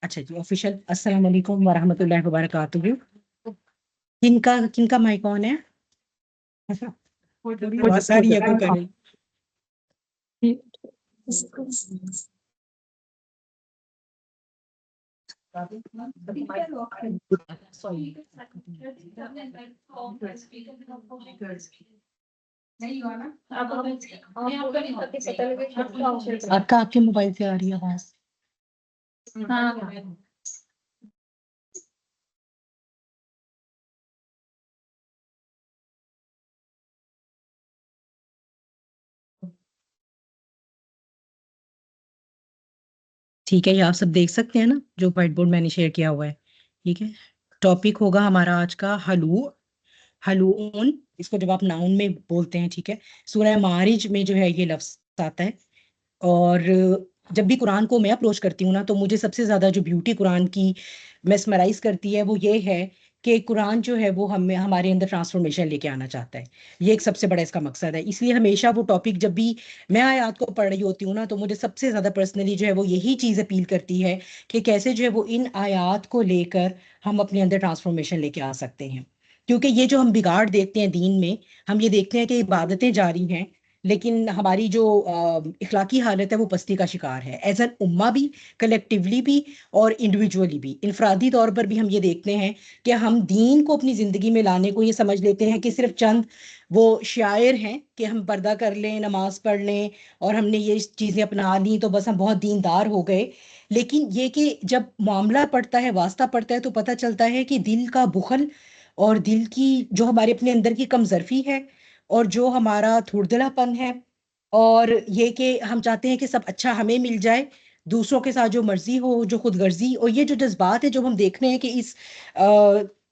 अच्छा जी, ऑफिशियल अस्सलाम वालेकुम वरहमतुल्लाहि वबरकातुहू। किनका किनका माइक ऑन है? आवाज आ रही है, कोई करे? आपका आपके मोबाइल से आ रही है आवाज? ठीक है, ये आप सब देख सकते हैं ना जो व्हाइट बोर्ड मैंने शेयर किया हुआ है। ठीक है, टॉपिक होगा हमारा आज का हलू हलून। इसको जब आप नाउन में बोलते हैं, ठीक है, सूरह मारिज में जो है ये लफ्ज आता है। और जब भी कुरान को मैं अप्रोच करती हूँ ना, तो मुझे सबसे ज्यादा जो ब्यूटी कुरान की मेस्मराइज करती है वो ये है कि कुरान जो है वो हमें हमारे अंदर ट्रांसफॉर्मेशन लेके आना चाहता है। ये एक सबसे बड़ा इसका मकसद है। इसलिए हमेशा वो टॉपिक जब भी मैं आयत को पढ़ रही होती हूँ ना, तो मुझे सबसे ज्यादा पर्सनली जो है वो यही चीज अपील करती है कि कैसे जो है वो इन आयत को लेकर हम अपने अंदर ट्रांसफॉर्मेशन लेके आ सकते हैं। क्योंकि ये जो हम बिगाड़ देखते हैं दीन में, हम ये देखते हैं कि इबादतें जारी हैं, लेकिन हमारी जो इखलाकी हालत है वो पस्ती का शिकार है, एज एन उम्मा भी, कलेक्टिवली भी, और इंडिविजुअली भी। इनफरादी तौर पर भी हम ये देखते हैं कि हम दीन को अपनी जिंदगी में लाने को ये समझ लेते हैं कि सिर्फ चंद वो शायर हैं कि हम पर्दा कर लें, नमाज पढ़ लें, और हमने ये चीजें अपना ली तो बस हम बहुत दीनदार हो गए। लेकिन ये कि जब मामला पड़ता है, वास्ता पड़ता है, तो पता चलता है कि दिल का बुखल और दिल की जो हमारे अपने अंदर की कमजरफी है, और जो हमारा धुरधलापन है, और ये कि हम चाहते हैं कि सब अच्छा हमें मिल जाए, दूसरों के साथ जो मर्जी हो, जो खुदगर्जी, और ये जो जज्बात है जो हम देख रहे हैं कि इस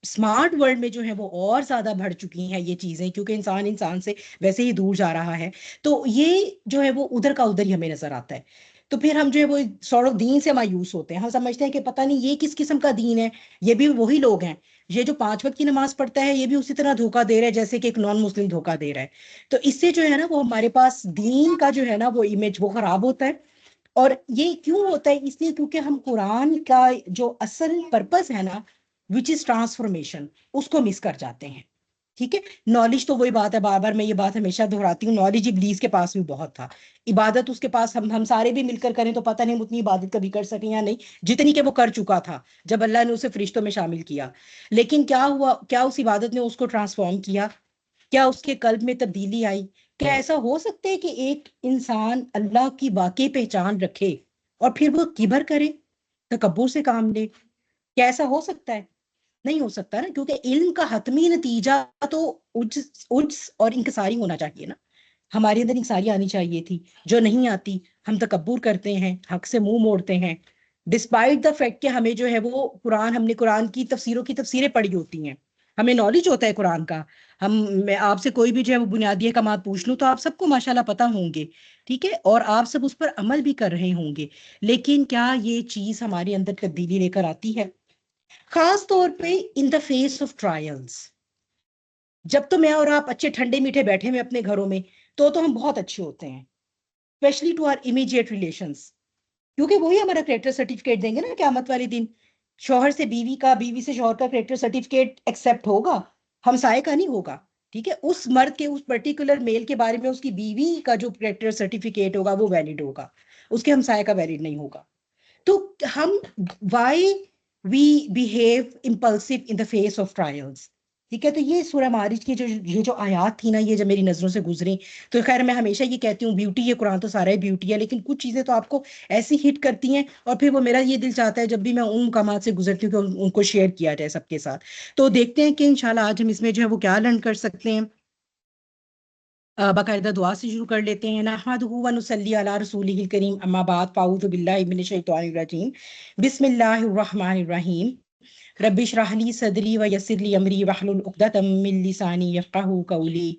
स्मार्ट वर्ल्ड में जो है वो और ज्यादा बढ़ चुकी हैं ये चीजें, क्योंकि इंसान इंसान से वैसे ही दूर जा रहा है। तो ये जो है वो उधर का उधर ही हमें नजर आता है। तो फिर हम जो है वो सौरव दीन से मायूस होते हैं। हम समझते हैं कि पता नहीं ये किस किस्म का दीन है। ये भी वही लोग हैं, ये जो 5 वक्त की नमाज पढ़ता है, ये भी उसी तरह धोखा दे रहा है जैसे कि एक नॉन मुस्लिम धोखा दे रहा है। तो इससे जो है ना वो हमारे पास दीन का जो है ना वो इमेज वो खराब होता है। और ये क्यों होता है? इसलिए क्योंकि हम कुरान का जो असल पर्पस है ना, विच इज ट्रांसफॉर्मेशन, उसको मिस कर जाते हैं। ठीक है, नॉलेज तो वही बात है, बार बार मैं ये बात हमेशा दोहराती हूँ, नॉलेज इब्लीस के पास भी बहुत था। इबादत उसके पास हम सारे भी मिलकर करें तो पता नहीं हम उतनी इबादत कभी कर सके या नहीं, जितनी कि वो कर चुका था जब अल्लाह ने उसे फरिश्तों में शामिल किया। लेकिन क्या हुआ? क्या उस इबादत ने उसको ट्रांसफॉर्म किया? क्या उसके कल्ब में तब्दीली आई? क्या ऐसा हो सकता है कि एक इंसान अल्लाह की वाकई पहचान रखे और फिर वो किबर करे, तकब्बुर से काम ले? क्या ऐसा हो सकता है? नहीं हो सकता ना, क्योंकि इल्म का हतमी नतीजा तो उज्ज उज्ज और इंकसारी होना चाहिए ना। हमारे अंदर इंकसारी आनी चाहिए थी, जो नहीं आती। हम तकब्बुर करते हैं, हक से मुंह मोड़ते हैं, डिस्पाइट द फैक्ट कि हमें जो है वो कुरान, हमने कुरान की तफसीरों की तफसीरें पढ़ी होती हैं, हमें नॉलेज होता है कुरान का। हम मैं आपसे कोई भी जो है वो बुनियादी अहकामात पूछ लूँ तो आप सबको माशाल्लाह पता होंगे। ठीक है, और आप सब उस पर अमल भी कर रहे होंगे। लेकिन क्या ये चीज हमारे अंदर तब्दीली लेकर आती है? खास तौर पे इन द फेस ऑफ ट्रायल्स। जब तो मैं और आप अच्छे ठंडे मीठे बैठे हुए अपने घरों में, तो हम बहुत अच्छे होते हैं, specially to our immediate relations, क्योंकि वही हमारा करेक्टर सर्टिफिकेट देंगे ना क़यामत वाले दिन। शौहर से बीवी का, बीवी से शौहर का करेक्टर सर्टिफिकेट एक्सेप्ट होगा, हमसाये का नहीं होगा। ठीक है, उस मर्द के, उस पर्टिकुलर मेल के बारे में उसकी बीवी का जो करेक्टर सर्टिफिकेट होगा वो वैलिड होगा, उसके हमसाये का वैलिड नहीं होगा। तो हम, why we behave impulsive in the face of trials. ठीक है, तो ये सूरह मारिज की जो ये जो आयात थी ना, ये जब मेरी नजरों से गुजरी, तो खैर मैं हमेशा ये कहती हूँ ब्यूटी, ये कुरान तो सारा ही ब्यूटी है, लेकिन कुछ चीजें तो आपको ऐसी हिट करती हैं, और फिर वो मेरा ये दिल चाहता है जब भी मैं उन मुकामात से गुजरती हूँ कि उनको शेयर किया जाए सबके साथ। तो देखते हैं कि इंशाल्लाह आज हम इसमें जो है वो क्या लर्न कर सकते हैं। बाकायदा दुआ से शुरू कर लेते हैं। नहमदुहु व नुसल्ली अला रसूलिहिल करीम, अम्मा बाद, फ़अऊज़ु बिल्लाहि मिनश शैतानिर रजीम, बिस्मिल्लाहिर रहमानिर रहीम। रब्बि इश्रह ली सदरी व यस्सिर ली अमरी वहलुल उक़दतम मिन लिसानी यफ़क़हू क़ौली।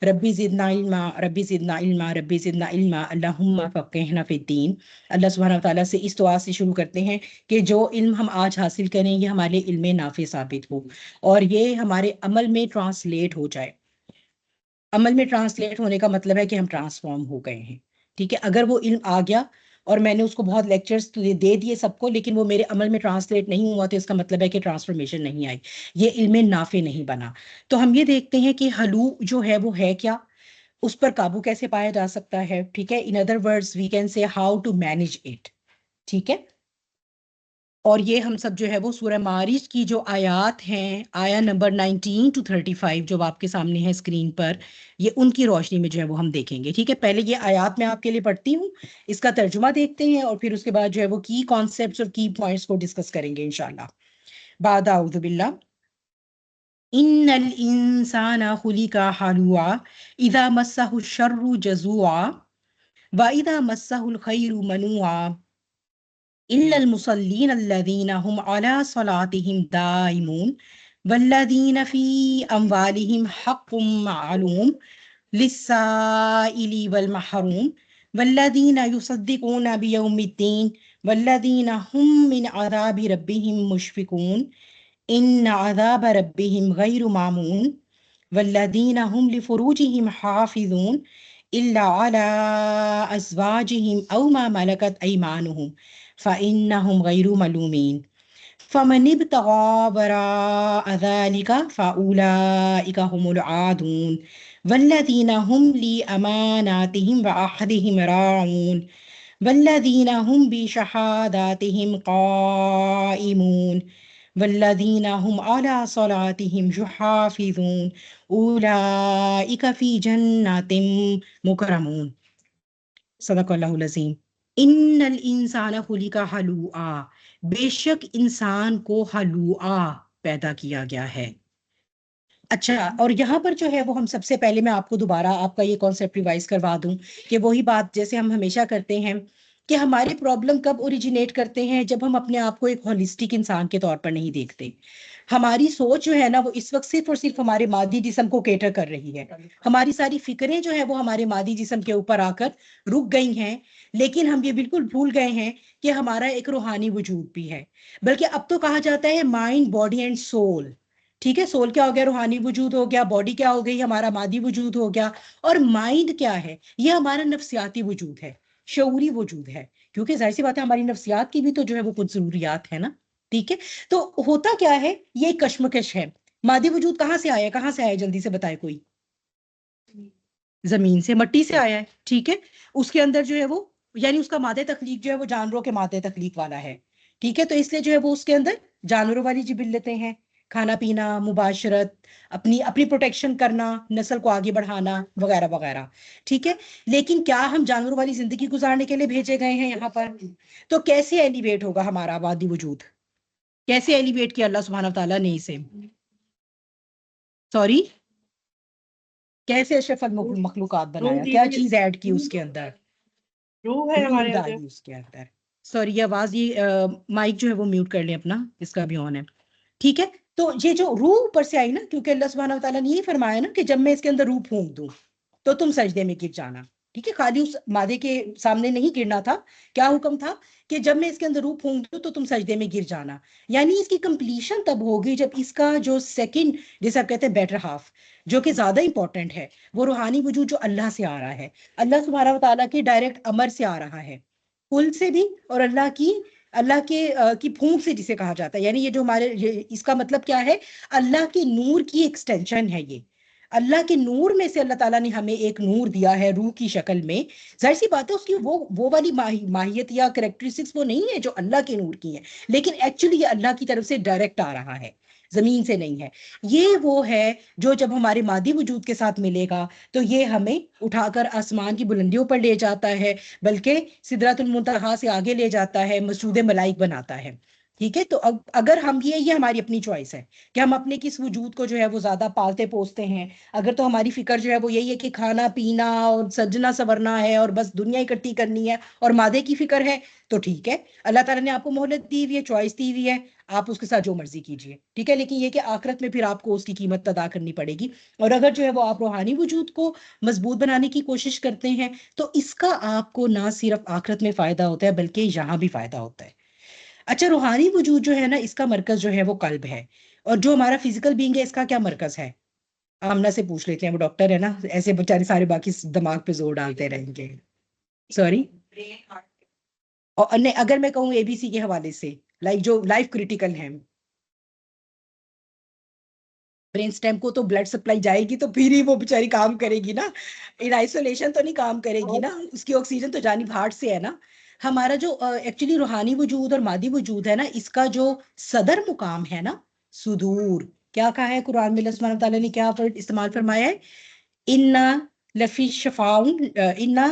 रब्बि ज़िदना इल्मा, रब्बि ज़िदना इल्मा, रब्बि ज़िदना इल्मा, अल्लाहुम्मा फ़क़्हिना फ़िद्दीन। अल्लाह सुब्हानहू व तआला से इस दुआ से शुरू करते हैं कि जो इल्म हम आज हासिल करें ये हमारे इल्म नाफ़े साबित हो, और ये हमारे अमल में ट्रांसलेट हो जाए। अमल में ट्रांसलेट होने का मतलब है कि हम ट्रांसफॉर्म हो गए हैं। ठीक है, अगर वो इल्म आ गया और मैंने उसको बहुत लेक्चर्स दे दिए सबको, लेकिन वो मेरे अमल में ट्रांसलेट नहीं हुआ, तो इसका मतलब है कि ट्रांसफॉर्मेशन नहीं आई, ये इल्मे नाफे नहीं बना। तो हम ये देखते हैं कि हलू जो है वो है क्या, उस पर काबू कैसे पाया जा सकता है, ठीक है। In other words we can say how to manage it, ठीक है। और ये हम सब जो है वो सूरह मारिज की जो आयात हैं, आया नंबर 19 to 35 जो आपके सामने है स्क्रीन पर, ये उनकी रोशनी में जो है वो हम देखेंगे, ठीक है। पहले ये आयात मैं आपके लिए पढ़ती हूँ, इसका तर्जुमा देखते हैं, और फिर उसके बाद जो है वो की कॉन्सेप्ट्स और की पॉइंट्स को डिस्कस करेंगे इंशाल्लाह। बाद आऊज़ु बिल्लाह। इन्नल इंसाना खुलिका हलुआ इदा मस्सहु शर्रु जजुआ व इदा मस्सहुल खैरु मनुआ इल्लल मुसल्लीन अल्लज़ीना हुम अला सलातिहिम दाइमून वल्लज़ीना फी अम्वालिहिम हक़्क़ुम मालूम लिस्साइली वल महरूम वल्लज़ीना युसद्दिक़ूना बियौमिद्दीन वल्लज़ीना हुम मिन अज़ाबि रब्बिहिम मुश्फ़िक़ून इन्न अज़ाब रब्बिहिम गैरु मामून वल्लज़ीना हुम लिफुरूजिहिम हाफ़िज़ून इल्ला अला अज़वाजिहिम औ मा मलकत अयमानुहुम फ़इन्नहुम गैरु मलूमीन फमन इब्तगा वराअ ज़ालिका फ़उलाइका हुमुल आदून वल्लज़ीना हुम लिअमानातिहिम व अहदिहिम राऊन वल्लज़ीना हुम बिशहादातिहिम क़ाइमून वल्लज़ीना हुम अला सलातिहिम युहाफ़िज़ून उलाइका फ़ी जन्नातिम मुकरमून। सदक़ल्लाहुल अज़ीम। इन्नल इंसाना खुलिका हलूआ, बेशक इंसान को हलूआ पैदा किया गया है। अच्छा, और यहाँ पर जो है वो हम सबसे पहले मैं आपको दोबारा आपका ये कॉन्सेप्ट रिवाइज करवा दूं कि वही बात जैसे हम हमेशा करते हैं कि हमारे प्रॉब्लम कब ओरिजिनेट करते हैं, जब हम अपने आप को एक होलिस्टिक इंसान के तौर पर नहीं देखते। हमारी सोच जो है ना वो इस वक्त सिर्फ और सिर्फ हमारे मादी जिस्म को केटर कर रही है। हमारी सारी फिक्रें जो है वो हमारे मादी जिस्म के ऊपर आकर रुक गई हैं, लेकिन हम ये बिल्कुल भूल गए हैं कि हमारा एक रूहानी वजूद भी है। बल्कि अब तो कहा जाता है माइंड बॉडी एंड सोल, ठीक है। सोल क्या हो गया, रूहानी वजूद हो गया, बॉडी क्या हो गई, हमारा मादी वजूद हो गया, और माइंड क्या है, ये हमारा नफ्सियाती वजूद है, शऊरी वजूद है। क्योंकि जाहिर सी बात है हमारी नफ्सियात की भी तो जो है वो कुछ जरूरियात है ना, ठीक है। तो होता क्या है, ये कश्मकश है। मादी वजूद कहाँ से आया, कहाँ से आया, जल्दी से बताए कोई। जमीन से, मट्टी से आया है, ठीक है। उसके अंदर जो है वो, यानी उसका मादे तख्लीक जो है वो जानवरों के मादे तख्लीक वाला है, ठीक है। तो इसलिए जो है वो उसके अंदर जानवरों वाली जिबिल्लतें हैं, खाना पीना, मुबाशरत, अपनी अपनी प्रोटेक्शन करना, नस्ल को आगे बढ़ाना, वगैरह वगैरह, ठीक है। लेकिन क्या हम जानवरों वाली जिंदगी गुजारने के लिए भेजे गए हैं यहाँ पर? तो कैसे एलिवेट होगा हमारा आबादी वजूद, कैसे एलिवेट किया अल्लाह सुब्हानहू व तआला ने इसे, सॉरी, कैसे अशरफुल मखलूकात बनाया, क्या चीज ऐड की उसके अंदर, रूह है रूह हमारे अंदर। डाली उसके अंदर। सॉरी, ये आवाज, ये माइक जो है वो म्यूट कर लें अपना, इसका भी ऑन है, ठीक है। तो ये जो रूह ऊपर से आई ना, क्योंकि अल्लाह सुब्हानहू व तआला ने यही फरमाया ना कि जब मैं इसके अंदर रूह फूंक दूं तो तुम सजदे में गिर जाना, ठीक है। खाली उस मादे के सामने नहीं गिरना था, क्या हुक्म था कि जब मैं इसके अंदर रूह फूंक दूं तो तुम सजदे में गिर जाना। यानी इसकी कंप्लीशन तब होगी जब इसका जो सेकंड, जैसे आप कहते हैं बेटर हाफ, जो कि ज्यादा इंपॉर्टेंट है, वो रूहानी वजूद जो अल्लाह से आ रहा है, अल्लाह सुब्हानहू व तआला के डायरेक्ट अमर से आ रहा है, कुल से भी, और अल्लाह के की फूंक से जिसे कहा जाता है। यानी ये जो इसका मतलब क्या है, अल्लाह के नूर की एक्सटेंशन है ये। अल्लाह के नूर में से अल्लाह ताला ने हमें एक नूर दिया है रूह की शक्ल में। जाहिर सी बात है उसकी वो वाली माहियत या करेक्टरिस्टिक्स वो नहीं है जो अल्लाह के नूर की है, लेकिन एक्चुअली ये अल्लाह की तरफ से डायरेक्ट आ रहा है, जमीन से नहीं है। ये वो है जो जब हमारे मादी वजूद के साथ मिलेगा तो ये हमें उठाकर आसमान की बुलंदियों पर ले जाता है, बल्कि सिदरतुल मुंतहा से आगे ले जाता है, मसजूद मलाइक बनाता है, ठीक है। तो अब अगर हम ये हमारी अपनी चॉइस है कि हम अपने किस वजूद को जो है वो ज्यादा पालते पोसते हैं। अगर तो हमारी फिक्र जो है वो यही है कि खाना पीना और सजना संवरना है और बस दुनिया इकट्ठी करनी है, और मादे की फिक्र है, तो ठीक है, अल्लाह ताला ने आपको मोहलत दी हुई है, चॉइस दी हुई है, आप उसके साथ जो मर्जी कीजिए, ठीक है। लेकिन ये कि आखिरत में फिर आपको उसकी कीमत अदा करनी पड़ेगी। और अगर जो है वो आप रूहानी वजूद को मजबूत बनाने की कोशिश करते हैं तो इसका आपको ना सिर्फ आखिरत में फायदा होता है बल्कि यहाँ भी फायदा होता है। अच्छा, रूहानी वजूद जो है ना, इसका मरकज जो है वो कल्ब है, और जो हमारा फिजिकल बीइंग है इसका क्या मरकज है? आमना से पूछ लेते हैं, वो डॉक्टर है ना, ऐसे बेचारे सारे बाकी दिमाग पे जोर डालते रहेंगे। सॉरी, और नहीं, अगर मैं कहूँ एबीसी के हवाले से, लाइक जो लाइफ क्रिटिकल है, ब्रेन स्टेम को तो ब्लड सप्लाई जाएगी तो फिर ही वो बेचारी काम करेगी ना, इन आइसोलेशन तो नहीं काम करेगी ना, उसकी ऑक्सीजन तो जानी हार्ट से है ना। हमारा जो एक्चुअली रूहानी वजूद और मादी वजूद है ना, इसका जो सदर मुकाम है ना, सुदूर, क्या कहा है कुरान में, अल्लाह सुब्हानहू व तआला ने क्या इस्तेमाल फरमाया है, इन्ना लफी शफाउन, इन्ना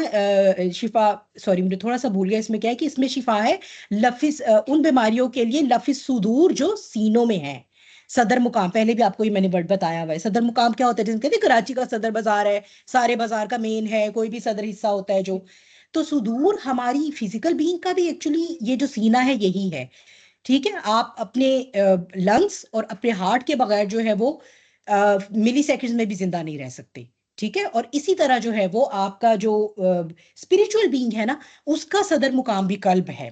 शिफा, सॉरी मुझे थोड़ा सा भूल गया, इसमें क्या है कि इसमें शिफा है लफिस, उन बीमारियों के लिए लफिस सुदूर जो सीनों में है। सदर मुकाम, पहले भी आपको ये मैंने वर्ड बताया हुआ है। सदर मुकाम क्या होता है, जैसे कहते हैं कराची का सदर बाजार है, सारे बाजार का मेन है, कोई भी सदर हिस्सा होता है जो, तो सुदूर हमारी फिजिकल बीइंग का भी एक्चुअली ये जो सीना है यही है। ठीक है, आप अपने लंग्स और अपने हार्ट के बगैर जो है वो मिली सेकेंड्स में भी जिंदा नहीं रह सकते। ठीक है, और इसी तरह जो है वो आपका जो स्पिरिचुअल बीइंग है ना, उसका सदर मुकाम भी कल्ब है।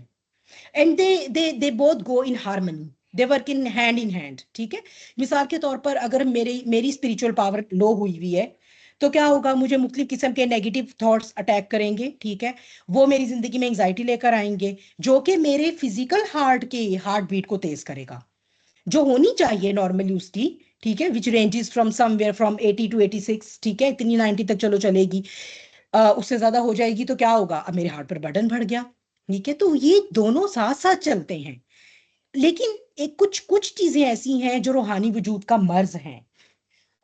And they both go in harmony, they work in hand. ठीक है, मिसाल के तौर पर अगर मेरी स्पिरिचुअल पावर लो हुई हुई है, तो क्या होगा, मुझे मुख्तलिफ किस्म के नेगेटिव थॉट्स अटैक करेंगे। ठीक है, वो मेरी जिंदगी में एंग्जाइटी लेकर आएंगे, जो कि मेरे फिजिकल हार्ट के हार्ट बीट को तेज करेगा, जो होनी चाहिए नॉर्मली उसकी। ठीक है, which ranges from somewhere from 80 to 86। ठीक है, इतनी 90 तक चलो चलेगी, उससे ज्यादा हो जाएगी तो क्या होगा, अब मेरे हार्ट पर बर्डन बढ़ गया। ठीक है, तो ये दोनों साथ साथ चलते हैं। लेकिन एक कुछ कुछ चीजें ऐसी हैं जो रूहानी वजूद का मर्ज हैं,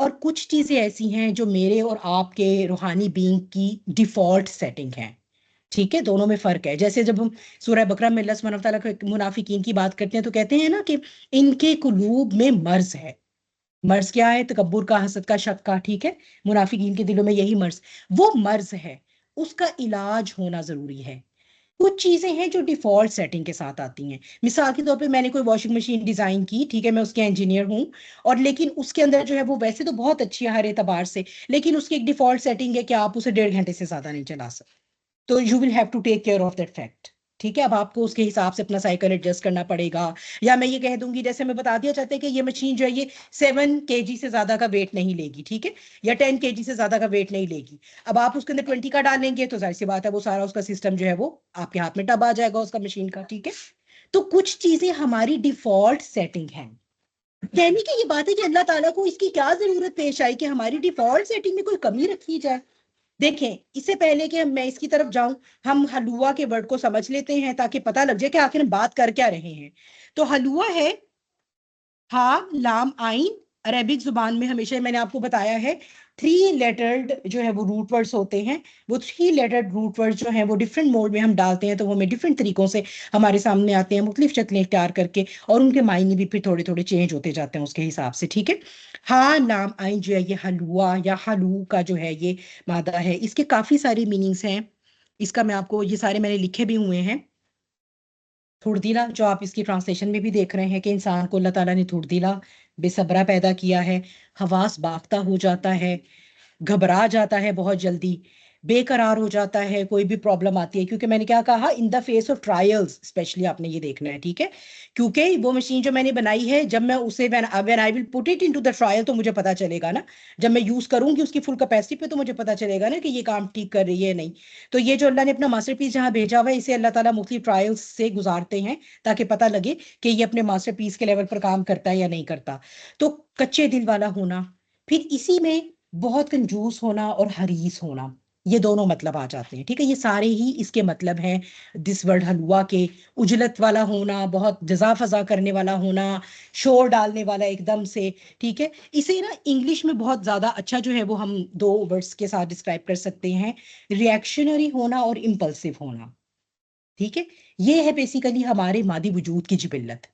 और कुछ चीजें ऐसी हैं जो मेरे और आपके रूहानी बीइंग की डिफॉल्ट सेटिंग है। ठीक है, दोनों में फर्क है। जैसे जब हम सूरह बकरा में अल्लाह सुब्हानहू व तआला के मुनाफिकीन की बात करते हैं तो कहते हैं ना कि इनके कुलूब में मर्ज है। मर्ज क्या है, तकब्बुर का, हसद का, शक का। ठीक है, मुनाफिकीन के दिलों में यही मर्ज, वो मर्ज है, उसका इलाज होना जरूरी है। कुछ चीजें हैं जो डिफॉल्ट सेटिंग के साथ आती हैं। मिसाल के तौर पे मैंने कोई वॉशिंग मशीन डिजाइन की, ठीक है, मैं उसके इंजीनियर हूँ, और लेकिन उसके अंदर जो है वो वैसे तो बहुत अच्छी है हर एतबार से, लेकिन उसकी एक डिफॉल्ट सेटिंग है कि आप उसे 1.5 घंटे से ज्यादा नहीं चला सकते। तो you will have to take care of that fact. ठीक है, अब आपको उसके हिसाब से अपना साइकिल एडजस्ट करना पड़ेगा। या मैं ये कह दूंगी, जैसे मैं बता दिया चाहते हैं कि ये मशीन जो है ये 7 kg से ज्यादा का वेट नहीं लेगी। ठीक है, या 10 kg से ज्यादा का वेट नहीं लेगी। अब आप उसके अंदर 20 का डालेंगे तो जाहिर सी बात है वो सारा उसका सिस्टम जो है वो आपके हाथ में टब आ जाएगा उसका मशीन का। ठीक है, तो कुछ चीजें हमारी डिफॉल्ट सेटिंग है। कहने की ये बात है कि अल्लाह ताला को इसकी क्या जरूरत पेश आई कि हमारी डिफॉल्ट सेटिंग में कोई कमी रखी जाए। देखें, इससे पहले कि मैं इसकी तरफ जाऊं, हम हलुआ के वर्ड को समझ लेते हैं ताकि पता लग जाए कि आखिर हम बात कर क्या रहे हैं। तो हलुआ है हा लाम आइन, अरेबिक जुबान में हमेशा मैंने आपको बताया है 3 लेटर्ड जो है वो रूट वर्ड्स होते हैं। वो 3 लेटर्ड रूट वर्ड्स जो है वो डिफरेंट मोड में हम डालते हैं तो वो हमें डिफरेंट तरीकों से हमारे सामने आते हैं, मुख्तलिफ शक्लें इख्तियार करके, और उनके मायने भी फिर थोड़े थोड़े चेंज होते जाते हैं उसके हिसाब से। ठीक है, हा लाम आइन जो है ये हलुआ या हलू का जो है ये मादा है। इसके काफी सारे मीनिंग्स हैं। इसका मैं आपको ये सारे मैंने लिखे भी हुए हैं। थुड़दिला, जो आप इसकी ट्रांसलेशन में भी देख रहे हैं कि इंसान को अल्लाह ताला ने थुड़दिला, बेसब्रा पैदा किया है, हवास बाख्ता हो जाता है, घबरा जाता है बहुत जल्दी, बेकरार हो जाता है, कोई भी प्रॉब्लम आती है। क्योंकि मैंने क्या कहा, इन the face of trials specially आपने ये देखना है। ठीक है, क्योंकि वो मशीन जो मैंने बनाई है, जब मैं उसे when I will put it into the trial तो मुझे पता चलेगा ना, जब मैं यूज करूंगी उसकी फुल कैपेसिटी पे तो मुझे पता चलेगा ना कि ये काम ठीक कर रही है नहीं। तो ये जो अल्लाह ने अपना मास्टरपीस जहां भेजा हुआ है, इसे अल्लाह ताला मुख्तलिफ ट्रायल्स से गुजारते हैं ताकि पता लगे कि ये अपने मास्टरपीस के लेवल पर काम करता है या नहीं करता। तो कच्चे दिल वाला होना, फिर इसी में बहुत कंजूस होना और हरीस होना, ये दोनों मतलब आ जाते हैं। ठीक है, ये सारे ही इसके मतलब हैं दिस वर्ड हलवा के। उजलत वाला होना, बहुत जजा फजा करने वाला होना, शोर डालने वाला एकदम से। ठीक है, इसे ना इंग्लिश में बहुत ज्यादा अच्छा जो है वो हम 2 वर्ड्स के साथ डिस्क्राइब कर सकते हैं, रिएक्शनरी होना और इम्पल्सिव होना। ठीक है, ये है बेसिकली हमारे मादी वजूद की जिबिल्लत।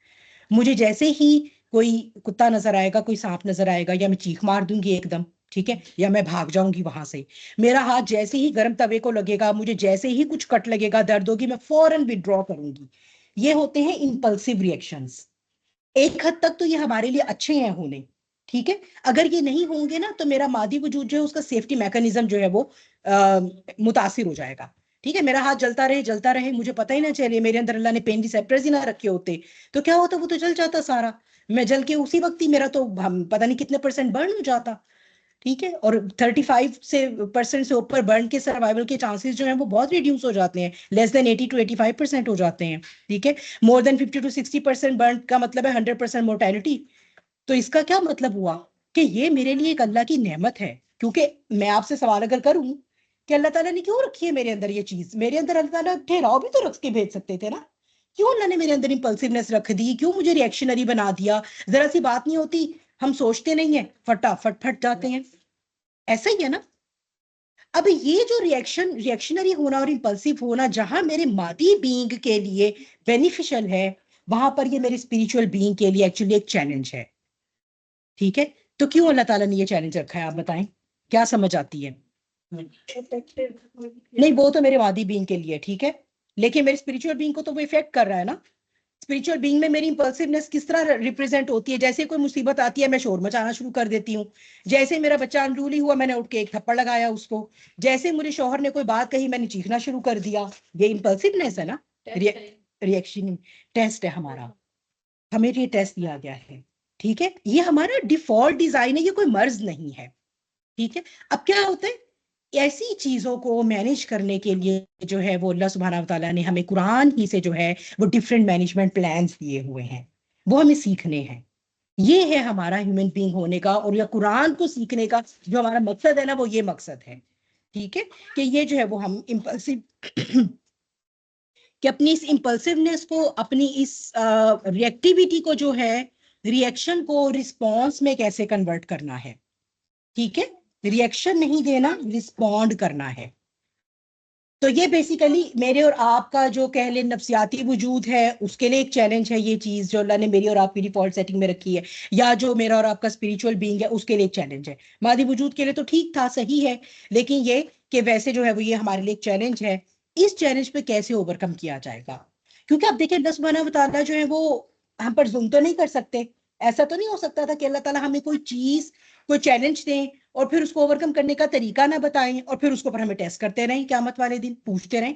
मुझे जैसे ही कोई कुत्ता नजर आएगा, कोई सांप नजर आएगा, या मैं चीख मार दूंगी एकदम। ठीक है, या मैं भाग जाऊंगी वहां से। मेरा हाथ जैसे ही गर्म तवे को लगेगा, मुझे जैसे ही कुछ कट लगेगा, दर्द होगी, मैं फौरन विड्रॉ करूंगी। ये होते हैं इम्पल्सिव रिएक्शंस। एक हद तक तो ये हमारे लिए अच्छे हैं होने। ठीक है, अगर ये नहीं होंगे ना तो मेरा मादी वजूद जो है उसका सेफ्टी मैकेनिज्म जो है वो मुतासिर हो जाएगा। ठीक है, मेरा हाथ जलता रहे, मुझे पता ही ना चले, मेरे अंदर अल्लाह ने पेन रिसेप्टर्स ही ना रखे होते, तो क्या होता, वो तो जल जाता सारा। मैं जल के उसी वक्त ही मेरा तो पता नहीं कितने % बर्न हो जाता। ठीक है, और 35% से ऊपर बर्न के सर्वाइवल के चांसेस जो हैं वो बहुत रिड्यूस हो जाते हैं, लेस देन 80 to 85% हो जाते हैं। ठीक है, मोर देन 50 to 60% बर्न का मतलब है 100% मोर्टेलिटी। तो इसका क्या मतलब हुआ कि ये मेरे लिए एक अल्लाह की नेमत है। क्योंकि मैं आपसे सवाल अगर करूं कि अल्लाह ताला ने क्यों रखी है मेरे अंदर ये चीज, मेरे अंदर अल्लाह ताला ठहराव भी तो रख के भेज सकते थे ना, क्यों अल्लाह ने मेरे अंदर इंपल्सिवनेस रख दी, क्यों मुझे रिएक्शनरी बना दिया। जरा सी बात नहीं होती, हम सोचते नहीं है, फटाफट फट जाते हैं। ऐसा ही है ना। अब ये जो रिएक्शनरी होना और इंपल्सिव होना जहां मेरे मादी बीइंग के लिए बेनिफिशियल है, वहां पर ये मेरे स्पिरिचुअल बीइंग के लिए एक्चुअली एक चैलेंज है। ठीक है, तो क्यों अल्लाह ताला ने ये चैलेंज रखा है, आप बताएं, क्या समझ आती है। नहीं, वो तो मेरे मादी बीइंग के लिए ठीक है, लेकिन मेरे स्पिरिचुअल बीइंग को तो वो इफेक्ट कर रहा है ना। स्पिरिचुअल बीइंग में मेरी इंपल्सिवनेस किस तरह रिप्रेजेंट होती है, जैसे कोई मुसीबत आती है मैं शोर मचाना शुरू कर देती हूँ। जैसे मेरा बच्चा अनरूली हुआ, मैंने उठ के एक थप्पड़ लगाया उसको। जैसे मुझे शौहर ने कोई बात कही, मैंने चीखना शुरू कर दिया। ये इंपल्सिवनेस है ना, रिएक्शन टेस्ट है हमारा, हमें ये टेस्ट दिया गया है। ठीक है, ये हमारा डिफॉल्ट डिजाइन है, ये कोई मर्ज नहीं है। ठीक है, अब क्या होता है, ऐसी चीजों को मैनेज करने के लिए जो है वो अल्लाह सुब्हाना व तआला ने हमें कुरान ही से जो है वो डिफरेंट मैनेजमेंट प्लान्स दिए हुए हैं, वो हमें सीखने हैं। ये है हमारा ह्यूमन बीइंग होने का और या कुरान को सीखने का जो हमारा मकसद है ना, वो ये मकसद है। ठीक है, कि ये जो है वो हम इम्पल्सिव कि अपनी इस इम्पल्सिवनेस को, अपनी इस रिएक्टिविटी को जो है, रिएक्शन को रिस्पॉन्स में कैसे कन्वर्ट करना है। ठीक है, रिएक्शन नहीं देना, रिस्पॉन्ड करना है। तो ये बेसिकली मेरे और आपका जो कह ले नफ्सियाती वजूद है उसके लिए एक चैलेंज है, ये चीज जो अल्लाह ने मेरी और आपकी डिफॉल्ट सेटिंग में रखी है, या जो मेरा और आपका स्पिरिचुअल बीइंग है उसके लिए एक चैलेंज है। मादी वजूद के लिए तो ठीक था, सही है, लेकिन ये कि वैसे जो है वो ये हमारे लिए एक चैलेंज है। इस चैलेंज पे कैसे ओवरकम किया जाएगा, क्योंकि आप देखिए अल्लाह सुब्हानहू व तआला जो है वो हम पर जुल्म तो नहीं कर सकते। ऐसा तो नहीं हो सकता था कि अल्लाह ताला हमें कोई चीज, कोई चैलेंज दें और फिर उसको ओवरकम करने का तरीका ना बताएं और फिर उसको पर हमें टेस्ट करते रहें, क्यामत वाले दिन पूछते रहें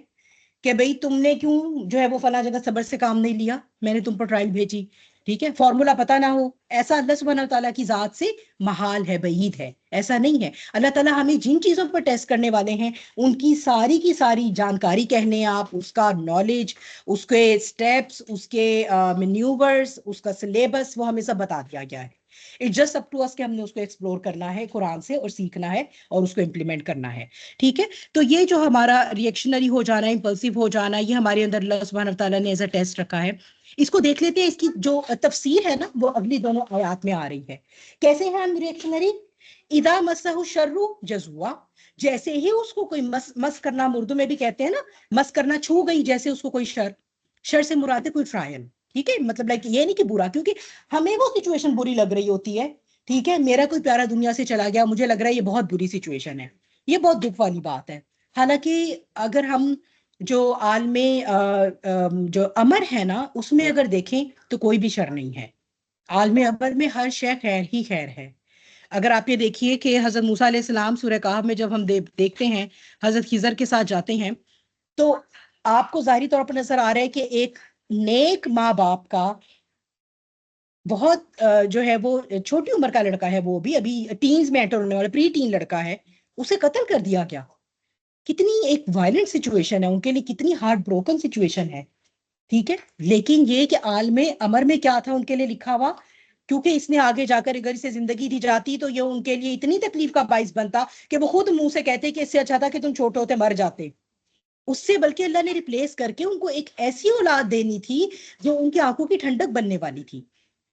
कि भाई तुमने क्यों जो है वो फला जगह सब्र से काम नहीं लिया, मैंने तुम पर ट्रायल भेजी। ठीक है, फॉर्मूला पता ना हो, ऐसा अल्लाह सुब्हानहू तआला की जात से महाल है, बईद है, ऐसा नहीं है। अल्लाह ताला हमें जिन चीजों पर टेस्ट करने वाले हैं उनकी सारी की सारी जानकारी कहने आप, उसका नॉलेज, उसके स्टेप्स, उसके मेन्यूवर्स, उसका सिलेबस, वो हमें सब बता दिया गया है। It's just up to us कि हमने उसको एक्सप्लोर करना है कुरान से और सीखना है और उसको इम्प्लीमेंट करना है। ठीक है, तो ये जो हमारा रिएक्शनरी हो जाना, इंपल्सिव हो जाना, ये हमारे अंदर अल्लाह सुब्हानहू व तआला ने एज अ टेस्ट रखा है। इसको देख लेते हैं, इसकी जो तफसीर है ना वो अगली दोनों आयात में आ रही है। कैसे हैं हम रिएक्शनरी, इदा मसहु शर्रु जजुआ, जैसे ही उसको कोई मस करना, हम उर्दू में भी कहते हैं ना, मस करना, छू गई जैसे उसको कोई शर, शर से मुराद है कोई ट्रायल। ठीक है, मतलब लाइक ये नहीं कि बुरा, क्योंकि हमें वो सिचुएशन बुरी लग रही होती है। ठीक है, मेरा कोई प्यारा दुनिया से चला गया, मुझे लग रहा है ये बहुत बुरी सिचुएशन है, ये बहुत दुख वाली बात है। हालांकि अगर हम जो आलमे जो अमर है ना उसमें अगर देखें तो कोई भी शर नहीं है, आलमे अमर में हर शय खैर ही खैर है। अगर आप ये देखिए कि हजरत मूसा अलैहिस्सलाम सूरह कहफ में जब हम देखते हैं, हजरत खिजर के साथ जाते हैं, तो आपको जाहिरी तौर पर नजर आ रहा है कि एक नेक माँ बाप का बहुत जो है वो छोटी उम्र का लड़का है, वो भी अभी टीन्स में एंटर होने वाला प्री टीन लड़का है, उसे कत्ल कर दिया गया। कितनी एक वायलेंट सिचुएशन है उनके लिए, कितनी हार्ट ब्रोकन सिचुएशन है। ठीक है, लेकिन ये कि आल में अमर में क्या था उनके लिए लिखा हुआ, क्योंकि इसने आगे जाकर अगर इसे जिंदगी दी जाती तो ये उनके लिए इतनी तकलीफ का बाइस बनता कि वो खुद मुंह से कहते कि इससे अच्छा था कि तुम छोटे होते मर जाते। उससे बल्कि अल्लाह ने रिप्लेस करके उनको एक ऐसी औलाद देनी थी जो उनकी आंखों की ठंडक बनने वाली थी।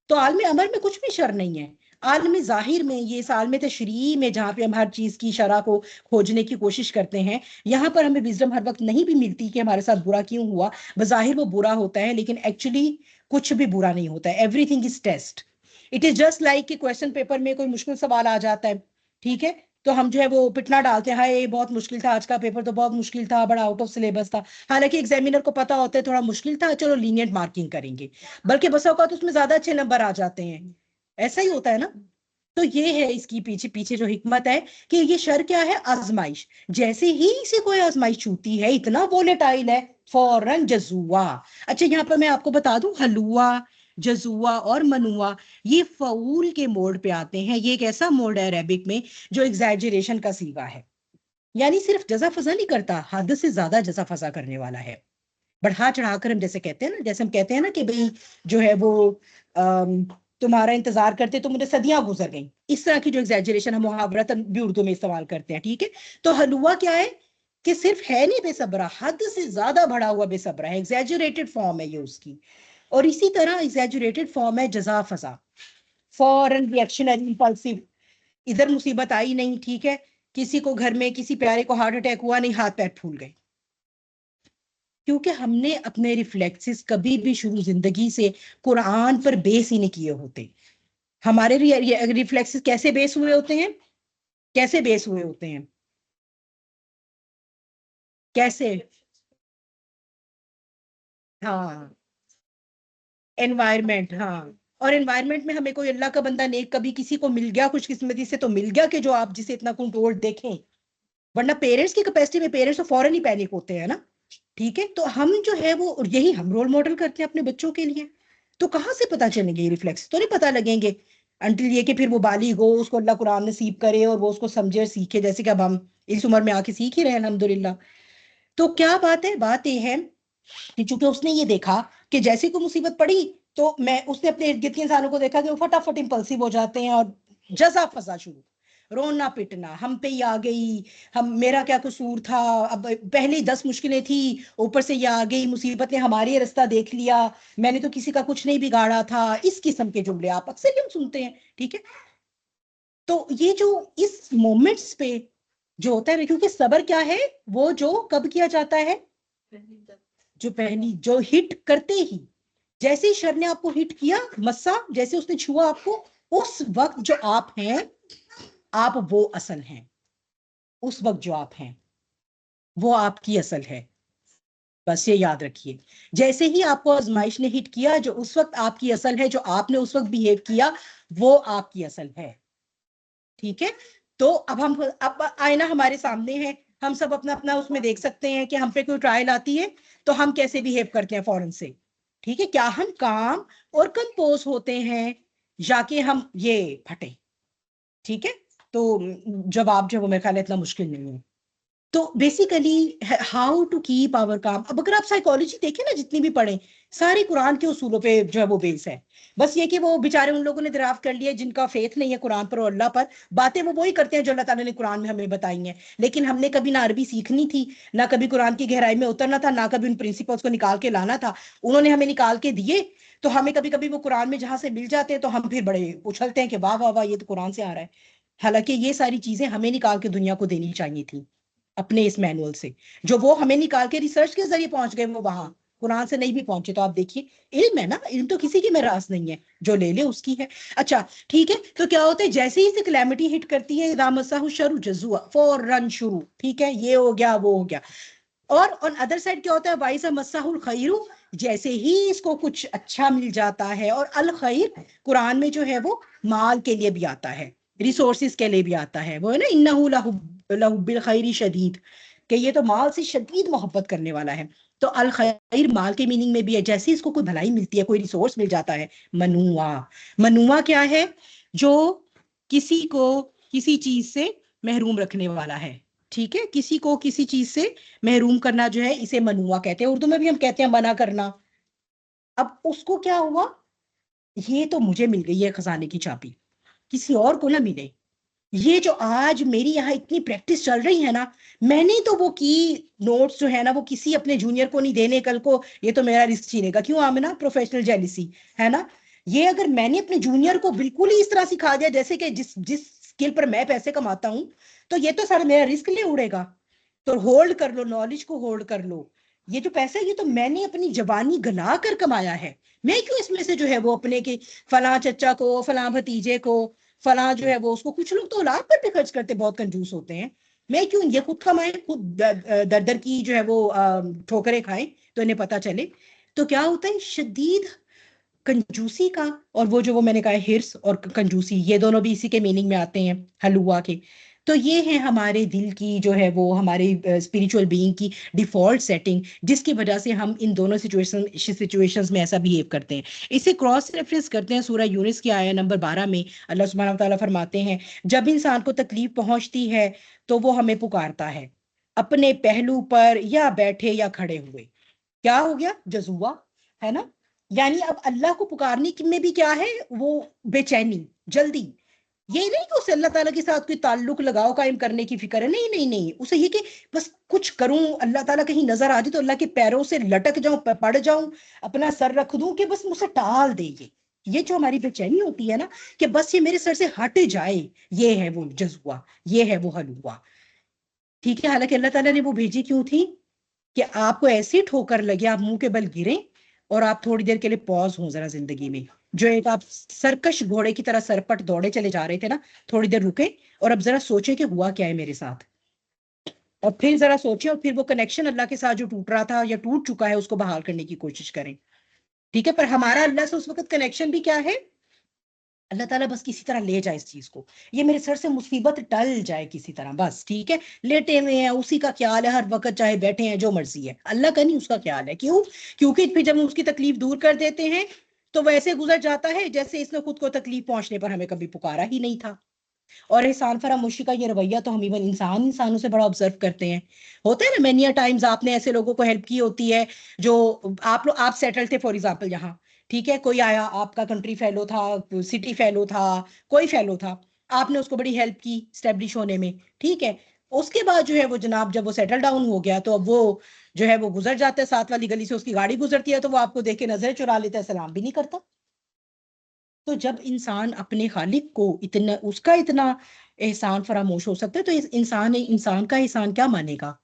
तो आलम अमर में कुछ भी शर नहीं है। आलम जाहिर में, ये इस आलम तशरीह में जहाँ पे हम हर चीज की शरह को खोजने की कोशिश करते हैं, यहाँ पर हमें विजडम हर वक्त नहीं भी मिलती कि हमारे साथ बुरा क्यों हुआ। बज़ाहिर वो बुरा होता है लेकिन एक्चुअली कुछ भी बुरा नहीं होता है, everything is test. It is just like कि क्वेश्चन पेपर में कोई मुश्किल सवाल आ जाता है, ठीक है, तो हम जो है वो पिटना डालते हैं, हाय ये बहुत मुश्किल था, आज का पेपर तो बहुत मुश्किल था, बड़ा आउट ऑफ सिलेबस था। हालांकि एग्जामिनर को पता होता है थोड़ा मुश्किल था, चलो लीनियंट मार्किंग करेंगे, बल्कि बसा होगा तो उसमें ज्यादा अच्छे नंबर आ जाते हैं। ऐसा ही होता है ना। तो ये है इसकी पीछे पीछे जो हिकमत है कि ये शर क्या है, आजमाइश। जैसे ही इसे कोई आजमाइश छूती है, इतना वोलेटाइल है, फौरन जजुआ। अच्छा, यहाँ पर मैं आपको बता दूं, हलुआ जजुआ और मनुआ, ये फऊल के मोड पे आते हैं। ये एक ऐसा मोड है अरेबिक में जो एग्जैजरेशन का सीगा है, यानी सिर्फ जजा फजा नहीं करता, हद से ज्यादा जजा फजा करने वाला है। बढ़ा चढ़ाकर हम जैसे कहते हैं ना, जैसे हम कहते हैं ना कि भाई जो है वो अम, तुम्हारा इंतजार करते तो मुझे सदियां गुजर गई, इस तरह की जो एग्जैजरेशन हम मुहावरतन भी उर्दू में इस्तेमाल करते हैं, ठीक है। तो हलुआ क्या है कि सिर्फ है नहीं बेसब्रा, हद से ज्यादा बढ़ा हुआ बेसब्रा है, एग्जैजरेटेड फॉर्म है ये उसकी। और इसी तरह एग्जैजरेटेड फॉर्म है जजा फजा, फौरन रिएक्शनरी इंपल्सिव। इधर मुसीबत आई नहीं, ठीक है, किसी को घर में किसी प्यारे को हार्ट अटैक हुआ नहीं, हाथ पैर फूल गए, क्योंकि हमने अपने रिफ्लेक्सेस कभी भी शुरू जिंदगी से कुरान पर बेस ही नहीं किए होते। हमारे रिफ्लेक्सेस कैसे बेस हुए होते हैं, कैसे बेस हुए होते हैं, कैसे? हाँ, एनवायरमेंट, हाँ। और एनवायरमेंट में हमें कोई अल्लाह का बंदा नेक कभी किसी को मिल गया खुशकिस्मती से, तो मिल गया कि जो आप जिसे इतना कंट्रोल देखें, वरना पेरेंट्स की कैपेसिटी में पेरेंट्स तो फौरन ही पैनिक होते हैं ना, ठीक है। तो हम जो है वो, और यही हम रोल मॉडल करते हैं अपने बच्चों के लिए। तो कहाँ से पता चलेंगे, रिफ्लेक्स तो नहीं पता लगेंगे अंटिल ये कि फिर वो बालिग हो, उसको अल्लाह कुरान नसीब करे और वो उसको समझे और सीखे, जैसे कि अब हम इस उम्र में आके सीख ही रहे हैं अल्हम्दुलिल्लाह। तो क्या बात है, बात ये है कि चूंकि उसने ये देखा कि जैसे कोई मुसीबत पड़ी, तो मैं उसने अपने इर्द गिर्द के इंसानों को देखा कि वो फटाफट इंपल्सिव हो जाते हैं और जजा फसा शुरू, रोना पिटना, हम पे ही आ गई, हम, मेरा क्या कसूर था, अब पहले ही 10 मुश्किलें थी, ऊपर से ये आ गई मुसीबत ने हमारी रास्ता देख लिया, मैंने तो किसी का कुछ नहीं बिगाड़ा था, इस किस्म के जुमले आप अक्सर हम सुनते हैं, ठीक है। तो ये जो इस मोमेंट्स पे जो होता है ना, क्योंकि सबर क्या है, वो जो कब किया जाता है, जो पहली जो हिट करते ही, जैसे ही शर ने आपको हिट किया, मस्सा, जैसे उसने छुआ आपको, उस वक्त जो आप हैं, आप वो असल हैं, उस वक्त जो आप हैं वो आपकी असल है, बस ये याद रखिए। जैसे ही आपको आजमाइश ने हिट किया, जो उस वक्त आपकी असल है, जो आपने उस वक्त बिहेव किया, वो आपकी असल है, ठीक है। तो अब आईना हमारे सामने है, हम सब अपना अपना उसमें देख सकते हैं कि हम पे कोई ट्रायल आती है तो हम कैसे बिहेव करते हैं फौरन से, ठीक है। क्या हम काम और कंपोज होते हैं, जाके हम ये फटे, ठीक है। तो जवाब जो है वो मेरे ख्याल है इतना मुश्किल नहीं है। तो basically how to keep our काम, अब अगर आप साइकोलॉजी देखें ना, जितनी भी पढ़ें, सारी कुरान के उसूलों पे जो है वो बेस है। बस ये कि वो बेचारे उन लोगों ने दराफ्त कर लिया जिनका फेथ नहीं है कुरान पर और अल्लाह पर, बातें वो वही करते हैं जो अल्लाह ताला ने कुरान में हमें बताई हैं, लेकिन हमने कभी ना अरबी सीखनी थी, ना कभी कुरान की गहराई में उतरना था, ना कभी उन प्रिंसिपल्स को निकाल के लाना था, उन्होंने हमें निकाल के दिए। तो हमें कभी कभी वो कुरान में जहां से मिल जाते हैं तो हम फिर बड़े उछलते हैं कि वाह वाह वाह, ये तो कुरान से आ रहा है। हालांकि ये सारी चीजें हमें निकाल के दुनिया को देनी चाहिए थी अपने इस मैनुअल से, जो वो हमें निकाल के रिसर्च के जरिए पहुंच गए, वो वहां कुरान से नहीं भी पहुंचे। तो आप देखिए, इल्म है ना, इल्म तो किसी की में रास नहीं है, जो ले ले उसकी है। अच्छा, ठीक है। तो क्या होता है, जैसे ही इसे क्लैमिटी हिट करती है, रामसाहु शरू जजुआ, फौरन शुरू, ठीक है, ये हो गया वो हो गया। और ऑन अदर साइड क्या होता है, वाइसा मसाहुल खैरु, जैसे ही इसको कुछ अच्छा मिल जाता है, और अल खैर कुरान में जो है वो माल के लिए भी आता है, रिसोर्सेज के लिए भी आता है, वो है ना, इन्नहु लहुब्बिल खैरी शदीद, कि ये तो माल से शदीद मोहब्बत करने वाला है। तो अल खैर माल के मीनिंग में भी है, जैसे इसको कोई भलाई मिलती है, कोई रिसोर्स मिल जाता है। मनुआ, मनुआ क्या है, जो किसी को किसी चीज से महरूम रखने वाला है, ठीक है, किसी को किसी चीज से महरूम करना जो है, इसे मनुआ कहते हैं, उर्दू में भी हम कहते हैं मना करना। अब उसको क्या हुआ, ये तो मुझे मिल गई है खजाने की चाबी, किसी और को ना मिले। ये जो आज मेरी यहाँ इतनी प्रैक्टिस चल रही है ना, मैंने तो वो की नोट्स जो है ना, वो किसी अपने जूनियर को नहीं देने, कल को ये तो मेरा रिस्क छीनेगा, क्यों आमिना, प्रोफेशनल जेलिसी, है ना। ये अगर मैंने अपने जूनियर को बिल्कुल ही इस तरह सिखा दिया जैसे कि जिस जिस स्किल पर मैं पैसे कमाता हूं, तो ये तो सारा मेरा रिस्क ले उड़ेगा। तो होल्ड कर लो, नॉलेज को होल्ड कर लो। ये जो पैसा है, ये तो मैंने अपनी जवानी गला कर कमाया है, मैं क्यों इसमें से जो है वो अपने के फलां चचा को, फलां भतीजे को, फलां जो है वो उसको, कुछ लोग तो औलाद पर भी खर्च करते, बहुत कंजूस होते हैं, मैं क्यों ये खुद कमाए, खुद दर दर की जो है वो ठोकरें खाएं, तो इन्हें पता चले। तो क्या होता है, शदीद कंजूसी का, और वो जो वो मैंने कहा हिर्स और कंजूसी, ये दोनों भी इसी के मीनिंग में आते हैं हलुआ के। तो ये है हमारे दिल की जो है वो हमारे स्पिरिचुअल बीइंग की डिफॉल्ट सेटिंग, जिसकी वजह से हम इन दोनों सिचुएशंस में ऐसा बिहेव करते हैं। इसे क्रॉस रेफरेंस करते हैं सूरह यूनिस की आया नंबर 12 में। अल्लाह सुब्हानहू तआला फरमाते हैं, जब इंसान को तकलीफ पहुंचती है तो वो हमें पुकारता है, अपने पहलू पर या बैठे या खड़े हुए। क्या हो गया? जजुआ, है ना। यानी अब अल्लाह को पुकारने में भी क्या है, वो बेचैनी, जल्दी। ये नहीं कि उसे अल्लाह ताला के साथ कोई ताल्लुक लगाव कायम करने की फिक्र है, नहीं नहीं नहीं, उसे ये कि बस कुछ करूं, अल्लाह ताला कहीं नजर आ जाए तो अल्लाह के पैरों से लटक जाऊं, पड़ जाऊं, अपना सर रख दूं कि बस मुझसे टाल दे ये जो हमारी बेचैनी होती है ना, कि बस ये मेरे सर से हट जाए, ये है वो जज्बा, ये है वो हलवा। ठीक है, हालांकि अल्लाह ताला ने वो भेजी क्यों थी? कि आपको ऐसी ठोकर लगे, आप मुंह के बल गिरे और आप थोड़ी देर के लिए पॉज हो जरा जिंदगी में। जो एक आप सरकश घोड़े की तरह सरपट दौड़े चले जा रहे थे ना, थोड़ी देर रुके और अब जरा सोचे कि हुआ क्या है मेरे साथ, और फिर जरा सोचे और फिर वो कनेक्शन अल्लाह के साथ जो टूट रहा था या टूट चुका है उसको बहाल करने की कोशिश करें। ठीक है, पर हमारा अल्लाह से उस वक्त कनेक्शन भी क्या है? अल्लाह ताला बस किसी तरह ले जाए इस चीज को, ये मेरे सर से मुसीबत टल जाए किसी तरह, बस ठीक है। लेटे हुए हैं, उसी का ख्याल है हर वक्त, चाहे बैठे हैं, जो मर्जी है, अल्लाह का नहीं उसका ख्याल है। क्यों? क्योंकि फिर जब हम उसकी तकलीफ दूर कर देते हैं तो वैसे गुजर जाता है जैसे इसने खुद को तकलीफ पहुंचने पर हमें कभी पुकारा ही नहीं था। और एहसान फरामोशी का ये रवैया तो हम इवन इंसानों से बड़ा ऑब्जर्व करते हैं। होता है ना, मेनी टाइम्स आपने ऐसे लोगों को हेल्प की होती है जो, आप सेटल थे फॉर एग्जाम्पल यहाँ, ठीक है, कोई आया, आपका कंट्री फेलो था, सिटी फेलो था, कोई फेलो था, आपने उसको बड़ी हेल्प की स्टेब्लिश होने में, ठीक है। उसके बाद जो है वो जनाब जब वो सेटल डाउन हो गया तो अब वो जो है वो गुजर जाता है, साथ वाली गली से उसकी गाड़ी गुजरती है तो वो आपको देख के नजरें चुरा लेता है, सलाम भी नहीं करता। तो जब इंसान अपने खालिक को इतना, उसका इतना एहसान फरामोश हो सकता है तो इस इंसान का एहसान क्या मानेगा?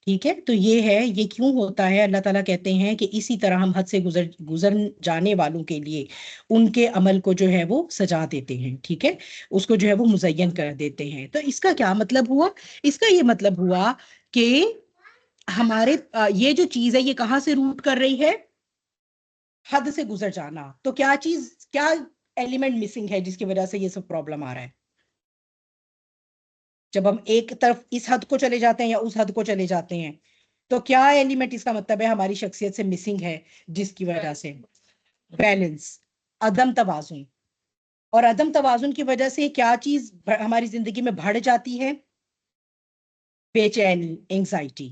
ठीक है, तो ये है, ये क्यों होता है? अल्लाह ताला कहते हैं कि इसी तरह हम हद से गुजर गुजर जाने वालों के लिए उनके अमल को जो है वो सजा देते हैं, ठीक है, उसको जो है वो मुज़य्यन कर देते हैं। तो इसका क्या मतलब हुआ? इसका ये मतलब हुआ कि हमारे ये जो चीज है ये कहाँ से रूट कर रही है? हद से गुजर जाना। तो क्या चीज, क्या एलिमेंट मिसिंग है जिसकी वजह से ये सब प्रॉब्लम आ रहा है? जब हम एक तरफ इस हद को चले जाते हैं या उस हद को चले जाते हैं, तो क्या एलिमेंट इसका मतलब है हमारी शख्सियत से मिसिंग है, जिसकी वजह से? बैलेंस, अदम तवाजुन। और अदम तवाजुन की वजह से क्या चीज हमारी जिंदगी में बढ़ जाती है? बेचैनी, एंजाइटी।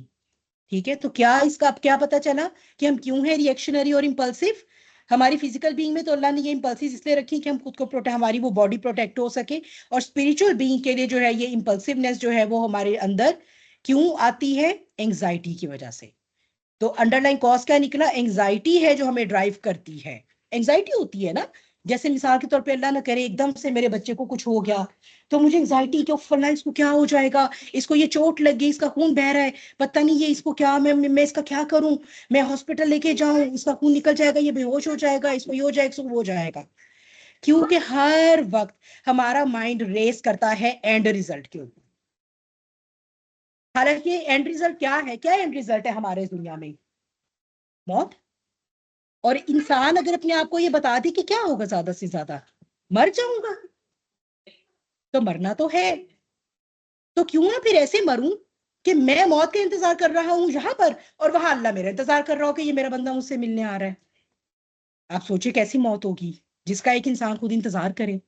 ठीक है, तो क्या इसका अब क्या पता चला कि हम क्यों हैं रिएक्शनरी और इम्पल्सिव? हमारी फिजिकल बीइंग में तो अल्लाह ने ये इम्पल्सिव इसलिए रखी कि हम खुद को प्रोटेक्ट, हमारी वो बॉडी प्रोटेक्ट हो सके। और स्पिरिचुअल बीइंग के लिए जो है ये इम्पल्सिवनेस जो है वो हमारे अंदर क्यों आती है? एंजाइटी की वजह से। तो अंडरलाइन कॉज क्या निकला? एंजाइटी है जो हमें ड्राइव करती है। एंजाइटी होती है ना, जैसे मिसाल के तौर पे अल्लाह ना करे एकदम से मेरे बच्चे को कुछ हो गया तो मुझे एंजाइटी कि फला इसको क्या हो जाएगा, इसको ये चोट लग गई, इसका खून बह रहा है, पता नहीं ये इसको क्या, मैं इसका क्या करूं, मैं हॉस्पिटल लेके जाऊं, इसका खून निकल जाएगा, ये बेहोश हो जाएगा, इसको ये हो जाएगा, इसको वो हो जाएगा। क्योंकि हर वक्त हमारा माइंड रेस करता है एंड रिजल्ट के ऊपर। हालांकि एंड रिजल्ट क्या है? क्या एंड रिजल्ट है हमारे इस दुनिया में? मौत। और इंसान अगर अपने आप को ये बता दे कि क्या होगा ज्यादा से ज्यादा, मर जाऊंगा, तो मरना तो है, तो क्यों ना फिर ऐसे मरूं कि मैं मौत का इंतजार कर रहा हूं यहां पर और वहां अल्लाह मेरा इंतजार कर रहा हो कि ये मेरा बंदा मुझसे मिलने आ रहा है। आप सोचिए कैसी मौत होगी जिसका एक इंसान खुद इंतजार करे।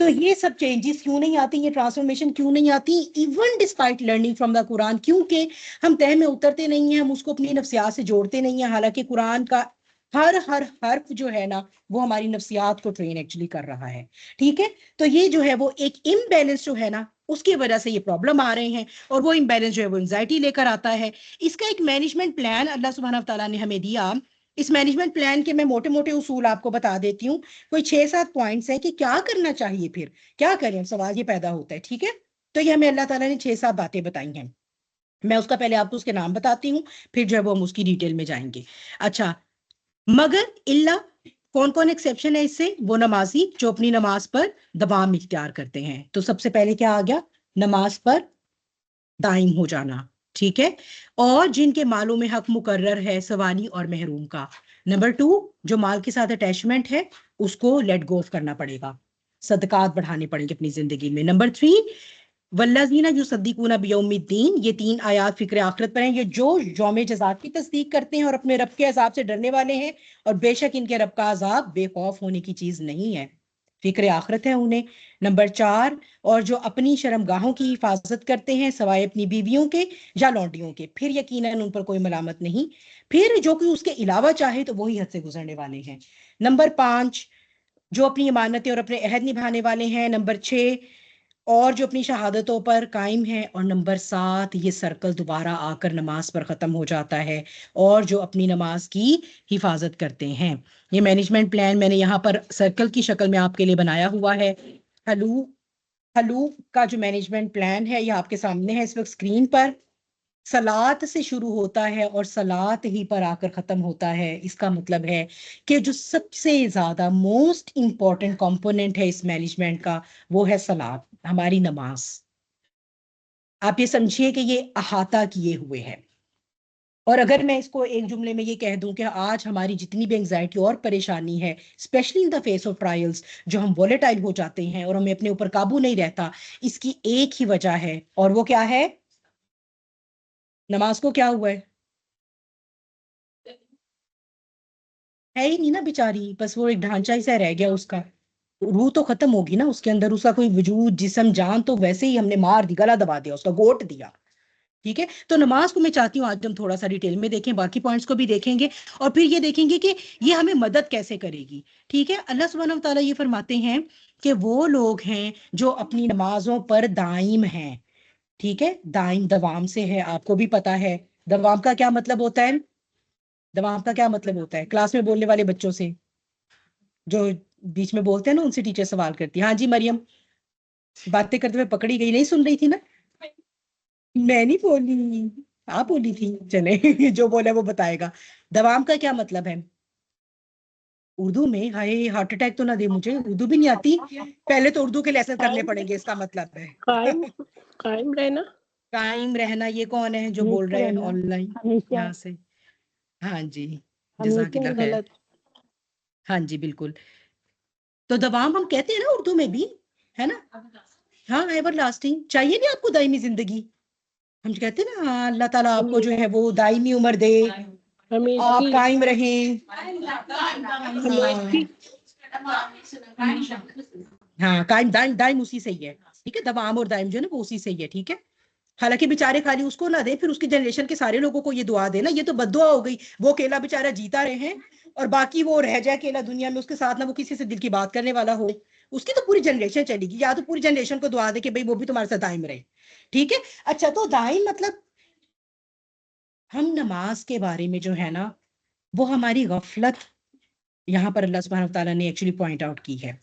तो ये सब चेंजेस क्यों नहीं आती, ये ट्रांसफॉर्मेशन क्यों नहीं आती, even despite learning from the Quran? क्योंकि हम तह में उतरते नहीं हैं, हम उसको अपनी नफ्सियात से जोड़ते नहीं हैं। हालांकि कुरान का हर हर्फ जो है ना वो हमारी नफ्सियात को ट्रेन एक्चुअली कर रहा है। ठीक है, तो ये जो है वो एक इम्बैलेंस जो है ना उसकी वजह से ये प्रॉब्लम आ रहे हैं, और वो इम्बैलेंस जो है वो एंजाइटी लेकर आता है। इसका एक मैनेजमेंट प्लान अल्लाह सुब्हानहू तआला ने हमें दिया। इस मैनेजमेंट प्लान के मैं मोटे मोटे उसूल आपको बता देती हूँ। कोई 6-7 पॉइंट्स हैं कि क्या करना चाहिए, फिर क्या करें, सवाल ये पैदा होता है। ठीक है, तो ये हमें अल्लाह ताला ने 6-7 बातें बताई हैं। मैं उसका पहले आपको उसके नाम बताती हूँ, फिर जो है वो हम उसकी डिटेल में जाएंगे। अच्छा, मगर इल्ला, कौन कौन एक्सेप्शन है इससे? वो नमाजी जो अपनी नमाज पर दबाव इख्तियार करते हैं। तो सबसे पहले क्या आ गया? नमाज पर दाइम हो जाना। ठीक है, और जिनके मालों में हक मुकर्रर है सवानी और महरूम का। नंबर 2, जो माल के साथ अटैचमेंट है उसको लेट गो ऑफ करना पड़ेगा। सदकात बढ़ाने पड़ेंगे अपनी जिंदगी में। नंबर 3, वल्लज़ीना युसद्दिकूना बियौमिद्दीन, ये 3 आयात फिक्र आखिरत पर हैं। ये जो यौम जज़ा की तस्दीक करते हैं और अपने रब के अजाब से डरने वाले हैं, और बेशक इनके रब का अजाब बेखौफ होने की चीज नहीं है, फिक्र आखिरत है उन्हें। नंबर 4, और जो अपनी शर्मगाहों की हिफाजत करते हैं सवाए अपनी बीवियों के या लौंडियों के, फिर यकीनन उन पर कोई मलामत नहीं, फिर जो कि उसके अलावा चाहे तो वही हद से गुजरने वाले हैं। नंबर 5, जो अपनी इमानतें और अपने अहद निभाने वाले हैं। नंबर 6, और जो अपनी शहादतों पर कायम है। और नंबर 7, ये सर्कल दोबारा आकर नमाज पर ख़त्म हो जाता है, और जो अपनी नमाज की हिफाजत करते हैं। ये मैनेजमेंट प्लान मैंने यहाँ पर सर्कल की शक्ल में आपके लिए बनाया हुआ है। हलू हलू का जो मैनेजमेंट प्लान है ये आपके सामने है इस वक्त स्क्रीन पर। सलात से शुरू होता है और सलात ही पर आकर खत्म होता है। इसका मतलब है कि जो सबसे ज्यादा मोस्ट इंपॉर्टेंट कंपोनेंट है इस मैनेजमेंट का, वो है सलात, हमारी नमाज। आप ये समझिए कि ये अहाता किए हुए है। और अगर मैं इसको एक जुमले में ये कह दूं कि आज हमारी जितनी भी एंजाइटी और परेशानी है, specially in the face of trials, जो हम वोलेटाइल हो जाते हैं और हमें अपने ऊपर काबू नहीं रहता, इसकी एक ही वजह है, और वो क्या है? नमाज को क्या हुआ है ही नहीं ना बेचारी, बस वो एक ढांचा ही सा रह गया उसका। रूह तो खत्म होगी ना उसके अंदर, उसका कोई वजूद जिस्म जान तो वैसे ही हमने मार दी, गला दबा दिया उसका, गोट दिया। ठीक है, तो नमाज को मैं चाहती हूँ आज हम थोड़ा सा डिटेल में देखें, बाकी पॉइंट्स को भी देखेंगे, और फिर ये देखेंगे कि ये हमें मदद कैसे करेगी। ठीक है, अल्लाह सुब्हानहू व तआला ये फरमाते हैं कि वो लोग हैं जो अपनी नमाजों पर दाइम हैं। ठीक है, दाइम दवाम से है, आपको भी पता है दवाम का क्या मतलब होता है। दवाम का क्या मतलब होता है? क्लास में बोलने वाले बच्चों से, जो बीच में बोलते हैं ना, उनसे टीचर सवाल करती है। हाँ जी मरियम, बातें करते हुए पकड़ी गई, नहीं सुन रही थी ना? मैं नहीं बोली, आप बोली थी। चले जो बोला वो बताएगा। दवाम का क्या मतलब है उर्दू में? हाय, हार्ट अटैक तो ना दे मुझे, उर्दू भी नहीं आती। पहले तो उर्दू के लेसन करने पड़ेंगे, इसका मतलब है कायम कायम रहना। कायम रहना। ये कौन है जो बोल हमेशा रहे हैं रहना, ऑनलाइन हमेशा यहाँ से? हाँ जी, हमेशा जज़ाकिल्लाह खैर। गलत। हाँ जी बिल्कुल, तो दवाम हम कहते हैं ना उर्दू में भी, है ना? हाँ, एवर लास्टिंग। चाहिए नहीं आपको दायमी जिंदगी? हम कहते हैं ना, हाँ, अल्लाह ताला आपको जो है वो दायमी उम्र दे, आप हमेशा कायम रहें। हमेशा हाँ, कायम दायम दायम उसी से ही है। ठीक है, दवाम और दायम जो है ना वो उसी से ही है। ठीक है, हालांकि बेचारे खाली उसको ना दे, फिर उसकी जनरेशन के सारे लोगों को ये दुआ देना, ये तो बद्दुआ हो गई। वो अकेला बेचारा जीता रहे हैं और बाकी वो रह जाए अकेला दुनिया में, उसके साथ ना वो किसी से दिल की बात करने वाला हो, उसकी तो पूरी जनरेशन चलेगी। या तो पूरी जनरेशन को दुआ दे कि भाई वो भी तुम्हारे साथ दायम रहे। ठीक है, अच्छा, तो दायम मतलब हम नमाज के बारे में जो है ना, वो हमारी गफलत यहाँ पर अल्लाह सुब्हानहू व तआला ने एक्चुअली पॉइंट आउट की है।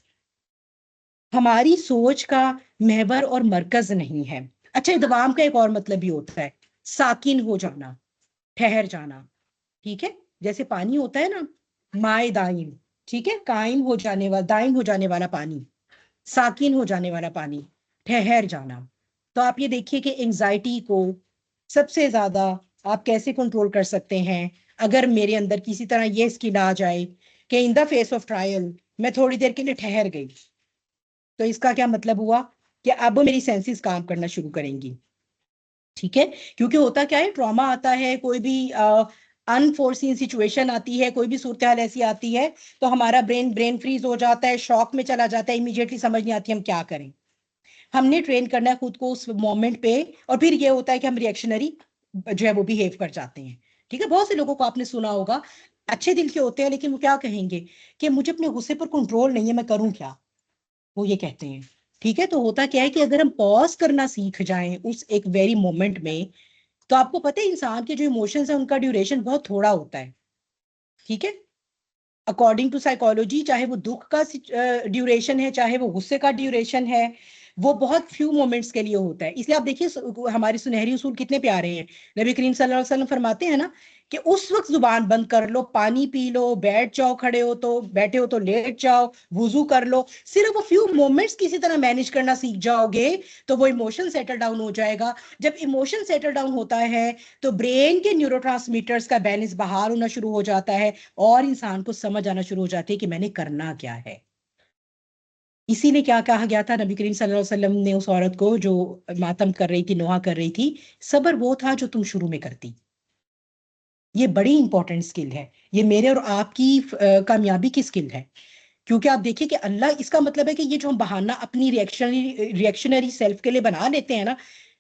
हमारी सोच का महवर और मरकज नहीं है। अच्छा, इदवाम का एक और मतलब भी होता है, साकिन हो जाना, ठहर जाना। ठीक है, जैसे पानी होता है ना, माए दाइम। ठीक है, कायम हो जाने वाला, दाइम हो जाने वाला पानी, साकिन हो जाने वाला पानी, ठहर जाना। तो आप ये देखिए कि एंजाइटी को सबसे ज्यादा आप कैसे कंट्रोल कर सकते हैं। अगर मेरे अंदर किसी तरह ये स्किल आ जाए कि इन द फेस ऑफ ट्रायल मैं थोड़ी देर के लिए ठहर गई, तो इसका क्या मतलब हुआ कि अब मेरी सेंसेस काम करना शुरू करेंगी। ठीक है, क्योंकि होता क्या है, ट्रॉमा आता है, कोई भी अनफोर्सीन सिचुएशन आती है, कोई भी सूरत हाल ऐसी आती है, तो हमारा ब्रेन ब्रेन फ्रीज हो जाता है, शॉक में चला जाता है, इमीडिएटली समझ नहीं आती हम क्या करें। हमने ट्रेन करना है खुद को उस मोमेंट पे, और फिर ये होता है कि हम रिएक्शनरी जो है वो बिहेव कर जाते हैं। ठीक है, बहुत से लोगों को आपने सुना होगा, अच्छे दिल के होते हैं लेकिन वो क्या कहेंगे कि मुझे अपने गुस्से पर कंट्रोल नहीं है, मैं करूं क्या, वो ये कहते हैं। ठीक है, तो होता क्या है कि अगर हम पॉज करना सीख जाएं उस एक वेरी मोमेंट में, तो आपको पता है इंसान के जो इमोशंस है उनका ड्यूरेशन बहुत थोड़ा होता है। ठीक है, अकॉर्डिंग टू साइकोलॉजी, चाहे वो दुख का ड्यूरेशन है, चाहे वो गुस्से का ड्यूरेशन है, वो बहुत फ्यू मोमेंट्स के लिए होता है। इसलिए आप देखिए हमारे सुनहरी उसूल कितने प्यारे हैं। नबी करीम सल्लल्लाहु अलैहि वसल्लम फरमाते हैं ना कि उस वक्त जुबान बंद कर लो, पानी पी लो, बैठ जाओ, खड़े हो तो, बैठे हो तो लेट जाओ, वुजू कर लो, सिर्फ वो फ्यू मोमेंट्स किसी तरह मैनेज करना सीख जाओगे तो वो इमोशन सेटल डाउन हो जाएगा। जब इमोशन सेटल डाउन होता है तो ब्रेन के न्यूरोट्रांसमीटर्स का बैलेंस बहाल होना शुरू हो जाता है, और इंसान को समझ आना शुरू हो जाती है कि मैंने करना क्या है। इसीलिए क्या कहा गया था, नबी करीम सल्लल्लाहु अलैहि वसल्लम ने उस औरत को जो मातम कर रही थी, नोहा कर रही थी, सब्र वो था जो तुम शुरू में करती। ये बड़ी इंपॉर्टेंट स्किल है, ये मेरे और आपकी कामयाबी की स्किल है। क्योंकि आप देखिए कि अल्लाह, इसका मतलब है कि ये जो हम बहाना अपनी रिएक्शनरी सेल्फ के लिए बना लेते हैं ना,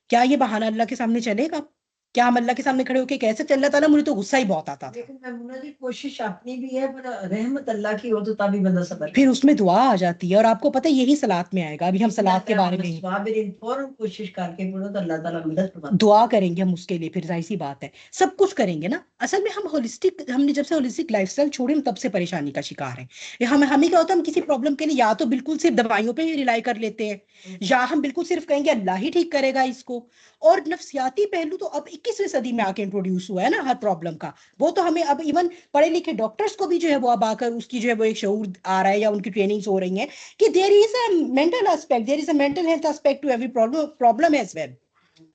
क्या ये बहाना अल्लाह के सामने चलेगा? क्या हम अल्लाह के सामने खड़े होकर कह सकते, अल्लाह ताला मुझे तो गुस्सा ही बहुत आता था। लेकिन मैमूना जी कोशिश अपनी भी है, पर रहमत अल्लाह की हो तो तभी बंदा सबर फिर करे। उसमें दुआ आ जाती है, और आपको पता है यही सलात में आएगा। अभी हम सलात के बारे में फौरन कोशिश करके बोलो तो अल्लाह ताला मदद फरमाता दुआ करेंगे हम उसके लिए, फिर जाहिर सी बात है सब कुछ करेंगे ना। असल में हम होलिस्टिक, हमने जब से होलिस्टिक लाइफस्टाइल छोड़ी हम तब से परेशानी का शिकार हैं। हम हमें क्या होता है, हम किसी प्रॉब्लम के लिए या तो बिल्कुल सिर्फ दवाइयों पे ही रिलाई कर लेते हैं, या हम बिल्कुल सिर्फ कहेंगे अल्लाह ही ठीक करेगा इसको। और नफ्सियाती पहलू तो अब 21वीं सदी में आके इंट्रोड्यूस हुआ है ना हर प्रॉब्लम का। वो तो हमें अब इवन पढ़े लिखे डॉक्टर्स को भी जो है वो अब आकर उसकी जो है वो एक शऊर आ रहा है, या उनकी ट्रेनिंग्स हो रही हैं कि there is a mental aspect, there is a mental health aspect to every problem as well.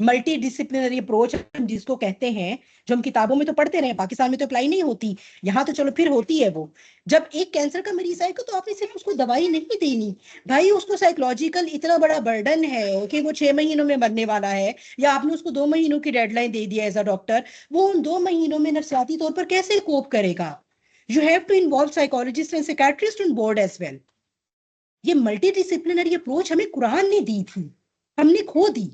Multidisciplinary approach जिसको कहते हैं, जो हम किताबों में तो पढ़ते रहे, पाकिस्तान में तो अप्लाई नहीं होती, यहाँ तो चलो फिर होती है वो। जब एक कैंसर का मरीज आएगा तो आपने सिर्फ उसको दवाई नहीं देनी भाई, उसको साइकोलॉजिकल इतना बड़ा बर्डन है कि वो 6 महीनों में मरने वाला है, या आपने उसको 2 महीनों की डेडलाइन दे दिया एज अ डॉक्टर, वो उन 2 महीनों में नफसियाती तौर पर कैसे कोप करेगा? You have to involve psychologist and psychiatrist on board as well. ये मल्टी डिसिप्लिनरी अप्रोच हमें कुरान ने दी थी, हमने खो दी।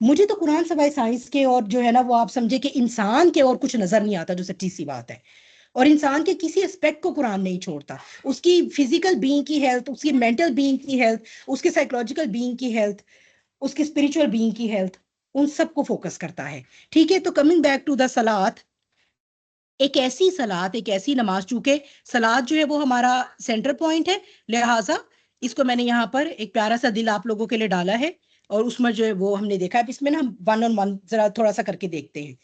मुझे तो कुरान सवाए साइंस के और जो है ना वो आप समझे कि इंसान के और कुछ नजर नहीं आता, जो सच्ची सी बात है। और इंसान के किसी एस्पेक्ट को कुरान नहीं छोड़ता, उसकी फिजिकल बीइंग की हेल्थ, उसकी मेंटल बीइंग की हेल्थ, उसके साइकोलॉजिकल बीइंग की हेल्थ, उसकी स्पिरिचुअल बीइंग की हेल्थ, उन सबको फोकस करता है। ठीक है, तो कमिंग बैक टू द सलात, एक ऐसी सलात, एक ऐसी नमाज, चूंकि सलात जो है वो हमारा सेंटर पॉइंट है, लिहाजा इसको मैंने यहाँ पर एक प्यारा सा दिल आप लोगों के लिए डाला है। और उसमें जो है वो हमने देखा है, इसमें ना हम वन ऑन वन जरा थोड़ा सा करके देखते हैं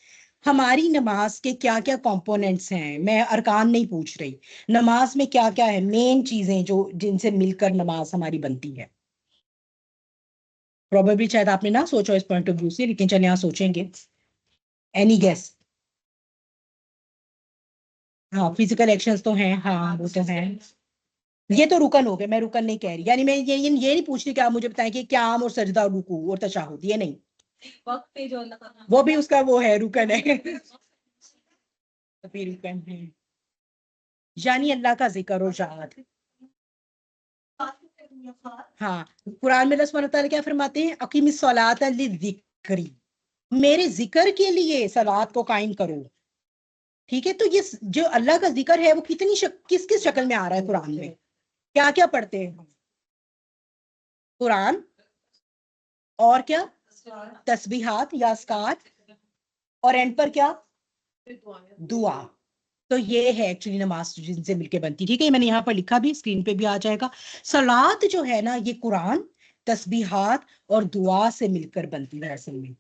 हमारी नमाज के क्या क्या कंपोनेंट्स हैं। मैं अरकान नहीं पूछ रही, नमाज में क्या क्या है मेन चीजें जो जिनसे मिलकर नमाज हमारी बनती है। प्रोबेबली शायद आपने ना सोचा इस पॉइंट ऑफ व्यू से, लेकिन चलिए यहाँ सोचेंगे। Any guess? हाँ, फिजिकल एक्शंस तो हैं, हाँ वो तो हैं। ये तो रुकन हो गए, मैं रुकन नहीं कह रही, यानी मैं ये नहीं पूछ रही कि आप मुझे बताएं कि क्या आम और सजदा और रुकू और तशाहुद, ये नहीं। वक्त पे जो वो भी उसका वो है, रुकन है। तो फिर रुकन है, यानी अल्लाह का जिक्र और याद। हाँ, कुरान में अल्लाह सुब्हानहू व तआला क्या फरमाते हैं, अकीमिस सलात लिज़िक्री, मेरे जिक्र के लिए सलात को कायम करो। ठीक है, तो ये जो अल्लाह का जिक्र है वो किस किस शक्ल में आ रहा है कुरान में? क्या क्या पढ़ते हैं? कुरान, और क्या? तस्बीहात या अस्कार, और एंड पर क्या? दुआ। तो ये है एक्चुअली नमाज जिनसे मिलके बनती। ठीक है, मैंने यहाँ पर लिखा भी, स्क्रीन पे भी आ जाएगा। सलात जो है ना, ये कुरान, तस्बीहात और दुआ से मिलकर बनती है असल में।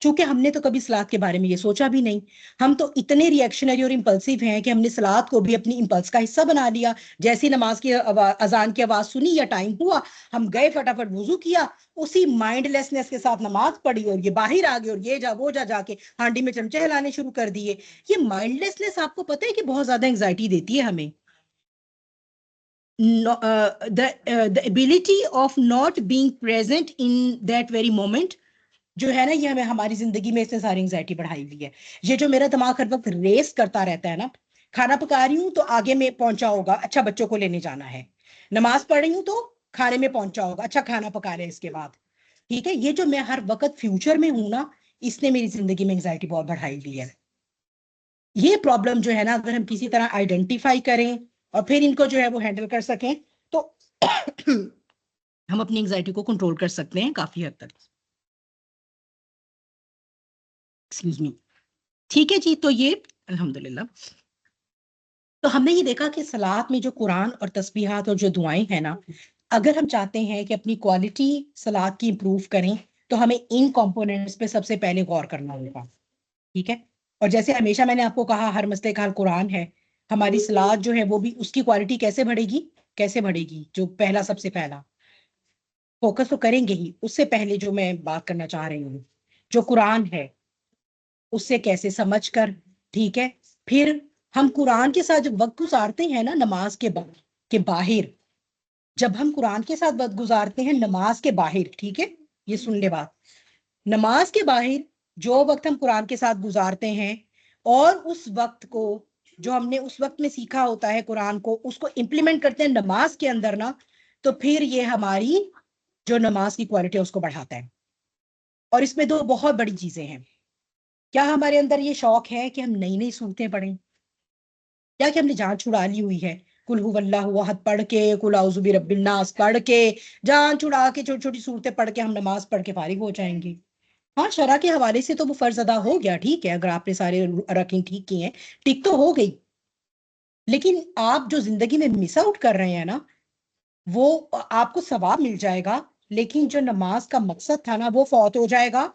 चूंकि हमने तो कभी सलाद के बारे में ये सोचा भी नहीं, हम तो इतने रिएक्शनरी और इम्पल्सिव हैं कि हमने सलाद को भी अपनी इम्पल्स का हिस्सा बना लिया। जैसी नमाज की अजान की आवाज सुनी या टाइम हुआ, हम गए फटाफट वुजू किया, उसी माइंडलेसनेस के साथ नमाज पढ़ी, और ये बाहर आ गए और ये जा वो जा जाके हांडी में चमचे हिलाने शुरू कर दिए। ये माइंडलेसनेस आपको पता है कि बहुत ज्यादा एंग्जाइटी देती है हमें। The ability of not being present in that very moment जो है ना, ये हमें हमारी जिंदगी में इसने सारी एंग्जाइटी बढ़ाई हुई है। ये जो मेरा दिमाग हर वक्त रेस करता रहता है ना, खाना पका रही हूँ तो आगे में पहुंचा होगा, अच्छा बच्चों को लेने जाना है, नमाज पढ़ रही हूँ तो खाने में पहुंचा होगा, अच्छा खाना पका रहे इसके बाद। ठीक है, ये जो मैं हर वक्त फ्यूचर में हूं ना, इसने मेरी जिंदगी में एंग्जाइटी बहुत बढ़ाई हुई है। ये प्रॉब्लम जो है ना, अगर हम किसी तरह आइडेंटिफाई करें और फिर इनको जो है वो हैंडल कर सकें, तो हम अपनी एंग्जाइटी को कंट्रोल कर सकते हैं काफी हद तक। Excuse me. ठीक है जी, तो ये अल्हम्दुलिल्लाह, तो हमने ये देखा कि सलात में जो कुरान और तस्बीहात और जो दुआएं हैं ना, अगर हम चाहते हैं कि अपनी क्वालिटी सलात की इंप्रूव करें, तो हमें इन कंपोनेंट्स पे सबसे पहले गौर करना होगा। ठीक है, और जैसे हमेशा मैंने आपको कहा, हर मसले का हल कुरान है। हमारी सलात जो है वो भी उसकी क्वालिटी कैसे बढ़ेगी, कैसे बढ़ेगी? जो पहला, सबसे पहला फोकस तो करेंगे ही, उससे पहले जो मैं बात करना चाह रही हूँ, जो कुरान है उससे कैसे समझ कर, ठीक है, फिर हम कुरान के साथ जब वक्त गुजारते हैं ना नमाज के बाद के बाहर, जब हम कुरान के साथ वक्त गुजारते हैं नमाज के बाहर, ठीक है, ये सुन ले बात, नमाज के बाहर जो वक्त हम कुरान के साथ गुजारते हैं और उस वक्त को जो हमने उस वक्त में सीखा होता है कुरान को, उसको इम्प्लीमेंट करते हैं नमाज के अंदर ना, तो फिर ये हमारी जो नमाज की क्वालिटी है उसको बढ़ाता है। और इसमें दो बहुत बड़ी चीजें हैं। क्या हमारे अंदर ये शौक है कि हम नई नई सूरतें पढ़ें? क्या कि हमने जान छुड़ा ली हुई है कुल हुवल्लाहु अहद पढ़ के, कुल औज़ु बिरब्बिन नास पढ़ के, जान छुड़ा के छोटी छोटी सूरतें पढ़ के हम नमाज पढ़ के फारिग हो जाएंगे? हाँ, शरा के हवाले से तो वो फर्ज अदा हो गया, ठीक है, अगर आपने सारे अरकान ठीक किए हैं, ठीक तो हो गई। लेकिन आप जो जिंदगी में मिस आउट कर रहे हैं ना, वो आपको सवाब मिल जाएगा, लेकिन जो नमाज का मकसद था ना वो फौत हो जाएगा।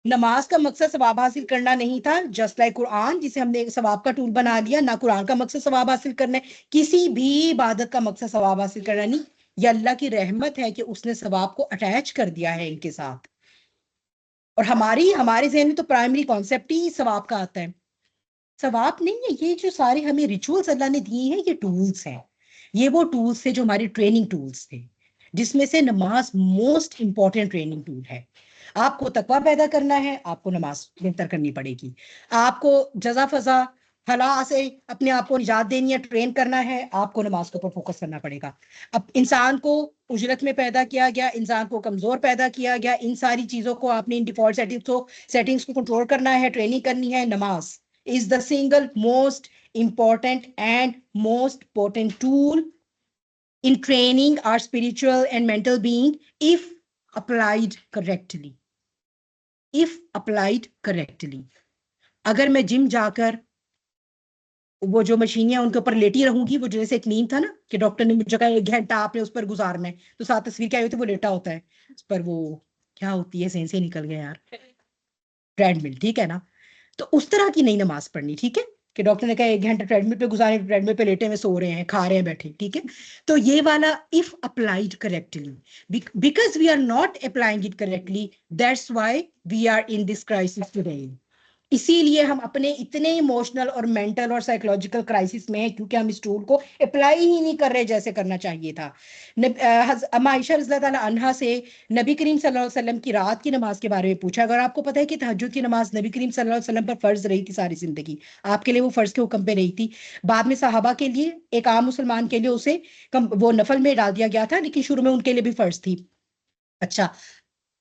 नमाज का मकसद सवाब हासिल करना नहीं था, जस्ट लाइक कुरान जिसे हमने एक सवाब का टूल बना लिया ना, कुरान का मकसद सवाब हासिल करना है, किसी भी इबादत का मकसद सवाब हासिल करना नहीं। ये अल्लाह की रहमत है कि उसने सवाब को अटैच कर दिया है इनके साथ। और हमारे जहन में तो प्राइमरी कॉन्सेप्ट ही सवाब का आता है। सवाब नहीं है, ये जो सारे हमें रिचुअल्स अल्लाह ने दिए हैं ये टूल्स हैं। ये वो टूल्स थे जो हमारे ट्रेनिंग टूल्स थे, जिसमें से नमाज मोस्ट इंपॉर्टेंट ट्रेनिंग टूल है। आपको तकवा पैदा करना है, आपको नमाज बेहतर करनी पड़ेगी। आपको जजा फजा फला से अपने आप को निजात देनी है, ट्रेन करना है, आपको नमाज के ऊपर फोकस करना पड़ेगा। अब इंसान को उजरत में पैदा किया गया, इंसान को कमजोर पैदा किया गया, इन सारी चीजों को आपने इन डिफॉल्ट सेटिंग्स को कंट्रोल करना है, ट्रेनिंग करनी है। नमाज is the single most important and most potent tool in training our spiritual and mental being if applied correctly. If applied correctly. अगर मैं जिम जाकर वो जो मशीनें उनके ऊपर लेटी रहूंगी, वो जैसे एक नीम था ना कि डॉक्टर ने मुझे कहा 1 घंटा आपने उस पर गुजारना है, तो साथ तस्वीर क्या होती है, वो लेटा होता है उस पर, वो क्या होती है, सेंस से निकल गया यार, ट्रेडमिल, ठीक है ना। तो उस तरह की नहीं नमाज पढ़नी, ठीक है, कि डॉक्टर ने कहा 1 घंटा ट्रेडमिल पे गुजारे, ट्रेडमिल पे लेटे में सो रहे हैं, खा रहे हैं बैठे, ठीक है। तो ये वाला if applied correctly, because we are not applying it correctly, that's why we are in this crisis today. इसीलिए हम अपने इतने इमोशनल और मेंटल और साइकोलॉजिकल क्राइसिस में हैं, क्योंकि हम इस टूल को अप्लाई ही नहीं कर रहे जैसे करना चाहिए था। अम्मा आयशा रज़ियल्लाहु ताला अन्हा से नबी करीम सल्लल्लाहु अलैहि वसल्लम की रात की नमाज के बारे में पूछा। अगर आपको पता है कि तहज्जुद की नमाज नबी करीम सल्लल्लाहु अलैहि वसल्लम पर फर्ज रही थी सारी जिंदगी, आपके लिए वो फर्ज के हुक्म पे रही थी, बाद में सहाबा के लिए, एक आम मुसलमान के लिए उसे वो नफल में डाल दिया गया था, लेकिन शुरू में उनके लिए भी फर्ज थी। अच्छा,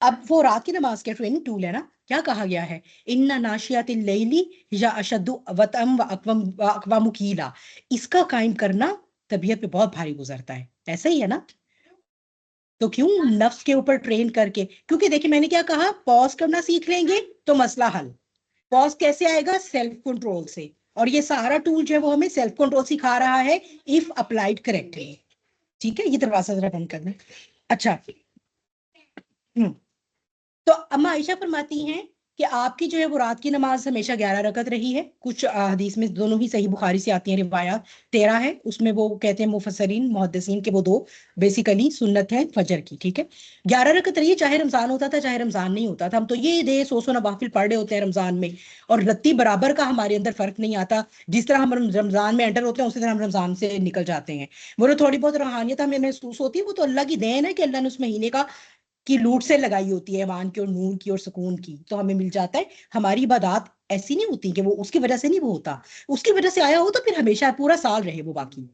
अब वो रात की नमाज का ट्रेनिंग टूल है ना, क्या कहा गया है, इन्ना नाशियातिल लैली या अशद्दु वतअम व अक़वामु कीला, इसका कायम करना तबीयत पे बहुत भारी गुजरता है, ऐसा ही है ना। तो क्यों नफ्स के ऊपर ट्रेन करके, क्योंकि देखिए मैंने क्या कहा, पॉज करना सीख लेंगे तो मसला हल। पॉज कैसे आएगा, सेल्फ कंट्रोल से, और ये सारा टूल जो है वो हमें सेल्फ कंट्रोल सिखा रहा है इफ अप्लाइड करेक्टली, ठीक है। ये दरवाजा जरा बंद कर दें। अच्छा, तो अम्मा आयशा फरमाती हैं कि आपकी जो है वो रात की नमाज हमेशा 11 रकत रही है। कुछ हदीस में दोनों ही सही बुखारी से आती हैं रिवायात, 13 है, उसमें वो कहते हैं मुफस्सरीन मुहद्दिसीन के वो दो बेसिकली सुन्नत है फजर की, ठीक है। 11 रकत रही है, चाहे रमजान होता था चाहे रमजान नहीं होता था, हम तो ये दे सो नवाफिल पढ़ रहे होते हैं रमजान में, और रत्ती बराबर का हमारे अंदर फर्क नहीं आता। जिस तरह हम रमजान में एंटर होते हैं उसी तरह हम रमजान से निकल जाते हैं। वो जो थोड़ी बहुत रूहानियत हमें महसूस होती है वो तो अल्लाह की देन है कि अल्लाह ने उस महीने का की लूट से लगाई होती है, ईमान की और नूर की और सुकून की, तो हमें मिल जाता है। हमारी इबादत ऐसी नहीं होती कि वो उसकी वजह से नहीं वो होता, उसकी वजह से आया हो तो फिर हमेशा पूरा साल रहे वो बाकी,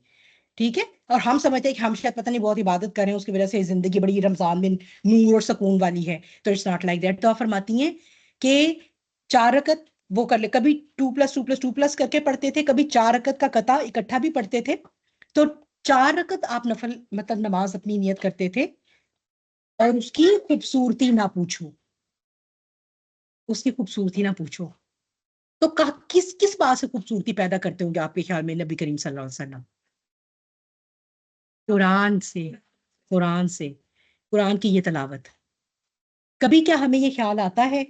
ठीक है। और हम समझते हैं कि हम शायद पता नहीं बहुत इबादत करें उसकी वजह से जिंदगी बड़ी रमजान में नूर और सुकून वाली है, तो इट्स नॉट लाइक दैट। तो आप फरमाती हैं कि 4 रकत वो कर ले, कभी 2+2+2+ करके पढ़ते थे, कभी 4 रकत का कता इकट्ठा भी पढ़ते थे। तो 4 रकत आप नफल मतलब नमाज अपनी नियत करते थे, और उसकी खूबसूरती ना पूछो, उसकी खूबसूरती ना पूछो। तो किस किस बात से खूबसूरती पैदा करते होंगे आपके ख्याल में नबी करीम सल्लल्लाहु अलैहि वसल्लम? कुरान से, कुरान से, कुरान की ये तलावत। कभी क्या हमें ये ख्याल आता है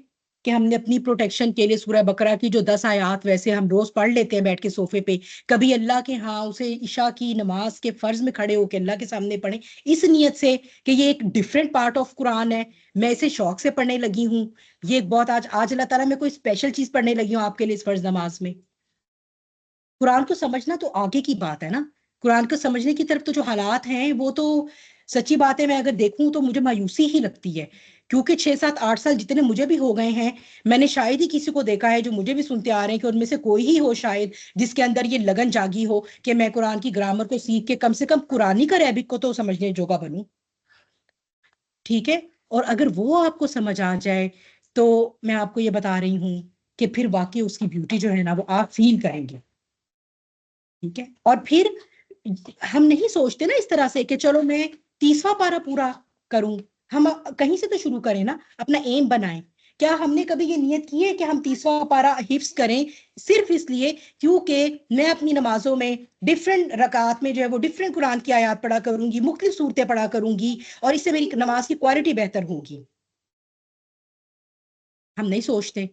कि हमने अपनी प्रोटेक्शन के लिए सूरह बकरा की जो 10 आयत वैसे हम रोज पढ़ लेते हैं बैठ के सोफे पे, कभी अल्लाह के यहाँ उसे इशा की नमाज के फर्ज में खड़े होकर अल्लाह के सामने पढ़े इस नियत से कि ये एक डिफरेंट पार्ट ऑफ कुरान है, मैं इसे शौक से पढ़ने लगी हूँ, ये एक बहुत आज आज अल्लाह ताला मैं कोई स्पेशल चीज पढ़ने लगी हूँ आपके लिए इस फर्ज नमाज में। कुरान को समझना तो आगे की बात है ना, कुरान को समझने की तरफ तो जो हालात हैं वो तो सच्ची बात है, मैं अगर देखूं तो मुझे मायूसी ही लगती है, क्योंकि 6 7 8 साल जितने मुझे भी हो गए हैं, मैंने शायद ही किसी को देखा है जो मुझे भी सुनते आ रहे हैं कि उनमें से कोई ही हो शायद जिसके अंदर ये लगन जागी हो कि मैं कुरान की ग्रामर को सीख के कम से कम कुरानी का अरबिक को तो समझने जोगा बनूं। ठीक है, और अगर वो आपको समझ आ जाए तो मैं आपको ये बता रही हूँ कि फिर वाकई उसकी ब्यूटी जो है ना वो आप फील करेंगे। ठीक है, और फिर हम नहीं सोचते ना इस तरह से कि चलो मैं 30वां पारा पूरा करूं। हम कहीं से तो शुरू करें ना, अपना एम बनाएं। क्या हमने कभी ये नियत की है कि हम 30वां पारा हिफ्स करें सिर्फ इसलिए क्योंकि मैं अपनी नमाजों में डिफरेंट रकात में जो है वो डिफरेंट कुरान की आयत पढ़ा करूंगी, मुख्तलिफ सूरतें पढ़ा करूंगी और इससे मेरी नमाज की क्वालिटी बेहतर होगी? हम नहीं सोचते।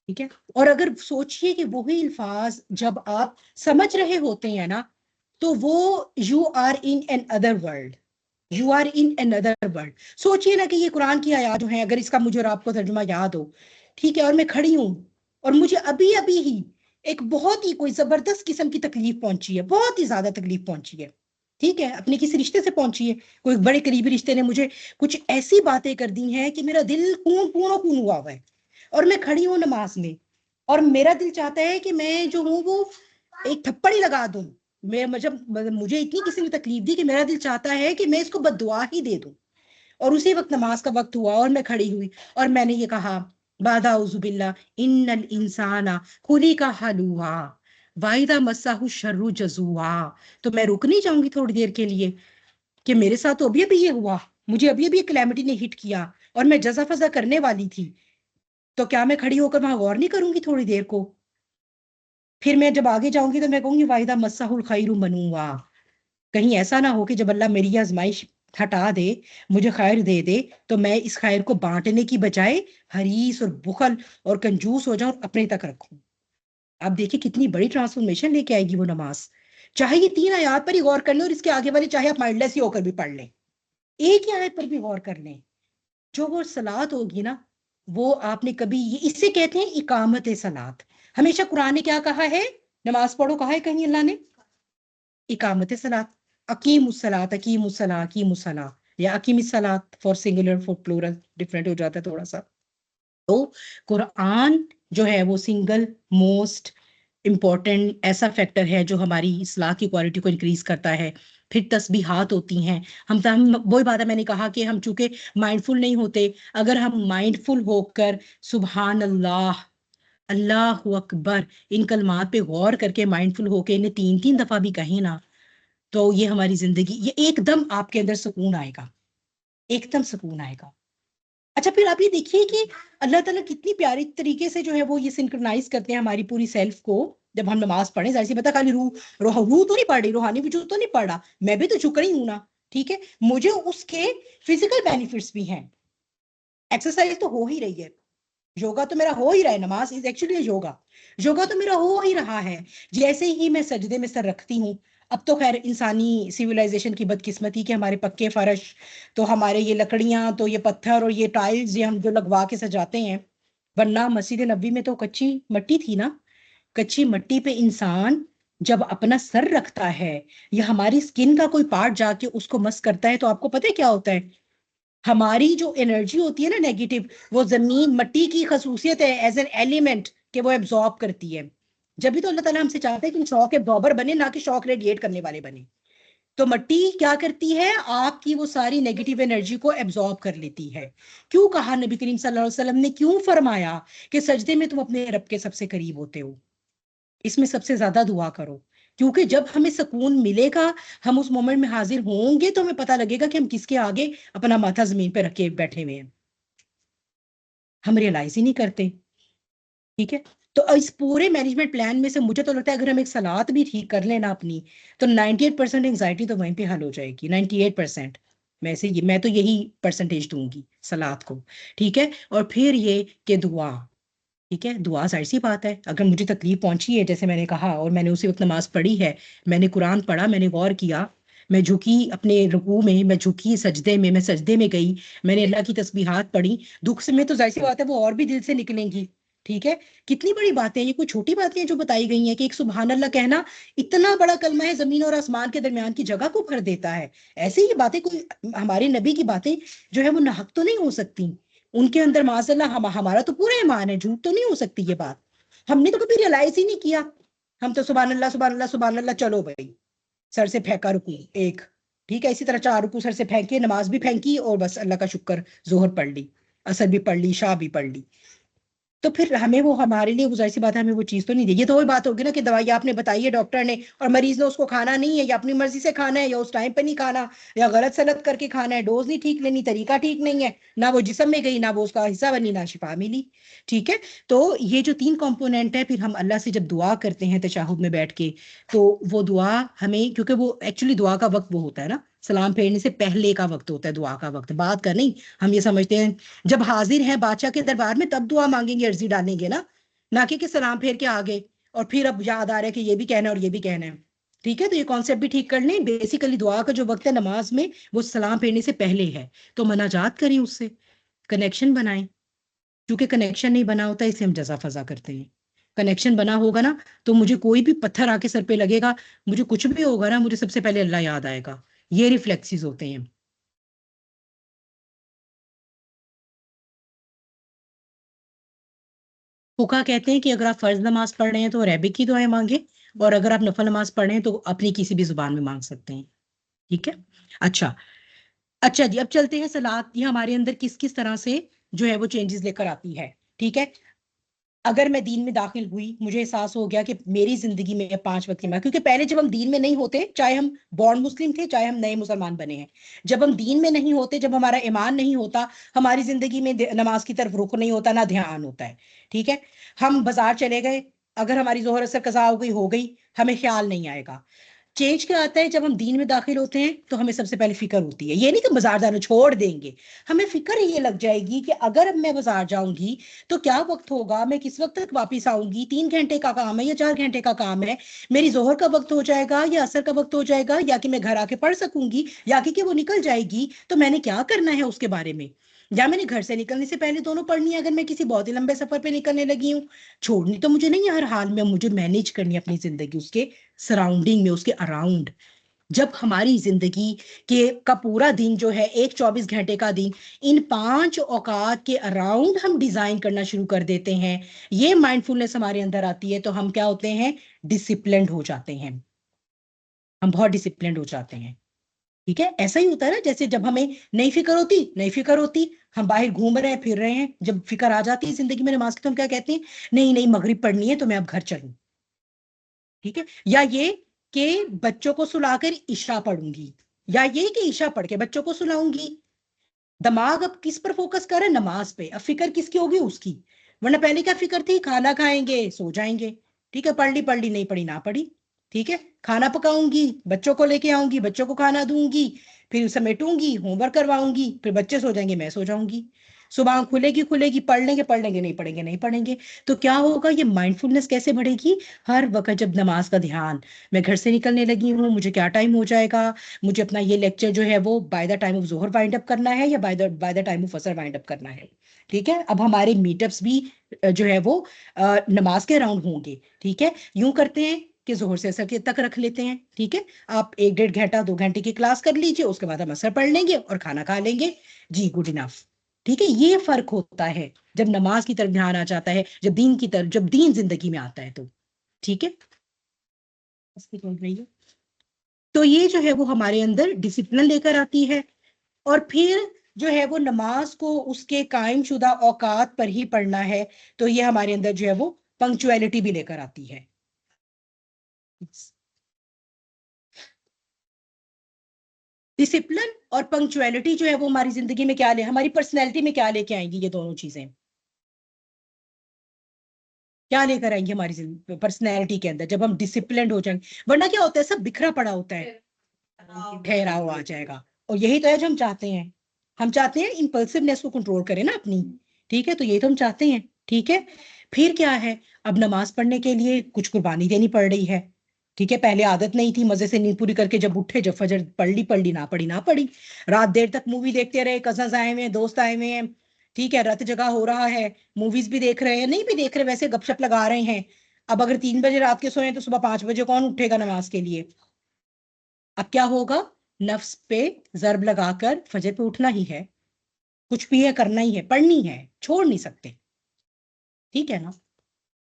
ठीक है, और अगर सोचिए कि वही अल्फाज जब आप समझ रहे होते हैं ना, तो वो you are in an other world, you are in an other world. सोचिए ना कि ये कुरान की आयत जो है, अगर इसका मुझे और आपको तर्जुमा याद हो, ठीक है, और मैं खड़ी हूं और मुझे अभी अभी ही एक बहुत ही कोई जबरदस्त किस्म की तकलीफ पहुंची है, बहुत ही ज्यादा तकलीफ पहुंची है, ठीक है, अपने किसी रिश्ते से पहुंची है, कोई बड़े करीबी रिश्ते ने मुझे कुछ ऐसी बातें कर दी हैं कि मेरा दिल खून खून खून हुआ हुआ है, और मैं खड़ी हूं नमाज में, और मेरा दिल चाहता है कि मैं जो हूँ वो एक थप्पड़ ही लगा दूं। मैं मतलब मुझे इतनी किसी ने तकलीफ दी कि मेरा दिल चाहता है कि मैं इसको बद्दुआ ही दे दूं। और उसी वक्त नमाज का वक्त हुआ और मैं खड़ी हुई और मैंने ये कहा, बादा उजुबिल्ला इन्नल इंसाना खुलिका हलुआ वाइदा मस्साहु शर्रु जजुआ। तो मैं रुक नहीं जाऊंगी थोड़ी देर के लिए कि मेरे साथ तो अभी अभी ये हुआ, मुझे अभी अभी कैलेमिटी ने हिट किया और मैं जजा फजा करने वाली थी, तो क्या मैं खड़ी होकर वहां गौर नहीं करूंगी थोड़ी देर को? फिर मैं जब आगे जाऊंगी तो मैं कहूंगी वाहिदा मस्साहुल खैरु मनुआ। कहीं ऐसा ना हो कि जब अल्लाह मेरी आजमाइश हटा दे, मुझे खैर दे दे, तो मैं इस खैर को बांटने की बजाय हरीस और बुखल और कंजूस हो जाऊं और अपने तक रखूं। आप देखिए कितनी बड़ी ट्रांसफॉर्मेशन लेके आएगी वो नमाज। चाहे ये 3 आयत पर ही गौर कर लें और इसके आगे वाले चाहे आप माइंडलेस ही होकर भी पढ़ लें, एक ही आयत पर भी गौर कर लें, जो वो सलात होगी ना, वो आपने कभी ये इसे कहते हैं इकामत सलात। हमेशा कुरान ने क्या कहा है? नमाज पढ़ो कहा है कहीं अल्लाह ने? इकामत सलात, अकीमुस्सलात, अकीमुस्सला, अकीमुस्सला, या अकीमिस्सलात for singular, for plural different हो जाता है थोड़ा सा। तो कुरान जो है वो सिंगल मोस्ट इम्पॉर्टेंट ऐसा फैक्टर है जो हमारी इस्लाह की क्वालिटी को इंक्रीज करता है। फिर तस्बीहात होती हैं, हम वही बात है, मैंने कहा कि हम चूंकि माइंडफुल नहीं होते, अगर हम माइंडफुल होकर सुबहान अल्लाह, अल्लाह अकबर, इन कलमात पे गौर करके माइंडफुल होके इन्हें 3 3 दफा भी कहें ना, तो ये हमारी जिंदगी, ये एकदम आपके अंदर सुकून आएगा, एकदम सुकून आएगा। अच्छा, फिर आप ये देखिए कि अल्लाह ताला कितनी प्यारी तरीके से जो है वो ये सिंक्रोनाइज करते हैं हमारी पूरी सेल्फ को। जब हम नमाज पढ़े, जाहिर सी बता, खाली रूह तो नहीं पढ़ रही, रूहानी वजूद तो नहीं पढ़ रहा, मैं भी तो झुक रही हूं ना। ठीक है, मुझे उसके फिजिकल बेनिफिट्स भी हैं, एक्सरसाइज तो हो ही रही है, योगा तो मेरा हो ही रहा है, नमाज इज एक्चुअली योगा, योगा तो मेरा हो ही रहा है। जैसे ही मैं सजदे में सर रखती हूँ, अब तो खैर इंसानी सिविलाइजेशन की बदकिस्मती कि हमारे पक्के फर्श, तो हमारे ये लकड़ियां, तो ये पत्थर और ये टाइल्स ये हम जो लगवा के सजाते हैं, वरना मस्जिद नबी में तो कच्ची मट्टी थी ना। कच्ची मट्टी पे इंसान जब अपना सर रखता है या हमारी स्किन का कोई पार्ट जाके उसको मस करता है, तो आपको पता है क्या होता है? हमारी जो एनर्जी होती है ना नेगेटिव, वो जमीन मट्टी की खसूसियत है एज एन एलिमेंट कि वो एब्जॉर्ब करती है। जब भी तो अल्लाह ताला हमसे चाहता है कि शौक एब्जॉर्बर बने, ना कि शौक रेडिएट करने वाले बने। तो मट्टी क्या करती है? आपकी वो सारी नेगेटिव एनर्जी को एब्जॉर्ब कर लेती है। क्यों कहा नबी करीम सल्लल्लाहु अलैहि वसल्लम ने, क्यों फरमाया कि सजदे में तुम अपने रब के सबसे करीब होते हो, इसमें सबसे ज्यादा दुआ करो? क्योंकि जब हमें सुकून मिलेगा, हम उस मोमेंट में हाजिर होंगे, तो हमें पता लगेगा कि हम किसके आगे अपना माथा जमीन पे रख के बैठे हुए हैं, हम रियलाइज ही नहीं करते। ठीक है, तो इस पूरे मैनेजमेंट प्लान में से मुझे तो लगता है अगर हम एक सलात भी ठीक कर लेना अपनी, तो 98% एंग्जाइटी तो वहीं पे हल हो जाएगी, 98%। मैं तो यही परसेंटेज दूंगी सलात को। ठीक है, और फिर ये कि दुआ, ठीक है, दुआ जाहिर सी बात है, अगर मुझे तकलीफ पहुंची है जैसे मैंने कहा और मैंने उसी वक्त नमाज पढ़ी है, मैंने कुरान पढ़ा, मैंने गौर किया, मैं झुकी अपने रुकू में, मैं झुकी सजदे में, मैं सजदे में गई, मैंने अल्लाह की तस्बीहात पढ़ी, दुख से में तो जाहिर सी बात है वो और भी दिल से निकलेंगी। ठीक है, कितनी बड़ी बातें हैं ये, कोई छोटी बातें हैं जो बताई गई हैं कि एक सुभान अल्लाह कहना इतना बड़ा कलमा है, जमीन और आसमान के दरमियान की जगह को भर देता है। ऐसे ही बातें कोई, हमारे नबी की बातें जो है वो नाहक तो नहीं हो सकती। उनके अंदर माज़अल्लाह हमारा तो पूरा ईमान है, झूठ तो नहीं हो सकती ये बात। हमने तो कभी रियलाइज ही नहीं किया, हम तो सुभान अल्लाह सुभान अल्लाह सुभान अल्लाह, चलो भाई सर से फेंका रुकू एक, ठीक है, इसी तरह 4 रुकू सर से फेंके, नमाज भी फेंकी और बस अल्लाह का शुक्र, जोहर पढ़ ली, असर भी पढ़ ली, शाह भी पढ़ ली। तो फिर हमें वो, हमारे लिए गुजाहिर सी बात है, हमें वो चीज तो नहीं दी। ये तो वही बात होगी ना कि दवाई आपने बताई है डॉक्टर ने और मरीज ने उसको खाना नहीं है, या अपनी मर्जी से खाना है, या उस टाइम पे नहीं खाना, या गलत सलत करके खाना है, डोज नहीं ठीक लेनी, तरीका ठीक नहीं है, ना वो जिस्म में गई, ना वो उसका हिस्सा बनी, ना शिफा मिली। ठीक है, तो ये जो 3 कंपोनेंट है, फिर हम अल्लाह से जब दुआ करते हैं तशहुद में बैठ के, तो वो दुआ हमें, क्योंकि वो एक्चुअली दुआ का वक्त वो होता है ना, सलाम फेरने से पहले का वक्त होता है दुआ का वक्त, बाद का नहीं। हम ये समझते हैं जब हाजिर हैं बादशाह के दरबार में तब दुआ मांगेंगे, अर्जी डालेंगे ना कि सलाम फेर के आ गए और फिर अब याद आ रहा है कि ये भी कहना है और ये भी कहना है। ठीक है, तो ये कॉन्सेप्ट भी ठीक कर लें। बेसिकली दुआ का जो वक्त है नमाज में वो सलाम फेरने से पहले है, तो मनाजात करें उससे, कनेक्शन बनाएं। क्योंकि कनेक्शन नहीं बना होता इसलिए हम जजा फजा करते हैं। कनेक्शन बना होगा ना, तो मुझे कोई भी पत्थर आके सर पे लगेगा, मुझे कुछ भी होगा ना, मुझे सबसे पहले अल्लाह याद आएगा। ये रिफ्लेक्सेस होते हैं। फुका कहते हैं कि अगर आप फर्ज नमाज पढ़ रहे हैं तो अरबिक की दुआएं मांगे, और अगर आप नफल नमाज पढ़ रहे हैं तो अपनी किसी भी जुबान में मांग सकते हैं। ठीक है, अच्छा। अच्छा जी, अब चलते हैं सलात, ये हमारे अंदर किस किस तरह से जो है वो चेंजेस लेकर आती है। ठीक है, अगर मैं दीन में दाखिल हुई, मुझे एहसास हो गया कि मेरी जिंदगी में 5 वक्त की नमाज, क्योंकि पहले जब हम दीन में नहीं होते, चाहे हम बॉर्न मुस्लिम थे चाहे हम नए मुसलमान बने हैं, जब हम दीन में नहीं होते, जब हमारा ईमान नहीं होता, हमारी जिंदगी में नमाज की तरफ रुख नहीं होता, ना ध्यान होता है। ठीक है, हम बाजार चले गए, अगर हमारी जोहर असर कज़ा हो गई, हमें ख्याल नहीं आएगा। चेंज क्या आता है जब हम दीन में दाखिल होते हैं, तो हमें सबसे पहले फिक्र होती है, ये नहीं कि बाजार जाना छोड़ देंगे, हमें फिक्र ये लग जाएगी कि अगर अब मैं बाजार जाऊंगी तो क्या वक्त होगा, मैं किस वक्त तक वापस आऊंगी, 3 घंटे का काम है या 4 घंटे का काम है, मेरी जोहर का वक्त हो जाएगा या असर का वक्त हो जाएगा, या कि मैं घर आके पढ़ सकूंगी, या कि वो निकल जाएगी, तो मैंने क्या करना है उसके बारे में, या मैंने घर से निकलने से पहले दोनों पढ़नी है, अगर मैं किसी बहुत ही लंबे सफर पे निकलने लगी हूँ। छोड़नी तो मुझे नहीं है हर हाल में, मुझे मैनेज करनी है अपनी जिंदगी उसके सराउंडिंग में, उसके अराउंड। जब हमारी जिंदगी के का पूरा दिन जो है एक 24 घंटे का दिन, इन 5 औकात के अराउंड हम डिजाइन करना शुरू कर देते हैं, ये माइंडफुलनेस हमारे अंदर आती है, तो हम क्या होते हैं, डिसिप्लिन्ड हो जाते हैं, हम बहुत डिसिप्लिन्ड हो जाते हैं। ठीक है, ऐसा ही होता है ना, जैसे जब हमें नहीं फिक्र होती, हम बाहर घूम रहे हैं फिर रहे हैं, जब फिक्र आ जाती है जिंदगी में नमाज की, तो हम क्या कहते हैं, नहीं नहीं मगरिब पढ़नी है तो मैं अब घर चलूं। ठीक है, या ये कि बच्चों को सुलाकर इशा पढ़ूंगी, या ये कि इशा पढ़ के बच्चों को सुलाऊंगी। दिमाग अब किस पर फोकस कर रहा है, नमाज पे, अब फिक्र किसकी होगी, उसकी। वरना पहले क्या फिक्र थी, खाना खाएंगे सो जाएंगे, ठीक है, पढ़ ली नहीं पढ़ी ना पढ़ी। ठीक है, खाना पकाऊंगी, बच्चों को लेके आऊंगी, बच्चों को खाना दूंगी, फिर समेटूंगी, होमवर्क करवाऊंगी, फिर बच्चे सो जाएंगे मैं सो जाऊंगी। सुबह खुलेगी खुलेगी, पढ़ लेंगे नहीं पढ़ेंगे। तो क्या होगा, ये माइंडफुलनेस कैसे बढ़ेगी, हर वक्त जब नमाज का ध्यान, मैं घर से निकलने लगी हूँ, मुझे क्या टाइम हो जाएगा, मुझे अपना ये लेक्चर जो है वो by the time of Johar wind up करना है या बाय द टाइम ऑफ असर वाइंड अप करना है। ठीक है, अब हमारे मीटअप्स भी जो है वो नमाज के अराउंड होंगे। ठीक है, यूं करते हैं कि जोहर से असर के तक रख लेते हैं। ठीक है, आप 1 1.5 घंटा 2 घंटे की क्लास कर लीजिए, उसके बाद हम असर पढ़ लेंगे और खाना खा लेंगे, जी गुड इनफ। ठीक है, ये फर्क होता है जब नमाज की तरफ ध्यान आ जाता है, जब दीन की तरफ, जब दीन जिंदगी में आता है तो। ठीक है, बोल रही है, तो ये जो है वो हमारे अंदर डिसिप्लिन लेकर आती है। और फिर जो है वो नमाज को उसके कायम शुदा औकात पर ही पढ़ना है, तो ये हमारे अंदर जो है वो पंक्चुअलिटी भी लेकर आती है। डिसिप्लिन और पंक्चुअलिटी जो है वो हमारी जिंदगी में क्या ले, हमारी पर्सनैलिटी में क्या लेके आएंगी, ये दोनों चीजें क्या लेकर आएंगे हमारी पर्सनैलिटी के अंदर, जब हम डिसिप्लिन हो जाएंगे। वरना क्या होता है, सब बिखरा पड़ा होता है, ठहराव आ जाएगा। और यही तो है जो हम चाहते हैं, हम चाहते हैं इम्पल्सिवनेस को कंट्रोल करें ना अपनी। ठीक है, तो यही तो हम चाहते हैं। ठीक है, फिर क्या है, अब नमाज पढ़ने के लिए कुछ कुर्बानी देनी पड़ रही है। ठीक है, पहले आदत नहीं थी, मजे से नींद पूरी करके जब उठे, जब फजर पढ़ ली ना पढ़ी, रात देर तक मूवी देखते रहे, कजन्स आए हुए हैं, दोस्त आए हुए हैं, ठीक है, रात जगह हो रहा है, मूवीज भी देख रहे हैं, नहीं भी देख रहे, वैसे गपशप लगा रहे हैं। अब अगर 3 बजे रात के सोए तो सुबह 5 बजे कौन उठेगा नमाज के लिए? अब क्या होगा? नफ्स पे जर्ब लगाकर फजर पे उठना ही है, कुछ भी है करना ही है, पढ़नी है, छोड़ नहीं सकते। ठीक है ना?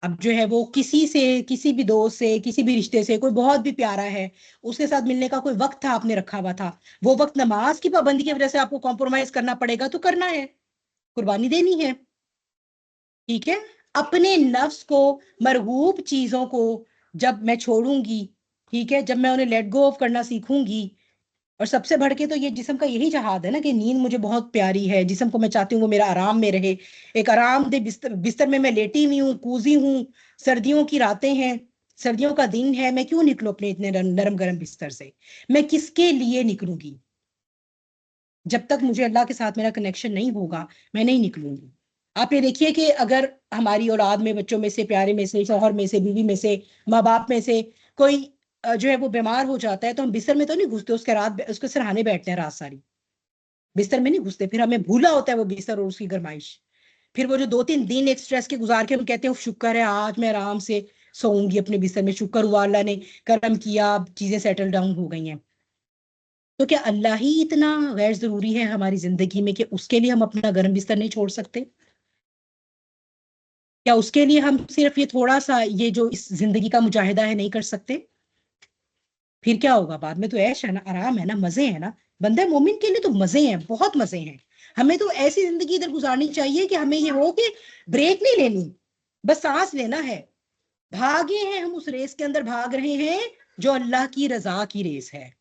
अब जो है वो किसी से, किसी भी दोस्त से, किसी भी रिश्ते से, कोई बहुत भी प्यारा है, उसके साथ मिलने का कोई वक्त था आपने रखा हुआ था, वो वक्त नमाज की पाबंदी की वजह से आपको कॉम्प्रोमाइज करना पड़ेगा, तो करना है, कुर्बानी देनी है। ठीक है? अपने नफ्स को, मरगूब चीजों को जब मैं छोड़ूंगी, ठीक है, जब मैं उन्हें लेट गो ऑफ करना सीखूंगी, और सबसे बढ़ के तो ये जिस्म का यही जहाद है ना कि नींद मुझे बहुत प्यारी है, जिस्म को मैं चाहती हूँ वो मेरा आराम में रहे, एक आरामदेह बिस्तर बिस्तर में मैं लेटी हुई हूँ, कूजी हूँ, सर्दियों की रातें हैं, सर्दियों का दिन है, मैं क्यों निकलूं अपने इतने नरम गरम बिस्तर से? मैं किसके लिए निकलूंगी? जब तक मुझे अल्लाह के साथ मेरा कनेक्शन नहीं होगा, मैं नहीं निकलूंगी। आप ये देखिए कि अगर हमारी औलाद में, बच्चों में से, प्यारे में से, शौहर में से, बीवी में से, माँ बाप में से कोई जो है वो बीमार हो जाता है, तो हम बिस्तर में तो नहीं घुसते, उसके सराहने बैठते हैं रात सारी, बिस्तर में नहीं घुसते। फिर हमें भूला होता है वो बिस्तर और उसकी गरमाइश। फिर वो जो 2-3 दिन एक स्ट्रेस के गुजार के हम कहते हैं शुक्र है आज मैं आराम से सोऊंगी अपने बिस्तर में, शुक्र हुआ अल्लाह ने करम किया, चीजें सेटल डाउन हो गई हैं। तो क्या अल्लाह ही इतना गैर जरूरी है हमारी जिंदगी में कि उसके लिए हम अपना गर्म बिस्तर नहीं छोड़ सकते? क्या उसके लिए हम सिर्फ ये थोड़ा सा, ये जो इस जिंदगी का मुजाहिदा है, नहीं कर सकते? फिर क्या होगा? बाद में तो ऐश है ना, आराम है ना, मजे है ना। बंदे मोमिन के लिए तो मजे हैं, बहुत मजे हैं। हमें तो ऐसी जिंदगी इधर गुजारनी चाहिए कि हमें ये हो कि ब्रेक नहीं लेनी, बस सांस लेना है। भागे हैं हम, उस रेस के अंदर भाग रहे हैं जो अल्लाह की रजा की रेस है।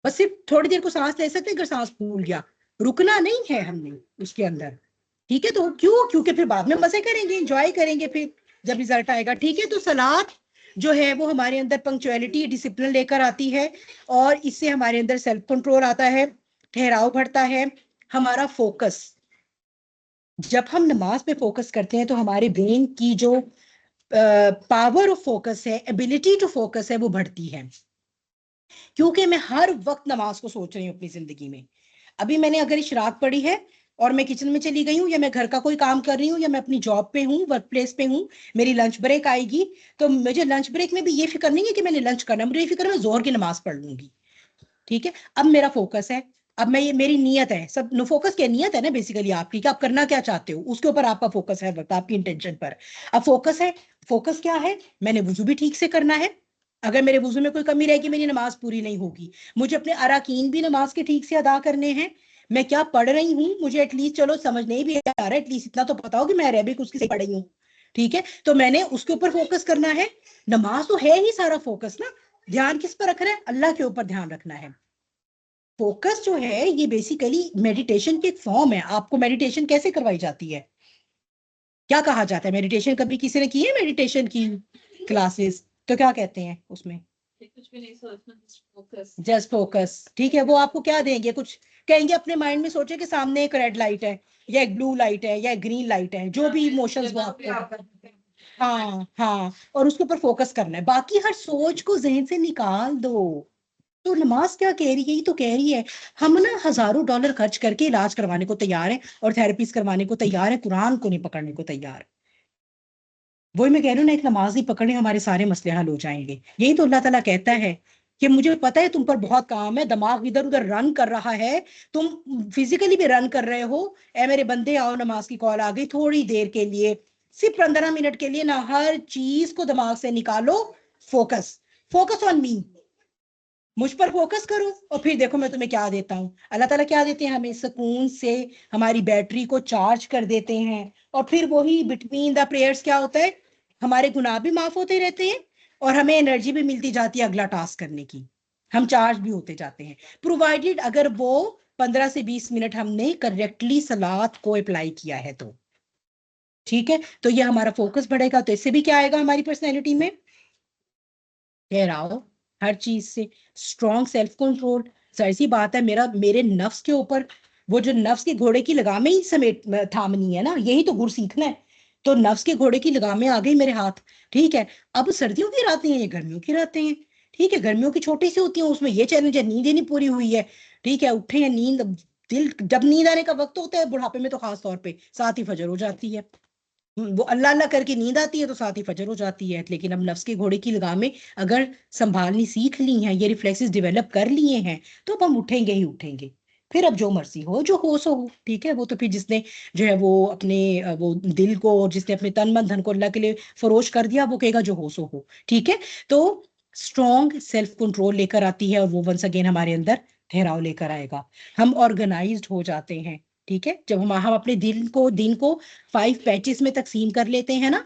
बस सिर्फ थोड़ी देर को सांस ले सकते हैं, अगर सांस फूल गया, रुकना नहीं है हमने उसके अंदर। ठीक है? तो क्यों? क्योंकि फिर बाद में मजे करेंगे, एंजॉय करेंगे फिर जब रिजल्ट आएगा। ठीक है? तो सलाद जो है वो हमारे अंदर पंक्चुअलिटी, डिसिप्लिन लेकर आती है, और इससे हमारे अंदर सेल्फ कंट्रोल आता है, ठहराव बढ़ता है, हमारा फोकस। जब हम नमाज पे फोकस करते हैं तो हमारे ब्रेन की जो पावर ऑफ फोकस है, एबिलिटी टू फोकस है, वो बढ़ती है। क्योंकि मैं हर वक्त नमाज को सोच रही हूँ अपनी जिंदगी में। अभी मैंने अगर इशराक पढ़ी है और मैं किचन में चली गई हूँ, या मैं घर का कोई काम कर रही हूँ, या मैं अपनी जॉब पे हूँ, वर्क प्लेस पे हूँ, मेरी लंच ब्रेक आएगी, तो मुझे लंच ब्रेक में भी ये फिक्र नहीं है कि मैंने लंच करना है, मुझे ये फिक्र है मैं जोहर की नमाज पढ़ लूंगी। ठीक है? अब मेरा फोकस है, अब मैं, ये मेरी नीयत है, सब नो फोकस क्या नियत है ना बेसिकली आपकी, कि आप करना क्या चाहते हो, उसके ऊपर आपका फोकस है, वक्त आपकी इंटेंशन पर। अब फोकस है, फोकस क्या है? मैंने वुजू भी ठीक से करना है, अगर मेरे वुजू में कोई कमी रहेगी मेरी नमाज पूरी नहीं होगी। मुझे अपने अराकीन भी नमाज के ठीक से अदा करने हैं। मैं क्या पढ़ रही हूँ मुझे एटलीस्ट, चलो समझ नहीं भी आ रहा है, एटलीस्ट इतना तो पता हो कि मैं अरेबिक उसकी से पढ़ी हूँ। ठीक है? तो मैंने उसके ऊपर फोकस करना है। नमाज तो है ही सारा फोकस ना। ध्यान किस पर रख रहे हैं? अल्लाह के ऊपर ध्यान रखना है। फोकस जो है ये बेसिकली मेडिटेशन की एक फॉर्म है। आपको मेडिटेशन कैसे करवाई जाती है? क्या कहा जाता है? मेडिटेशन कभी किसी ने की है मेडिटेशन की क्लासेस? तो क्या कहते हैं उसमें? कुछ भी नहीं सोचना, फोकस। Just focus. ठीक है? वो आपको क्या देंगे? कुछ कहेंगे अपने माइंड में सोचे कि सामने एक रेड लाइट है, या एक ब्लू लाइट है, या एक ग्रीन लाइट है, जो भी इमोशंस वो आपको, हाँ हाँ, और उसके ऊपर फोकस करना है, बाकी हर सोच को जहन से निकाल दो। तो नमाज क्या कह रही है? ये तो कह रही है हम ना हजारों डॉलर खर्च करके इलाज करवाने को तैयार हैं, और थेरेपीज करवाने को तैयार है, कुरान को नहीं पकड़ने को तैयार। वही मैं कह रही हूँ ना, एक नमाज ही पकड़े हमारे सारे मसले हल हो जाएंगे। यही तो अल्लाह ताला कहता है कि मुझे पता है तुम पर बहुत काम है, दिमाग इधर उधर रन कर रहा है, तुम फिजिकली भी रन कर रहे हो। ए मेरे बंदे आओ, नमाज की कॉल आ गई, थोड़ी देर के लिए, सिर्फ 15 मिनट के लिए ना, हर चीज को दिमाग से निकालो, फोकस, फोकस ऑन मी, मुझ पर फोकस करो, और फिर देखो मैं तुम्हें क्या देता हूँ। अल्लाह ताला क्या देते हैं हमें? सुकून से हमारी बैटरी को चार्ज कर देते हैं, और फिर वही बिटवीन द प्रेयर्स क्या होता है? हमारे गुनाह भी माफ होते रहते हैं, और हमें एनर्जी भी मिलती जाती है अगला टास्क करने की, हम चार्ज भी होते जाते हैं, प्रोवाइडेड अगर वो 15 से 20 मिनट हमने करेक्टली सलात को अप्लाई किया है तो। ठीक है? तो ये हमारा फोकस बढ़ेगा, तो इससे भी क्या आएगा हमारी पर्सनैलिटी में? ठहराव, हर चीज से स्ट्रॉन्ग सेल्फ कंट्रोल। जाहिर सी बात है, मेरे नफ्स के ऊपर, वो जो नफ्स के घोड़े की लगामें ही समेट थामनी है ना, यही तो गुर सीखना है। तो नफ्स के घोड़े की लगामें आ गई मेरे हाथ। ठीक है? अब सर्दियों की रातें हैं, ये गर्मियों की रातें हैं। ठीक है? गर्मियों की छोटी सी होती हैं, उसमें ये चैलेंज है, नींद ही नहीं पूरी हुई है। ठीक है? उठे हैं, नींद दिल जब नींद आने का वक्त होता है बुढ़ापे में तो खास तौर पे साथ ही फजर हो जाती है। वो अल्लाह अल्लाह करके नींद आती है तो साथ ही फजर हो जाती है। लेकिन अब नफ्स के घोड़े की लगामें अगर संभालनी सीख ली हैं, ये रिफ्लेक्सेस डेवलप कर लिए हैं, तो अब हम उठेंगे ही उठेंगे। फिर अब जो मर्जी हो, जो हो सो हो, ठीक है। वो तो फिर जिसने जो है वो अपने वो दिल को और जिसने अपने तन मन धन को अल्लाह के लिए फरोश कर दिया, वो कहेगा जो हो सो हो, ठीक है। तो स्ट्रॉन्ग सेल्फ कंट्रोल लेकर आती है और वो वंस अगेन हमारे अंदर ठहराव लेकर आएगा। हम ऑर्गेनाइज्ड हो जाते हैं, ठीक है। जब हम अपने दिन को 5 पैचेस में तकसीम कर लेते हैं ना,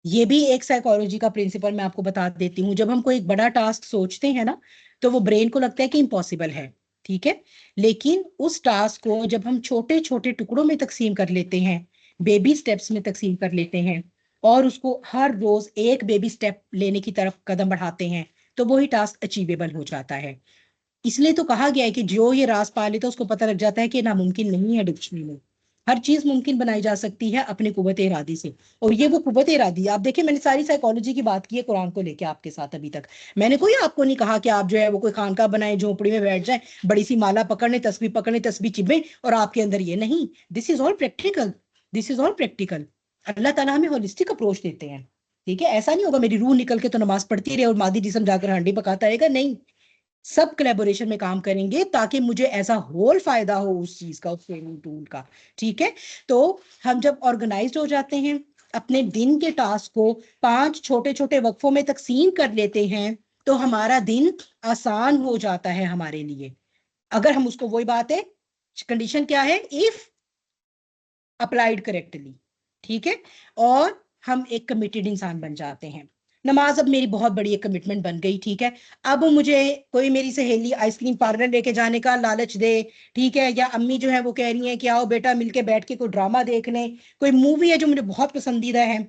ये भी एक साइकोलॉजी का प्रिंसिपल मैं आपको बता देती हूँ। जब हम कोई एक बड़ा टास्क सोचते हैं ना, तो वो ब्रेन को लगता है कि इम्पॉसिबल है, ठीक है। लेकिन उस टास्क को जब हम छोटे छोटे टुकड़ों में तकसीम कर लेते हैं, बेबी स्टेप्स में तकसीम कर लेते हैं, और उसको हर रोज एक बेबी स्टेप लेने की तरफ कदम बढ़ाते हैं, तो वही टास्क अचीवेबल हो जाता है। इसलिए तो कहा गया है कि जो ये रास पा लेता है उसको पता लग जाता है कि नामुमकिन नहीं है डिक्शनरी में। हर चीज मुमकिन बनाई जा सकती है अपनी कुव्वत इरादी से। और ये वो कुव्वत इरादी, आप देखिए मैंने सारी साइकोलॉजी की बात की है कुरान को लेके आपके साथ अभी तक। मैंने कोई आपको नहीं कहा कि आप जो है वो कोई खानका बनाए, झोपड़ी में बैठ जाए, बड़ी सी माला पकड़ने, तस्बीह चिबे और आपके अंदर ये नहीं। This is all practical, this is all practical. Allah ताला हमें होलिस्टिक अप्रोच देते हैं, ठीक है। ऐसा नहीं होगा मेरी रूह निकल के तो नमाज पढ़ती रहे और मादी जिस्म जाकर हंडी पकाता रहेगा, नहीं। सब कोलैबोरेशन में काम करेंगे ताकि मुझे ऐसा होल फायदा हो उस चीज का, उस ट्रेनिंग टूल का, ठीक है। तो हम जब ऑर्गेनाइज्ड हो जाते हैं, अपने दिन के टास्क को 5 छोटे छोटे वक्फों में तकसीम कर लेते हैं, तो हमारा दिन आसान हो जाता है हमारे लिए। अगर हम उसको, वही बात है, कंडीशन क्या है, इफ अप्लाइड करेक्टली, ठीक है। और हम एक कमिटेड इंसान बन जाते हैं। नमाज अब मेरी बहुत बड़ी एक कमिटमेंट बन गई, ठीक है। अब मुझे कोई मेरी सहेली आइसक्रीम पार्लर लेके जाने का लालच दे, ठीक है, या अम्मी जो है वो कह रही है कि आओ बेटा मिलके बैठ के कोई ड्रामा देख लें, कोई मूवी है जो मुझे बहुत पसंदीदा है,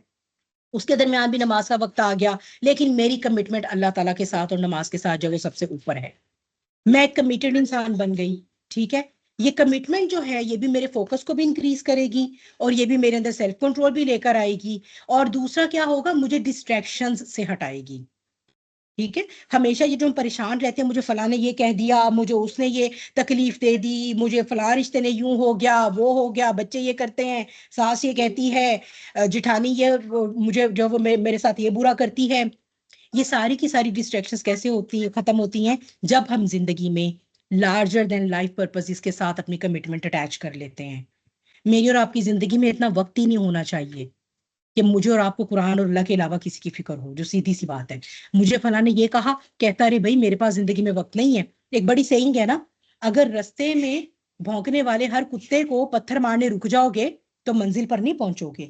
उसके दरमियान भी नमाज का वक्त आ गया, लेकिन मेरी कमिटमेंट अल्लाह ताला के साथ और नमाज के साथ जो वो सबसे ऊपर है। मैं एक कमिटेड इंसान बन गई, ठीक है। ये कमिटमेंट जो है ये भी मेरे फोकस को भी इंक्रीज करेगी और ये भी मेरे अंदर सेल्फ कंट्रोल भी लेकर आएगी। और दूसरा क्या होगा, मुझे डिस्ट्रैक्शंस से हटाएगी, ठीक है। हमेशा ये जो हम परेशान रहते हैं, मुझे फलां ने ये कह दिया, मुझे उसने ये तकलीफ दे दी, मुझे फलां रिश्ते ने यूं हो गया, वो हो गया, बच्चे ये करते हैं, सास ये कहती है, जिठानी ये मुझे जो वो मेरे साथ ये बुरा करती है। ये सारी की सारी डिस्ट्रैक्शंस कैसे होती है, खत्म होती हैं, जब हम जिंदगी में लार्जर देन लाइफ पर्पस के साथ अपनी कमिटमेंट अटैच कर लेते हैं। मेरी और आपकी जिंदगी में इतना वक्त ही नहीं होना चाहिए कि मुझे और आपको कुरान और अल्लाह के अलावा किसी की फिक्र हो। जो सीधी सी बात है, मुझे फला ने ये कहा, कहता रहे भाई मेरे पास जिंदगी में वक्त नहीं है। एक बड़ी सेइंग है ना, अगर रास्ते में भौंकने वाले हर कुत्ते को पत्थर मारने रुक जाओगे तो मंजिल पर नहीं पहुंचोगे,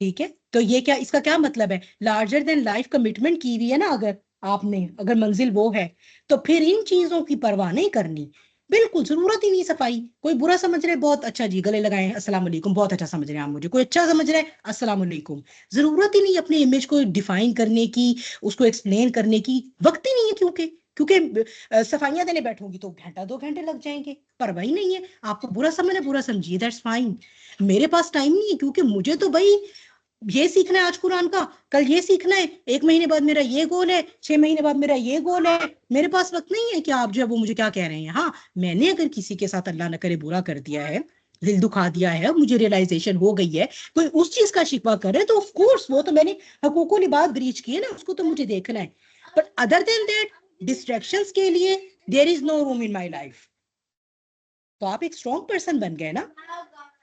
ठीक है। तो ये क्या, इसका क्या मतलब है, लार्जर देन लाइफ कमिटमेंट की हुई है ना अगर आपने, अगर मंजिल वो है, तो फिर इन चीजों की परवाह नहीं करनी। बिल्कुल जरूरत ही नहीं सफाई। कोई बुरा समझ रहे, बहुत अच्छा जी गले लगाए अस्सलाम वालेकुम, बहुत अच्छा समझ रहे हैं आप मुझे, कोई अच्छा समझ रहे हैं अस्सलाम वालेकुम। जरूरत ही नहीं अपने इमेज को डिफाइन करने की, उसको एक्सप्लेन करने की, वक्त ही नहीं है। क्योंकि क्योंकि सफाइयां देने बैठूंगी तो घंटा 2 घंटे लग जाएंगे, परवाह ही नहीं है। आपको बुरा समझना है, बुरा समझिए, दैट्स फाइन। मेरे पास टाइम नहीं है, क्योंकि मुझे तो भाई ये सीखना है आज कुरान का, कल ये सीखना है, 1 महीने बाद मेरा ये गोल है, 6 महीने बाद मेरा ये गोल है। मेरे पास वक्त नहीं है कि आप जो है वो मुझे क्या कह रहे हैं। हाँ, मैंने अगर किसी के साथ अल्लाह न करे बुरा कर दिया है, दिल दुखा दिया है, मुझे रियलाइजेशन हो गई है, कोई उस चीज का शिकवा करे, तो ऑफ कोर्स वो तो मैंने हकूकुल इबाद ब्रीच की है ना, उसको तो मुझे देखना है। But other than that distractions के लिए there is no room in my life. तो आप एक स्ट्रॉन्ग पर्सन बन गए ना,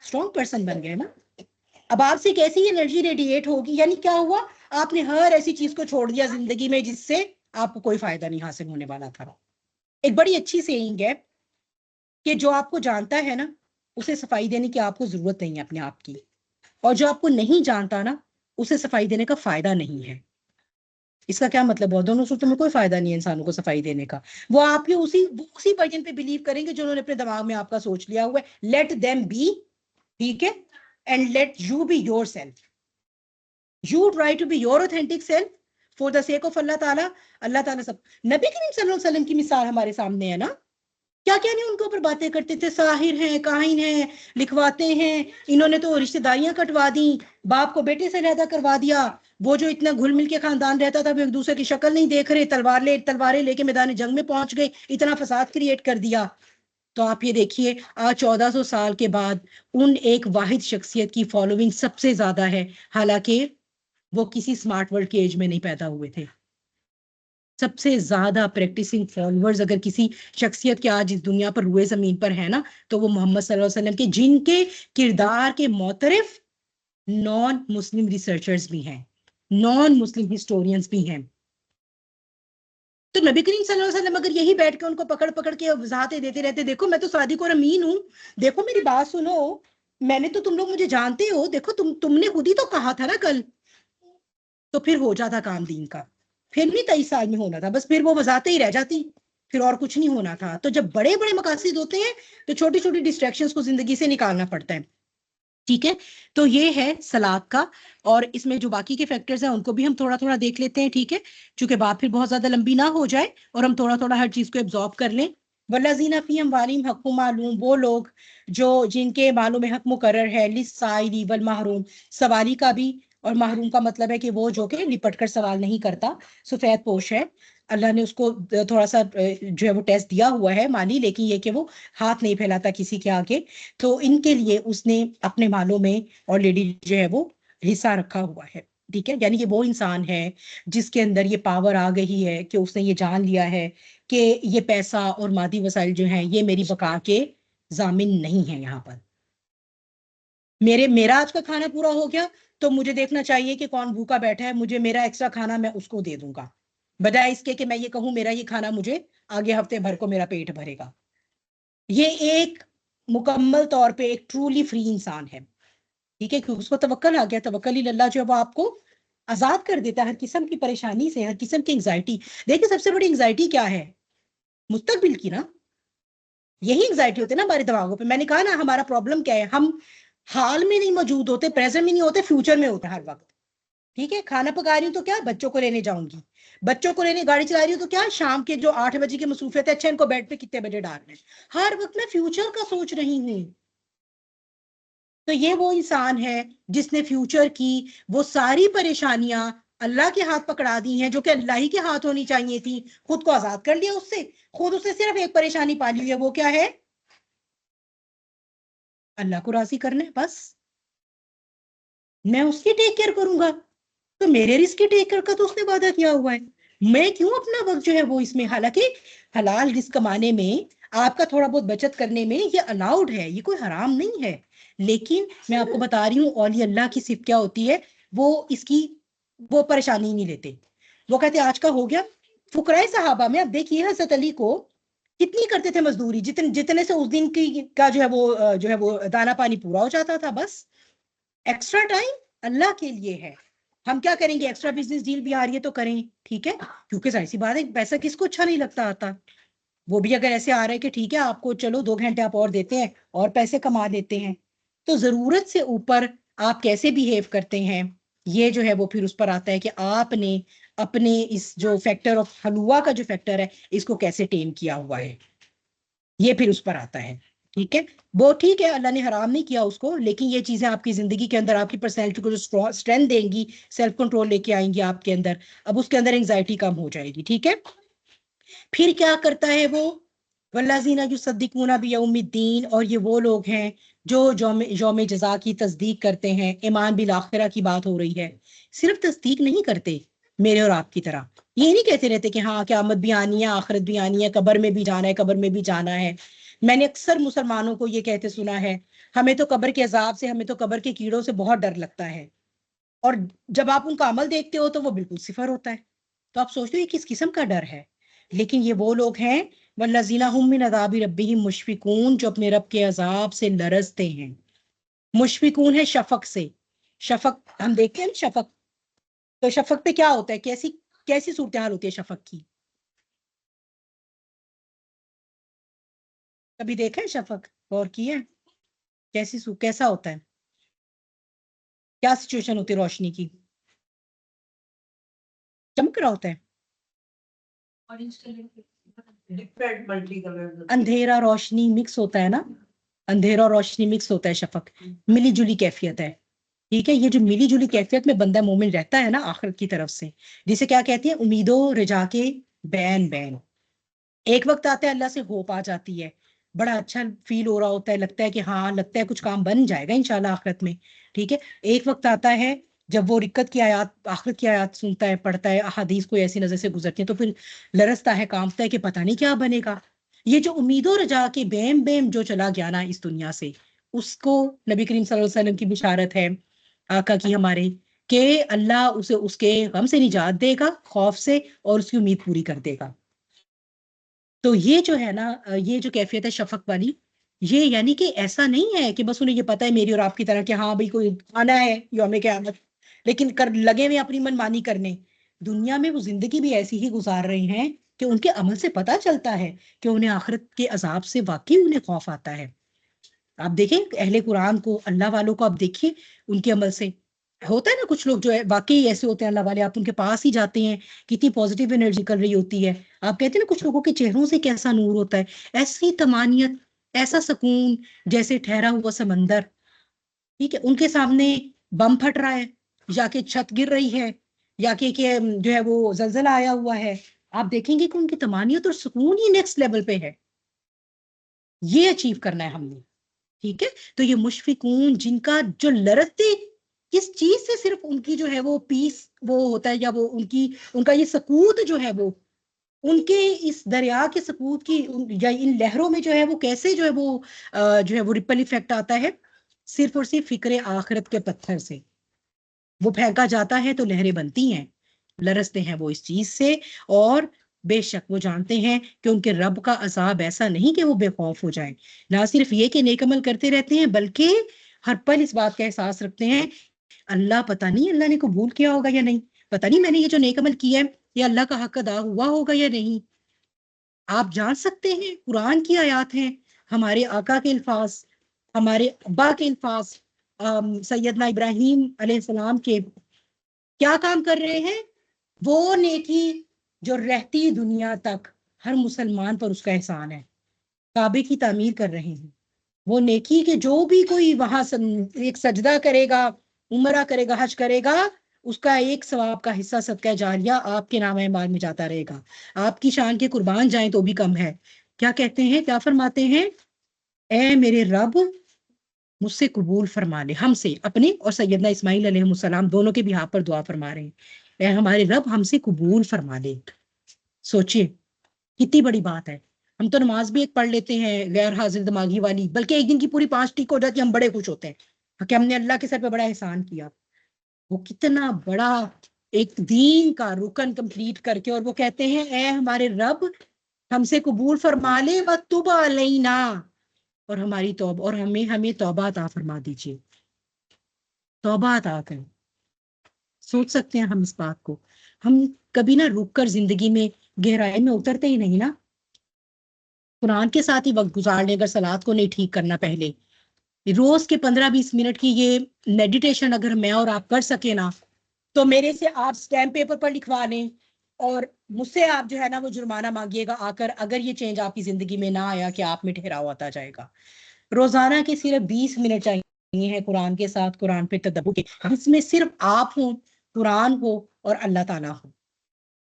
स्ट्रॉन्ग पर्सन बन गए ना। अब आपसे कैसी एनर्जी रेडिएट होगी, यानी क्या हुआ, आपने हर ऐसी चीज को छोड़ दिया जिंदगी में जिससे आपको कोई फायदा नहीं हासिल होने वाला था। एक बड़ी अच्छी सेइंग है कि जो आपको जानता है ना, उसे सफाई देने की आपको जरूरत नहीं है अपने आप की, और जो आपको नहीं जानता ना, उसे सफाई देने का फायदा नहीं है। इसका क्या मतलब है, दोनों सूरतों में कोई फायदा नहीं है इंसानों को सफाई देने का। वो आपके उसी वर्जन पे बिलीव करेंगे जो उन्होंने अपने दिमाग में आपका सोच लिया हुआ है। लेट देम बी, ठीक है, and let you be your self. You try to be your authentic self for the sake of अल्लाह ताला। अल्लाह ताला सब, नबी करीम सल्लल्लाहु अलैहि वसल्लम की मिसाल हमारे सामने है ना, क्या क्या नहीं उनके ऊपर बातें करते थे, साहिर हैं, काहिन हैं, लिखवाते हैं, इन्होंने तो रिश्तेदारियां कटवा दी, बाप को बेटे से अलहदा करवा दिया, वो जो इतना घुल मिल के खानदान रहता था वो एक दूसरे की शक्ल नहीं देख रहे, तलवारें लेके मैदान जंग में पहुंच गए, इतना फसाद क्रिएट कर दिया। तो आप ये देखिए आज 1400 साल के बाद उन एक वाहिद शख्सियत की फॉलोइंग सबसे ज्यादा है, हालांकि वो किसी स्मार्ट वर्ल्ड के एज में नहीं पैदा हुए थे। सबसे ज्यादा प्रैक्टिसिंग फॉलोअर्स अगर किसी शख्सियत के आज इस दुनिया पर रुए जमीन पर है ना, तो वो मोहम्मद सल्लल्लाहु अलैहि वसल्लम के, जिनके किरदार के मोतरफ नॉन मुस्लिम रिसर्चर्स भी हैं, नॉन मुस्लिम हिस्टोरियंस भी हैं। तो नबी करीम सल्लल्लाहु अलैहि वसल्लम अगर यही बैठ के उनको पकड़ पकड़ के वजाहतें देते रहते, देखो मैं तो सादिक और अमीन हूं, देखो मेरी बात सुनो, मैंने तो, तुम लोग मुझे जानते हो, देखो तुमने खुद ही तो कहा था ना कल, तो फिर हो जाता काम दीन का। फिर नहीं 23 साल में होना था, बस फिर वो वजाहतें ही रह जाती, फिर और कुछ नहीं होना था। तो जब बड़े बड़े मकासद होते हैं तो छोटी छोटी डिस्ट्रैक्शंस को जिंदगी से निकालना पड़ता है। ठीक है, तो ये है सलाद का, और इसमें जो बाकी के फैक्टर्स हैं उनको भी हम थोड़ा थोड़ा देख लेते हैं। ठीक है, चूंकि बात फिर बहुत ज्यादा लंबी ना हो जाए और हम थोड़ा थोड़ा हर चीज को एब्जॉर्ब कर लें। वल्लज़ीना फी अम्वालिहिम हक़्क़ुम मालूम, वो लोग जो जिनके मालों में हक मुकर्रर है, लिस्साइली वल महरूम, सवाली का भी, और महरूम का मतलब है कि वो जो कि लिपट कर सवाल नहीं करता, सफेद पोश है, अल्लाह ने उसको थोड़ा सा जो है वो टेस्ट दिया हुआ है माली, लेकिन ये कि वो हाथ नहीं फैलाता किसी के आगे, तो इनके लिए उसने अपने मालों में ऑलरेडी जो है वो हिस्सा रखा हुआ है। ठीक है, यानी कि वो इंसान है जिसके अंदर ये पावर आ गई है कि उसने ये जान लिया है कि ये पैसा और मादी वसाइल जो हैं ये मेरी बका के जामिन नहीं है। यहाँ पर मेरा आज का खाना पूरा हो गया तो मुझे देखना चाहिए कि कौन भूखा बैठा है, मुझे मेरा एक्स्ट्रा खाना मैं उसको दे दूंगा, बजाय इसके कि मैं ये कहूं मेरा ये खाना मुझे आगे हफ्ते भर को मेरा पेट भरेगा। ये एक मुकम्मल तौर पे एक ट्रूली फ्री इंसान है। ठीक है, क्योंकि उसको तवक्कल आ गया, तवक्कल ही अल्लाह जो है वो आपको आजाद कर देता है हर किस्म की परेशानी से, हर किस्म की एंग्जाइटी। देखिए सबसे बड़ी एंग्जाइटी क्या है, मुस्तकबिल की ना, यही एंग्जाइटी होती है ना हमारे दिमागों पे। मैंने कहा ना हमारा प्रॉब्लम क्या है, हम हाल में नहीं मौजूद होते, प्रेजेंट में नहीं होते, फ्यूचर में होते हर वक्त। ठीक है, खाना पका रही हूँ तो क्या, बच्चों को लेने जाऊंगी, बच्चों को लेने गाड़ी चला रही हूँ तो क्या, शाम के जो 8 बजे की मसरूफियत है, अच्छा इनको बेड पे कितने बजे डालना है, हर वक्त मैं फ्यूचर का सोच रही हूँ। तो ये वो इंसान है जिसने फ्यूचर की वो सारी परेशानियां अल्लाह के हाथ पकड़ा दी हैं, जो कि अल्लाह ही के हाथ होनी चाहिए थी, खुद को आजाद कर लिया उससे। खुद उससे सिर्फ एक परेशानी पाली हुई है, वो क्या है, अल्लाह को राजी करना है बस। मैं उसकी टेक केयर करूंगा, तो मेरे रिस्क की टेक केयर का तो उसने वादा किया हुआ है, मैं क्यों अपना वक्त जो है वो इसमें, हालांकि हलाल रिस्क कमाने में, आपका थोड़ा बहुत बचत करने में ये अलाउड है, ये कोई हराम नहीं है। लेकिन मैं आपको बता रही हूँ औली अल्लाह की सिर्फ क्या होती है, वो इसकी वो परेशानी नहीं लेते। वो कहते आज का हो गया। फुकराए सहाबा में आप देखिए हजरत अली को कितनी करते थे मजदूरी, जितने जितने से उस दिन की का जो है वो दाना पानी पूरा हो जाता था बस। एक्स्ट्रा टाइम अल्लाह के लिए है, हम क्या करेंगे, एक्स्ट्रा बिजनेस डील भी आ रही है तो करें। ठीक है, क्योंकि जाहिर सी बात है पैसा किसको अच्छा नहीं लगता आता, वो भी अगर ऐसे आ रहा है कि ठीक है आपको चलो 2 घंटे आप और देते हैं और पैसे कमा लेते हैं, तो जरूरत से ऊपर आप कैसे बिहेव करते हैं, ये जो है वो फिर उस पर आता है कि आपने अपने इस जो फैक्टर ऑफ हलुआ का जो फैक्टर है इसको कैसे टेम किया हुआ है, ये फिर उस पर आता है। ठीक है, वो ठीक है अल्लाह ने हराम नहीं किया उसको, लेकिन ये चीजें आपकी जिंदगी के अंदर आपकी पर्सनैलिटी को जो स्ट्रेंथ देंगी, सेल्फ कंट्रोल लेके आएंगी आपके अंदर, अब उसके अंदर एंग्जाइटी कम हो जाएगी। ठीक है, फिर क्या करता है वो, वल्लाजीना युसद्दिकूना बियौमिद्दीन, और ये वो लोग हैं जो यौम जज़ा की तस्दीक करते हैं। ईमान बिल आखिरा की बात हो रही है, सिर्फ तस्दीक नहीं करते मेरे और आपकी तरह, ये नहीं कहते रहते कि हाँ क़यामत भी आनी है, आखिरत भी आनी है, कब्र में भी जाना है, कब्र में भी जाना है। मैंने अक्सर मुसलमानों को ये कहते सुना है, हमें तो कब्र के अजाब से, हमें तो कब्र के कीड़ों से बहुत डर लगता है, और जब आप उनका अमल देखते हो तो वो बिल्कुल सिफर होता है, तो आप सोचते हो ये किस किस्म का डर है। लेकिन ये वो लोग हैं वल्लज़ीना हुम मिन अज़ाबि रब्बिहिम मुशफिकून, जो अपने रब के अजाब से लरजते हैं। मुशफिकून है शफक से, शफक हम देखते हैं ना शफक, तो शफक पे क्या होता है, कैसी कैसी सूरत हाल होती है शफक की, कभी देखा है शफक, गौर किया है कैसा होता है, क्या सिचुएशन होती है रोशनी की, चमक रहा होता है, Orange color. Different multi colour, अंधेरा रोशनी मिक्स होता है ना, अंधेरा और रोशनी मिक्स होता है शफक, मिली जुली कैफियत है। ठीक है, ये जो मिली जुली कैफियत में बंदा मोमिन रहता है ना आखिरत की तरफ से, जिसे क्या कहते हैं, उम्मीदों रिजा के बैन बैन। एक वक्त आता है अल्लाह से होप आ जाती है, बड़ा अच्छा फील हो रहा होता है, लगता है कि हाँ, लगता है कुछ काम बन जाएगा इंशाल्लाह आखिरत में, ठीक है। एक वक्त आता है जब वो रिक्कत की आयत, आखिरत की आयत सुनता है, पढ़ता है, अहादीस को ऐसी नजर से गुजरती है, तो फिर लरसता है, कांपता है कि पता नहीं क्या बनेगा। ये जो उम्मीदों रजा के बेम बेम जो चला गया ना इस दुनिया से, उसको नबी करीम सल्लल्लाहु अलैहि वसल्लम की बिशारत है आका की हमारे, कि अल्लाह उसे उसके गम से निजात देगा, खौफ से, और उसकी उम्मीद पूरी कर देगा। तो ये जो है ना, ये जो कैफियत है शफक वाली, ये यानी कि ऐसा नहीं है कि बस उन्हें ये पता है मेरी और आपकी तरह कि हाँ भाई कोई आना है यौम क़यामत, लेकिन कर लगे हुए अपनी मनमानी करने। दुनिया में वो जिंदगी भी ऐसी ही गुजार रहे हैं कि उनके अमल से पता चलता है कि उन्हें आखिरत के अजाब से वाकई उन्हें खौफ आता है। आप देखें अहले कुरान को, अल्लाह वालों को, आप देखिए उनके अमल से। होता है ना कुछ लोग जो है वाकई ऐसे होते हैं अल्लाह वाले, आप उनके पास ही जाते हैं, कितनी पॉजिटिव एनर्जी कर रही होती है। आप कहते हैं ना कुछ लोगों के चेहरों से कैसा नूर होता है, ऐसी तमानियत, ऐसा सुकून, जैसे ठहरा हुआ समंदर, ठीक है। उनके सामने बम फट रहा है, या कि छत गिर रही है, या कि जो है वो जलजला आया हुआ है, आप देखेंगे कि उनकी तमानियत और सुकून ही नेक्स्ट लेवल पे है। ये अचीव करना है हमने, ठीक है। तो ये मुशफिकून, जिनका जो लरते किस चीज से, सिर्फ उनकी जो है वो पीस वो होता है, या वो उनकी, उनका ये सकूत जो है वो, उनके इस दरिया के सकूत की या इन लहरों में जो है वो कैसे जो है वो जो है वो रिपल इफेक्ट आता है, सिर्फ और सिर्फ फिक्रे आखिरत के पत्थर से वो फेंका जाता है तो लहरें बनती हैं, लरसते हैं वो इस चीज से। और बेशक वो जानते हैं कि उनके रब का अजाब ऐसा नहीं कि वो बेखौफ हो जाएं, ना सिर्फ ये कि नेक अमल करते रहते हैं, बल्कि हर पल इस बात का एहसास रखते हैं, अल्लाह पता नहीं अल्लाह ने कबूल किया होगा या नहीं, पता नहीं मैंने ये जो नेक अमल किया है ये अल्लाह का हक अदा हुआ होगा या नहीं। आप जान सकते हैं, कुरान की आयत हैं, हमारे आका के अल्फाज, हमारे अब्बा के अल्फाज, सैयदना इब्राहीम अलैहिस्सलाम के, क्या काम कर रहे हैं वो नेकी जो रहती दुनिया तक हर मुसलमान पर उसका एहसान है। काबे की तामीर कर रहे हैं, वो नेकी के जो भी कोई वहां एक सजदा करेगा, उमरा करेगा, हज करेगा, उसका एक सवाब का हिस्सा सदका जारिया आपके नाम एमाल में जाता रहेगा। आपकी शान के कुर्बान जाएं तो भी कम है। क्या कहते हैं, क्या फरमाते हैं, ए मेरे रब मुझसे कबूल फरमा ले, हमसे अपने और सैयदना इस्माइल अलैहिस्सलाम दोनों के बिहाफ पर दुआ फरमा रहे हैं, ए हमारे रब हमसे कबूल फरमा ले। सोचिए कितनी बड़ी बात है। हम तो नमाज भी एक पढ़ लेते हैं गैर हाजिर दिमागी वाली, बल्कि एक दिन की पूरी 5 टिक हो जाती है, हम बड़े खुश होते हैं कि हमने अल्लाह के सर पे बड़ा एहसान किया। वो कितना बड़ा एक दीन का रुकन कंप्लीट करके, और वो कहते हैं ए हमारे रब हमसे कबूल फरमा ले व तुब अलैना, और हमारी तौबा, और हमें हमें तौबा अता फरमा दीजिए, तौबा अता करें। सोच सकते हैं हम इस बात को, हम कभी ना रुक कर जिंदगी में गहराई में उतरते ही नहीं ना। कुरान के साथ ही वक्त गुजार लें, अगर सलाद को नहीं ठीक करना पहले, रोज के 15-20 मिनट की ये मेडिटेशन अगर मैं और आप कर सके ना, तो मेरे से आप स्टैम्प पेपर पर लिखवा लें, और मुझसे आप जो है ना वो जुर्माना मांगिएगा आकर, अगर ये चेंज आपकी जिंदगी में ना आया कि आप में ठहराव आता जाएगा। रोजाना के सिर्फ 20 मिनट चाहिए हैं कुरान के साथ, कुरान पे तदब्बुर के, जिसमें सिर्फ आप हो, कुरान हो और अल्लाह ताला हो,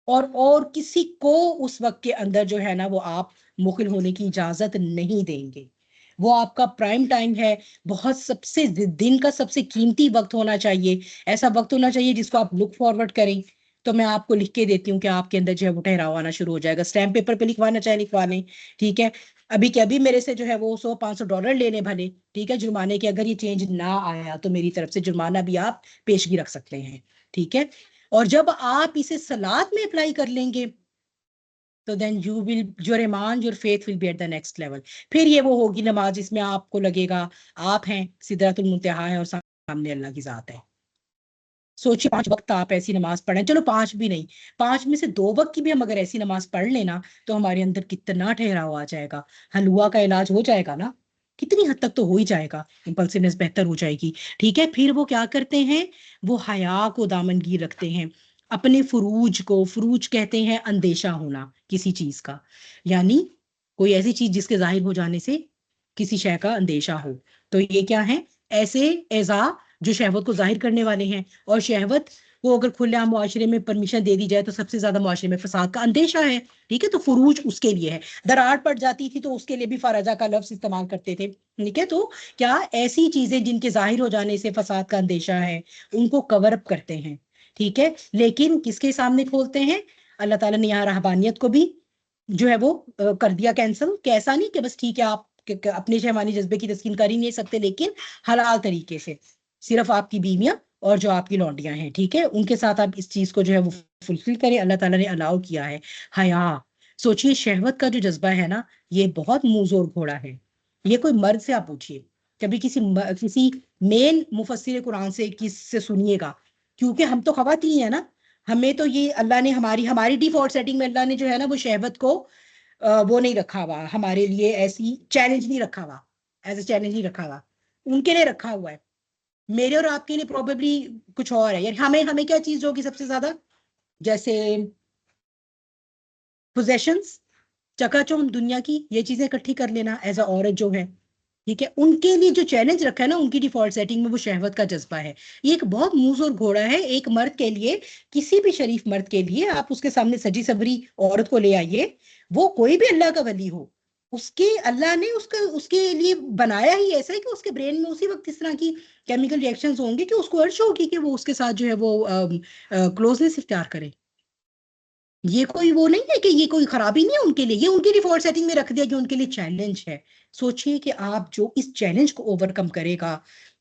और किसी को उस वक्त के अंदर जो है ना वो आप मुखिल होने की इजाजत नहीं देंगे। वो आपका प्राइम टाइम है, बहुत सबसे दिन का सबसे कीमती वक्त होना चाहिए, ऐसा वक्त होना चाहिए जिसको आप लुक फॉरवर्ड करें। तो मैं आपको लिख के देती हूँ कि आपके अंदर जो है वो ठहराव आना शुरू हो जाएगा। स्टैम्प पेपर पे लिखवाना चाहे लिखवा लें, ठीक है। अभी के अभी मेरे से जो है वो $100-500 ले लें भले, ठीक है, जुर्माने के। अगर ये चेंज ना आया तो मेरी तरफ से जुर्माना भी आप पेशगी रख सकते हैं, ठीक है। और जब आप इसे सलात में अप्लाई कर लेंगे तो देन यू विल, योर ईमान, your faith will be at the next level. फिर ये वो होगी नमाज जिसमें आपको लगेगा आप हैं, सिदरतुल मुंतहा है और सामने अल्लाह की जात है। सोचिए 5 वक्त आप ऐसी नमाज पढ़ें, चलो 5 भी नहीं, 5 में से 2 वक्त की भी हम अगर ऐसी नमाज पढ़ लेना तो हमारे अंदर कितना ठहराव आ जाएगा, हलवा का इलाज हो जाएगा ना, कितनी हद तक तो हो ही जाएगा, इंपल्सिवनेस बेहतर हो जाएगी, ठीक है। फिर वो क्या करते हैं, वो हया को दामनगीर रखते हैं, अपने फुरूज को, फुरूज कहते हैं अंदेशा होना किसी चीज का, यानी कोई ऐसी चीज जिसके जाहिर हो जाने से किसी शय का अंदेशा हो। तो ये क्या है, ऐसे एजा जो शहवत को जाहिर करने वाले हैं, और शहवत को अगर खुलेआम मुआशरे में परमिशन दे दी जाए तो सबसे ज्यादा मुआशरे में फसाद का अंदेशा है, ठीक है। तो फुरूज उसके लिए है, दरार पड़ जाती थी तो उसके लिए भी फराजा का लफ्ज इस्तेमाल करते थे, ठीक है। तो क्या ऐसी चीजें जिनके जाहिर हो जाने से फसाद का अंदेशा है उनको कवर अप करते हैं, ठीक है। लेकिन किसके सामने खोलते हैं? अल्लाह ताला ने यहाँ रहबानियत को भी जो है वो कर दिया कैंसिल। कैसा नहीं कि बस ठीक है आप अपने शहवानी जज्बे की तस्कीन कर ही नहीं सकते, लेकिन हलाल तरीके से, सिर्फ आपकी बीवियां और जो आपकी लौंडियां हैं, ठीक है, उनके साथ आप इस चीज को जो है वो फुलफिल करें। अल्लाह ताला ने अलाउ किया है हया। सोचिए शहवत का जो जज्बा है ना, ये बहुत मुंहजोर घोड़ा है। ये कोई मर्द से आप पूछिए, कभी किसी मेन मुफस्सिर कुरान से किससे सुनिएगा, क्योंकि हम तो खवातीन है ना, हमें तो ये अल्लाह ने हमारी डिफॉल्ट सेटिंग में अल्लाह ने जो है ना वो शहवत को वो नहीं रखा हुआ हमारे लिए, ऐसी चैलेंज नहीं रखा हुआ, एज ए चैलेंज नहीं रखा हुआ, उनके लिए रखा हुआ है। मेरे और आपके लिए प्रोबेबली कुछ और है यार। हमें हमें क्या चीज होगी सबसे ज्यादा, जैसे पोजेशंस, चकाचौंध दुनिया की, ये चीजें इकट्ठी कर लेना एज अ औरत जो है, ठीक है। उनके लिए जो चैलेंज रखा है ना उनकी डिफॉल्ट सेटिंग में, वो शहवत का जज्बा है। ये एक बहुत मुंहजोर घोड़ा है एक मर्द के लिए, किसी भी शरीफ मर्द के लिए। आप उसके सामने सजी सबरी औरत को ले आइए, वो कोई भी अल्लाह का वली हो, उसके अल्लाह ने उसके लिए बनाया ही ऐसा है कि उसके ब्रेन में उसी वक्त इस तरह की केमिकल रिएक्शंस होंगे कि उसको अर्श होगी कि वो उसके साथ जो है वो क्लोजनेस इख्तियार करे। ये कोई वो नहीं है कि ये कोई खराबी नहीं है उनके लिए, ये उनकी डिफॉल्ट सेटिंग में रख दिया कि उनके लिए चैलेंज है। सोचिए कि आप जो इस चैलेंज को ओवरकम करेगा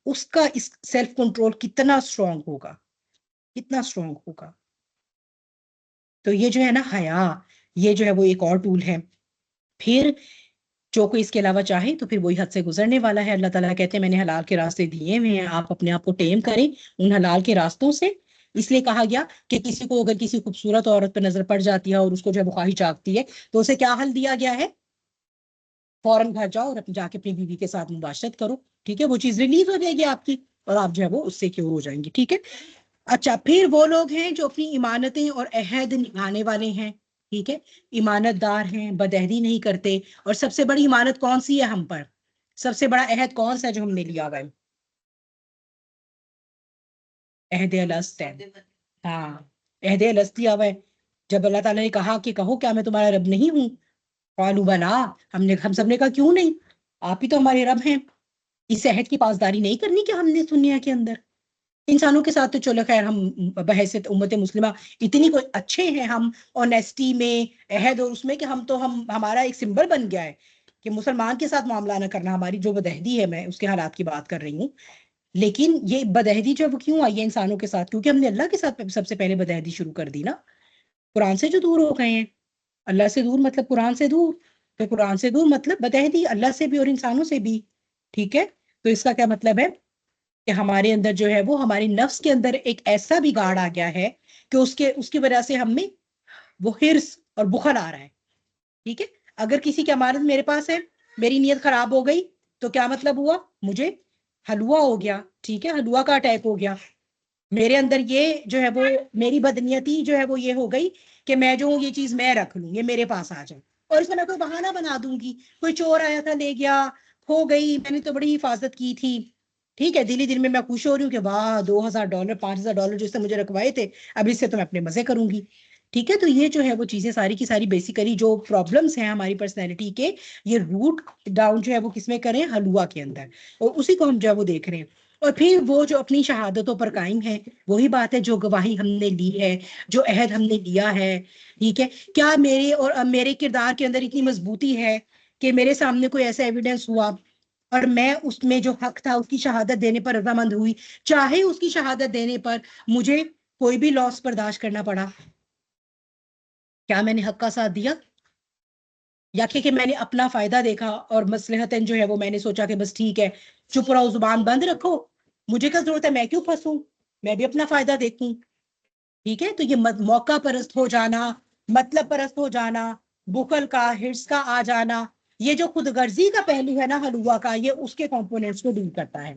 उसका इस सेल्फ कंट्रोल कितना स्ट्रांग होगा, कितना स्ट्रांग होगा। तो ये जो है ना हया, ये जो है वो एक और टूल है। फिर जो कोई इसके अलावा चाहे तो फिर वही हद से गुजरने वाला है। अल्लाह ताला कहते हैं मैंने हलाल के रास्ते दिए हुए हैं, आप अपने आप को टेम करें उन हलाल के रास्तों से। इसलिए कहा गया कि किसी को अगर किसी खूबसूरत औरत पर नजर पड़ जाती है और उसको जो है वो ख्वाहिश जागती है तो उसे क्या हल दिया गया है? फौरन घर जाओ और जाके अपनी बीवी के साथ मुबाशरत करो, ठीक है। वो चीज रिलीज हो जाएगी आपकी और आप जो है वो उससे क्योर हो जाएंगे, ठीक है। अच्छा, फिर वो लोग हैं जो अपनी इमानतें और अहद निभाने वाले हैं, ठीक है, ईमानतदार हैं, बदअहदी नहीं करते। और सबसे बड़ी इमानत कौन सी है हम पर? सबसे बड़ा अहद कौन सा है जो हमने लिया हुआ है? अहद अलस्त है। हाँ, अहद अलस्त लिया हुआ है। जब अल्लाह ताला ने कहा कि कहो क्या मैं तुम्हारा रब नहीं हूँ, क़ालू बला, हम सबने कहा क्यों नहीं, आप ही तो हमारे रब हैं। इस अहद की पासदारी नहीं करनी क्या हमने दुनिया के अंदर? इंसानों के साथ तो चलो खैर हम बहैसियत उम्मत मुस्लिमा इतनी कोई अच्छे हैं हम, ऑनेस्टी में, अहद और उसमें, कि हम हमारा एक सिंबल बन गया है कि मुसलमान के साथ मामला न करना। हमारी जो बदअहदी है, मैं उसके हालात की बात कर रही हूँ। लेकिन ये बदअहदी जो है वो क्यों आई है इंसानों के साथ? क्योंकि हमने अल्लाह के साथ सबसे पहले बदअहदी शुरू कर दी ना, कुरान से जो दूर हो गए हैं। अल्लाह से दूर मतलब कुरान से दूर, तो कुरान से दूर मतलब बदअहदी अल्लाह से भी और इंसानों से भी, ठीक है। तो इसका क्या मतलब है कि हमारे अंदर जो है वो हमारे नफ्स के अंदर एक ऐसा बिगाड़ आ गया है कि उसके उसकी वजह से हमें वो हिर्स और बुखल आ रहा है, ठीक है। अगर किसी की अमानत मेरे पास है, मेरी नीयत खराब हो गई तो क्या मतलब हुआ? मुझे हलवा हो गया, ठीक है, हलवा का अटैक हो गया मेरे अंदर। ये जो है वो मेरी बदनीयती जो है वो ये हो गई कि मैं जो ये चीज मैं रख लूं, ये मेरे पास आ जाए, और इसमें मैं कोई बहाना बना दूंगी, कोई चोर आया था ले गया, खो गई, मैंने तो बड़ी हिफाजत की थी, ठीक है। दिली दिल में मैं खुश हो रही हूँ कि वाह $2000 $5000 जो इससे मुझे रखवाए थे, अब इससे तो मैं अपने मजे करूंगी, ठीक है। तो ये जो है वो चीजें सारी की सारी बेसिकली जो प्रॉब्लम्स हैं हमारी पर्सनैलिटी के, ये रूट डाउन जो है वो किसमें करें? हलुआ के अंदर। और उसी को हम जो है वो देख रहे हैं। और फिर वो जो अपनी शहादतों पर कायम है, वही बात है जो गवाही हमने ली है, जो अहद हमने लिया है, ठीक है। क्या मेरे और मेरे किरदार के अंदर इतनी मजबूती है कि मेरे सामने कोई ऐसा एविडेंस हुआ और मैं उसमें जो हक था उसकी शहादत देने पर रजामंद हुई, चाहे उसकी शहादत देने पर मुझे कोई भी लॉस बर्दाश्त करना पड़ा? क्या मैंने हक का साथ दिया? या कि मैंने अपना फायदा देखा और मसलहतन जो है वो मैंने सोचा कि बस ठीक है, चुप रहो, जुबान बंद रखो, मुझे क्या जरूरत है, मैं क्यों फंसूं, मैं भी अपना फायदा देखूं, ठीक है। तो ये मौका परस्त हो जाना, मतलब परस्त हो जाना, बुखल का, हिर्स का आ जाना, ये जो खुदगर्जी का पहलू है ना हलुआ का, ये उसके कंपोनेंट्स को डील करता है,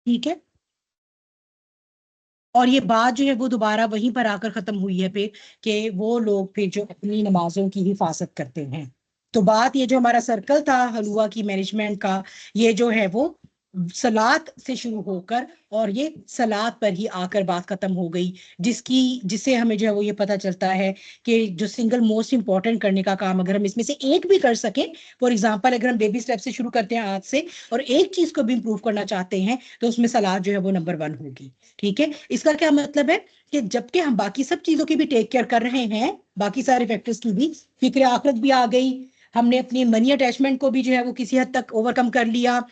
ठीक है। और ये बात जो है वो दोबारा वहीं पर आकर खत्म हुई है फिर, कि वो लोग फिर जो अपनी नमाजों की हिफाजत करते हैं। तो बात ये जो हमारा सर्कल था हलुआ की मैनेजमेंट का, ये जो है वो सलात से शुरू होकर और ये सलात पर ही आकर बात खत्म हो गई, जिससे हमें जो है वो ये पता चलता है कि जो सिंगल मोस्ट इंपॉर्टेंट करने का काम अगर हम इसमें से एक भी कर सकें, फॉर एग्जांपल अगर हम बेबी स्टेप से शुरू करते हैं आज से और एक चीज को भी इंप्रूव करना चाहते हैं तो उसमें सलात जो है वो नंबर 1 होगी। ठीक है, इसका क्या मतलब है कि जबकि हम बाकी सब चीजों की भी टेक केयर कर रहे हैं, बाकी सारे फैक्टर्स की भी, फिक्र आखिरत भी आ गई, हमने अपनी मनी अटैचमेंट को भी जो है वो किसी हद तक ओवरकम कर लिया,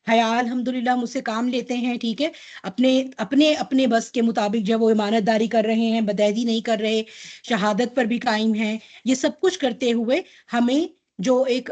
हया अल्हम्दुलिल्लाह मुझसे काम लेते हैं, ठीक है, अपने अपने अपने बस के मुताबिक जो वो ईमानतदारी कर रहे हैं, बदैदी नहीं कर रहे, शहादत पर भी कायम है। ये सब कुछ करते हुए हमें जो एक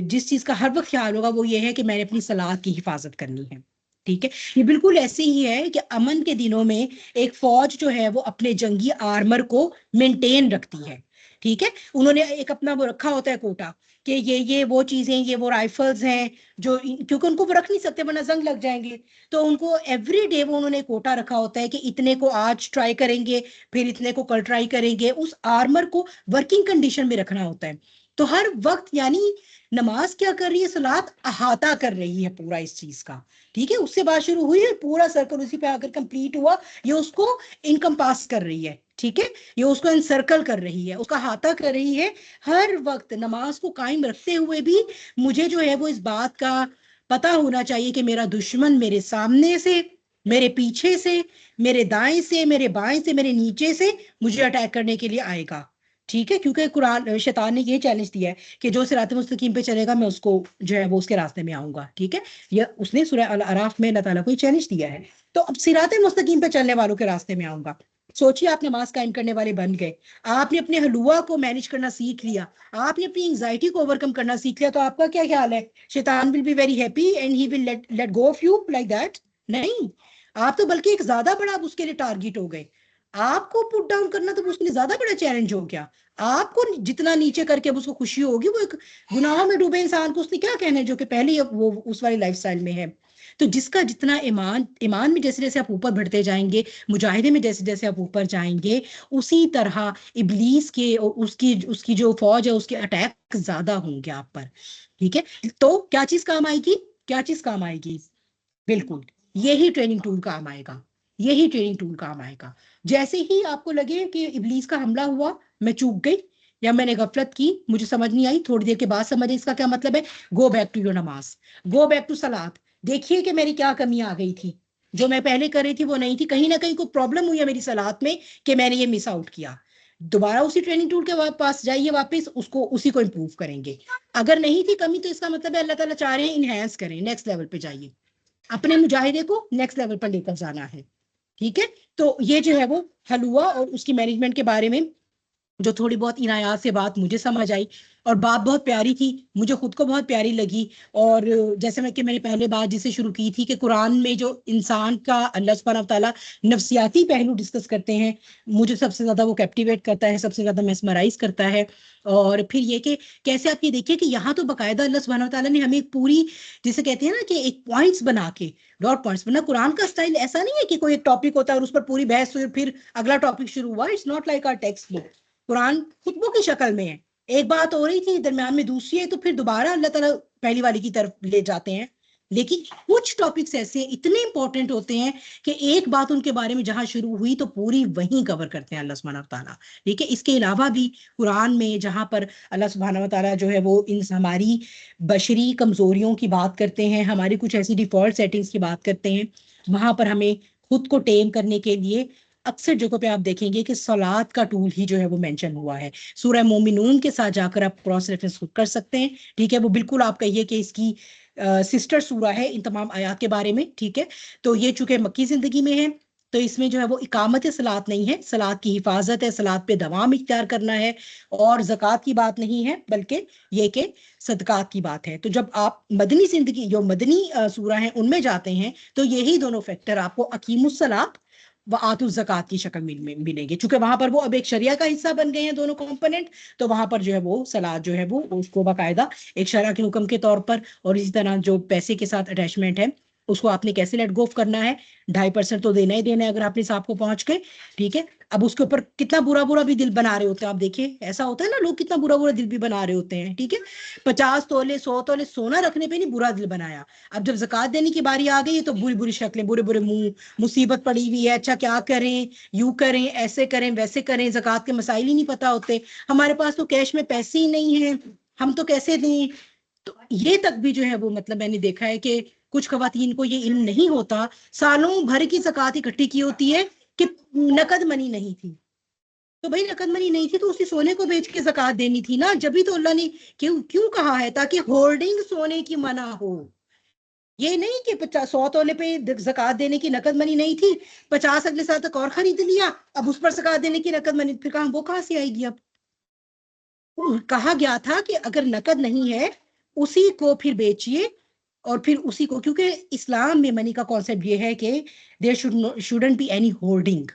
जिस चीज का हर वक्त ख्याल होगा वो ये है कि मैंने अपनी सलात की हिफाजत करनी है। ठीक है, ये बिल्कुल ऐसे ही है कि अमन के दिनों में एक फौज जो है वो अपने जंगी आर्मर को मेंटेन रखती है। ठीक है, उन्होंने एक अपना वो रखा होता है कोटा कि ये वो चीजें, ये वो राइफल्स हैं जो क्योंकि उनको वो रख नहीं सकते वरना जंग लग जाएंगे, तो उनको एवरी डे वो उन्होंने कोटा रखा होता है कि इतने को आज ट्राई करेंगे, फिर इतने को कल ट्राई करेंगे, उस आर्मर को वर्किंग कंडीशन में रखना होता है। तो हर वक्त यानी नमाज क्या कर रही है, सलात अहाता कर रही है पूरा इस चीज का। ठीक है, उससे बात शुरू हुई है, पूरा सर्कल उसी पे आकर कंप्लीट हुआ, ये उसको इनकम्पास कर रही है। ठीक है, ये उसको एनसर्कल कर रही है, उसका हाथा कर रही है। हर वक्त नमाज को कायम रखते हुए भी मुझे जो है वो इस बात का पता होना चाहिए कि मेरा दुश्मन मेरे सामने से, मेरे पीछे से, मेरे दाएं से, मेरे बाएं से, मेरे नीचे से मुझे अटैक करने के लिए आएगा। ठीक है, क्योंकि कुरान शैतान ने ये चैलेंज दिया है कि जो सिरात मुस्तकीम पे चलेगा मैं उसको जो है वो उसके रास्ते में आऊंगा। ठीक है, ये उसने सूरह अल अराफ में अल्लाह ताला को चैलेंज दिया है। तो अब सिरात मुस्तकीम पे चलने वालों के रास्ते में आऊंगा। सोचिए, आप नमाज कायम करने वाले बन गए, आपने अपने हलुआ को मैनेज करना सीख लिया, आपने अपनी एंजाइटी को ओवरकम करना सीख लिया, तो आपका क्या ख्याल है, शैतान will be very happy and he will let go of you like that? नहीं, आप तो बल्कि एक ज्यादा बड़ा आप उसके लिए टारगेट हो गए। आपको पुट डाउन करना तो उसके लिए ज्यादा बड़ा चैलेंज हो गया। आपको जितना नीचे करके अब उसको खुशी होगी, वो एक गुनाहों में डूबे इंसान को उसने क्या कहना है जो कि पहले ही वो उस वाली लाइफस्टाइल में है। तो जिसका जितना ईमान में जैसे जैसे आप ऊपर बढ़ते जाएंगे, मुजाहिदे में जैसे जैसे आप ऊपर जाएंगे, उसी तरह इब्लीस के उसकी उसकी जो फौज है उसके अटैक ज्यादा होंगे आप पर। ठीक है, तो क्या चीज काम आएगी, क्या चीज काम आएगी? बिल्कुल यही ट्रेनिंग टूल काम आएगा, यही ट्रेनिंग टूल काम आएगा। जैसे ही आपको लगे कि इब्लीस का हमला हुआ, मैं चूक गई या मैंने गफलत की, मुझे समझ नहीं आई, थोड़ी देर के बाद समझे इसका क्या मतलब है, गो बैक टू योर नमाज, गो बैक टू सलात। देखिए कि मेरी क्या कमी आ गई थी, जो मैं पहले कर रही थी वो नहीं थी, कहीं ना कहीं कोई प्रॉब्लम हुई है मेरी सलात में कि मैंने ये मिस आउट किया। दोबारा उसी ट्रेनिंग टूल के पास जाइए, वापस उसको उसी को इंप्रूव करेंगे। अगर नहीं थी कमी तो इसका मतलब है अल्लाह ताला चाह रहे हैं इनहेंस करें, नेक्स्ट लेवल पे जाइए, अपने मुजाहिदे को नेक्स्ट लेवल पर लेकर जाना है। ठीक है, तो ये जो है वो हलवा और उसकी मैनेजमेंट के बारे में जो थोड़ी बहुत इनायात से बात मुझे समझ आई, और बात बहुत प्यारी थी, मुझे खुद को बहुत प्यारी लगी। और जैसे मैं कि मैंने पहले बात जिसे शुरू की थी कि कुरान में जो इंसान का अल्लाह सुब्हानहू तआला नफ्सियाती पहलू डिस्कस करते हैं, मुझे सबसे ज्यादा वो कैप्टिवेट करता है, सबसे ज्यादा मेस्मराइज करता है। और फिर ये कि कैसे आप ये देखिए कि यहाँ तो बाकायदा अल्लाह सुब्हानहू तआला ने हमें एक पूरी, जिसे कहते हैं ना कि एक पॉइंट्स बना के, डॉट पॉइंट्स, वरना कुरान का स्टाइल ऐसा नहीं है कि कोई एक टॉपिक होता है और उस पर पूरी बहस हुई फिर अगला टॉपिक शुरू हुआ। It's not like our text book, Quran खुतबों की शक्ल में है, एक बात हो रही थी दरम्यान में दूसरी है, तो फिर दोबारा अल्लाह ताला पहली वाली की तरफ ले जाते हैं। लेकिन कुछ टॉपिक्स ऐसे इतने इंपॉर्टेंट होते हैं कि एक बात उनके बारे में जहां शुरू हुई तो पूरी वहीं कवर करते हैं अल्लाह सुब्हानहू तआला। ठीक है, इसके अलावा भी कुरान में जहां पर अल्लाह सुब्हानहू तआला जो है वो इन हमारी बशरी कमजोरियों की बात करते हैं, हमारी कुछ ऐसी डिफॉल्ट सेटिंग्स की बात करते हैं, वहां पर हमें खुद को टेम करने के लिए अक्सर जगहों पे आप देखेंगे कि सलात का टूल ही जो है वो मेंशन हुआ है। सूरह मोमिनून के साथ जाकर आप क्रॉस रेफरेंस कर सकते हैं। ठीक है, वो बिल्कुल आप कहिए कि इसकी सिस्टर सूरा है इन तमाम आयात के बारे में। ठीक है, तो ये चूंकि मक्की जिंदगी में है तो इसमें जो है वो इकामत सलात नहीं है, सलात की हिफाजत है, सलात पे दवाम इख्तियार करना है, और ज़कात की बात नहीं है बल्कि ये कि सदकात की बात है। तो जब आप मदनी जिंदगी जो मदनी सूरा है उनमें जाते हैं तो यही दोनों फैक्टर आपको अकीमुस सलात व आतु ज़कात की शक्ल में मिलेंगे। चूंकि वहां पर वो अब एक शरिया का हिस्सा बन गए हैं दोनों कंपोनेंट, तो वहां पर जो है वो सलात जो है वो उसको बाकायदा एक शरा के हुक्म के तौर पर, और इसी तरह जो पैसे के साथ अटैचमेंट है उसको आपने कैसे लेट गो करना है, 2.5% तो देना ही देना है अगर आप निसाब को पहुंच गए। ठीक है, अब उसके ऊपर कितना बुरा बुरा भी दिल बना रहे होते हैं, आप देखिए ऐसा होता है ना, लोग कितना बुरा बुरा दिल भी बना रहे होते हैं, ठीक है। 50 तोले 100 तोले सोना रखने पे नहीं बुरा दिल बनाया, अब जब ज़कात देने की बारी आ गई है तो बुरी बुरी शक्लें, बुरे बुरे मुंह, मुसीबत पड़ी हुई है, अच्छा क्या करें, यूं करें, ऐसे करें, वैसे करें, ज़कात के मसाइल ही नहीं पता होते, हमारे पास तो कैश में पैसे ही नहीं है, हम तो कैसे दें। तो ये तक भी जो है वो मतलब मैंने देखा है कि कुछ खवातीन को ये इल्म नहीं होता, सालों भर की ज़कात इकट्ठी की होती है कि नकद मनी नहीं थी, तो भाई नकद मनी नहीं थी तो उसी सोने को बेच के ज़कात देनी थी ना, जब भी तो अल्लाह ने क्यों क्यों कहा है, ताकि होल्डिंग सोने की मना हो। ये नहीं कि 100 तोले पे ज़कात देने की नकद मनी नहीं थी, 50 अगले साल तक और खरीद लिया, अब उस पर ज़कात देने की नकद मनी फिर कहा वो कहाँ से आएगी। अब कहा गया था कि अगर नकद नहीं है उसी को फिर बेचिए, और फिर उसी को, क्योंकि इस्लाम में मनी का कॉन्सेप्ट ये है कि there shouldn't be any holding,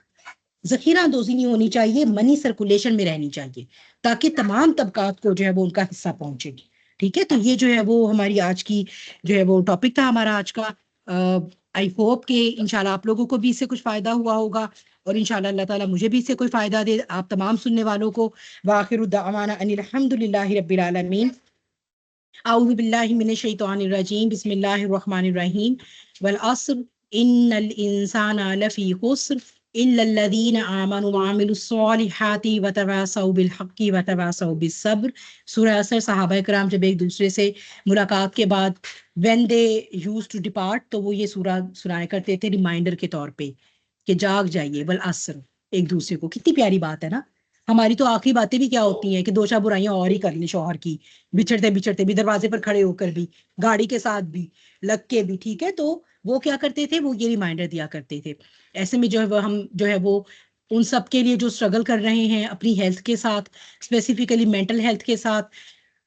जखीरा अंदोजी नहीं होनी चाहिए, मनी सर्कुलेशन में रहनी चाहिए ताकि तमाम तबकात को जो है वो उनका हिस्सा पहुंचे। ठीक है, तो ये जो है वो हमारी आज की जो है वो टॉपिक था हमारा आज का। आई होप कि इंशाल्लाह आप लोगों को भी इससे कुछ फायदा हुआ होगा, और इंशाल्लाह अल्लाह ताला मुझे भी इससे कोई फायदा दे, आप तमाम सुनने वालों को। वाखिरु दावाना अनिल हम्दुलिल्लाहि रब्बिल आलमीन। औज़ु बिल्लाहि मिनश शैतानिर रजीम, बिस्मिल्लाहिर रहमानिर रहीम। वल अस्र इन्नल इंसाना लफी खुस्र इल्लल्लज़ीना आमनु व अमिलुस्सॉलिहाति व तवासौ बिल हक़्क़ि व तवासौ बिस्सब्र। सूरह असर। सहाबा कराम जब एक दूसरे से मुलाकात के बाद when they used to depart, तो वो ये सूरह सुनाया करते थे रिमाइंडर के तौर पे कि जाग जाइए, वल असर, एक दूसरे को। कितनी प्यारी बात है ना। हमारी तो आखिरी बातें भी क्या होती हैं कि दो चार बुराइयां और ही कर ली शौहर की, बिछड़ते बिछड़ते भी, दरवाजे पर खड़े होकर भी, गाड़ी के साथ भी, लग के भी, ठीक है। तो वो क्या करते थे, वो ये रिमाइंडर दिया करते थे। ऐसे में जो है वो हम जो है वो उन सब के लिए जो स्ट्रगल कर रहे हैं अपनी हेल्थ के साथ, स्पेसिफिकली मेंटल हेल्थ के साथ,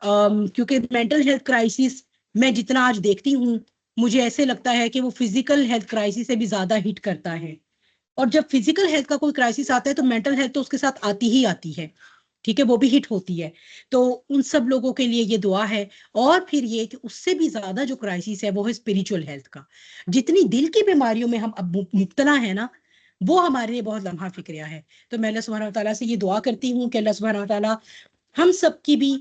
क्योंकि मेंटल हेल्थ क्राइसिस मैं जितना आज देखती हूँ, मुझे ऐसे लगता है कि वो फिजिकल हेल्थ क्राइसिस से भी ज्यादा हिट करता है। और जब फिजिकल हेल्थ का कोई क्राइसिस आता है तो मेंटल हेल्थ तो उसके साथ आती ही आती है, ठीक है, वो भी हिट होती है। तो उन सब लोगों के लिए ये दुआ है। और फिर ये कि उससे भी ज्यादा जो क्राइसिस है वो है स्पिरिचुअल हेल्थ का। जितनी दिल की बीमारियों में हम अब मुब्तला है ना, वो हमारे लिए बहुत लम्हा फिक्रिया है। तो मैं अल्लाह सुब्हानहू व तआला से ये दुआ करती हूँ कि अल्लाह सुब्हानहू व तआला हम सब की भी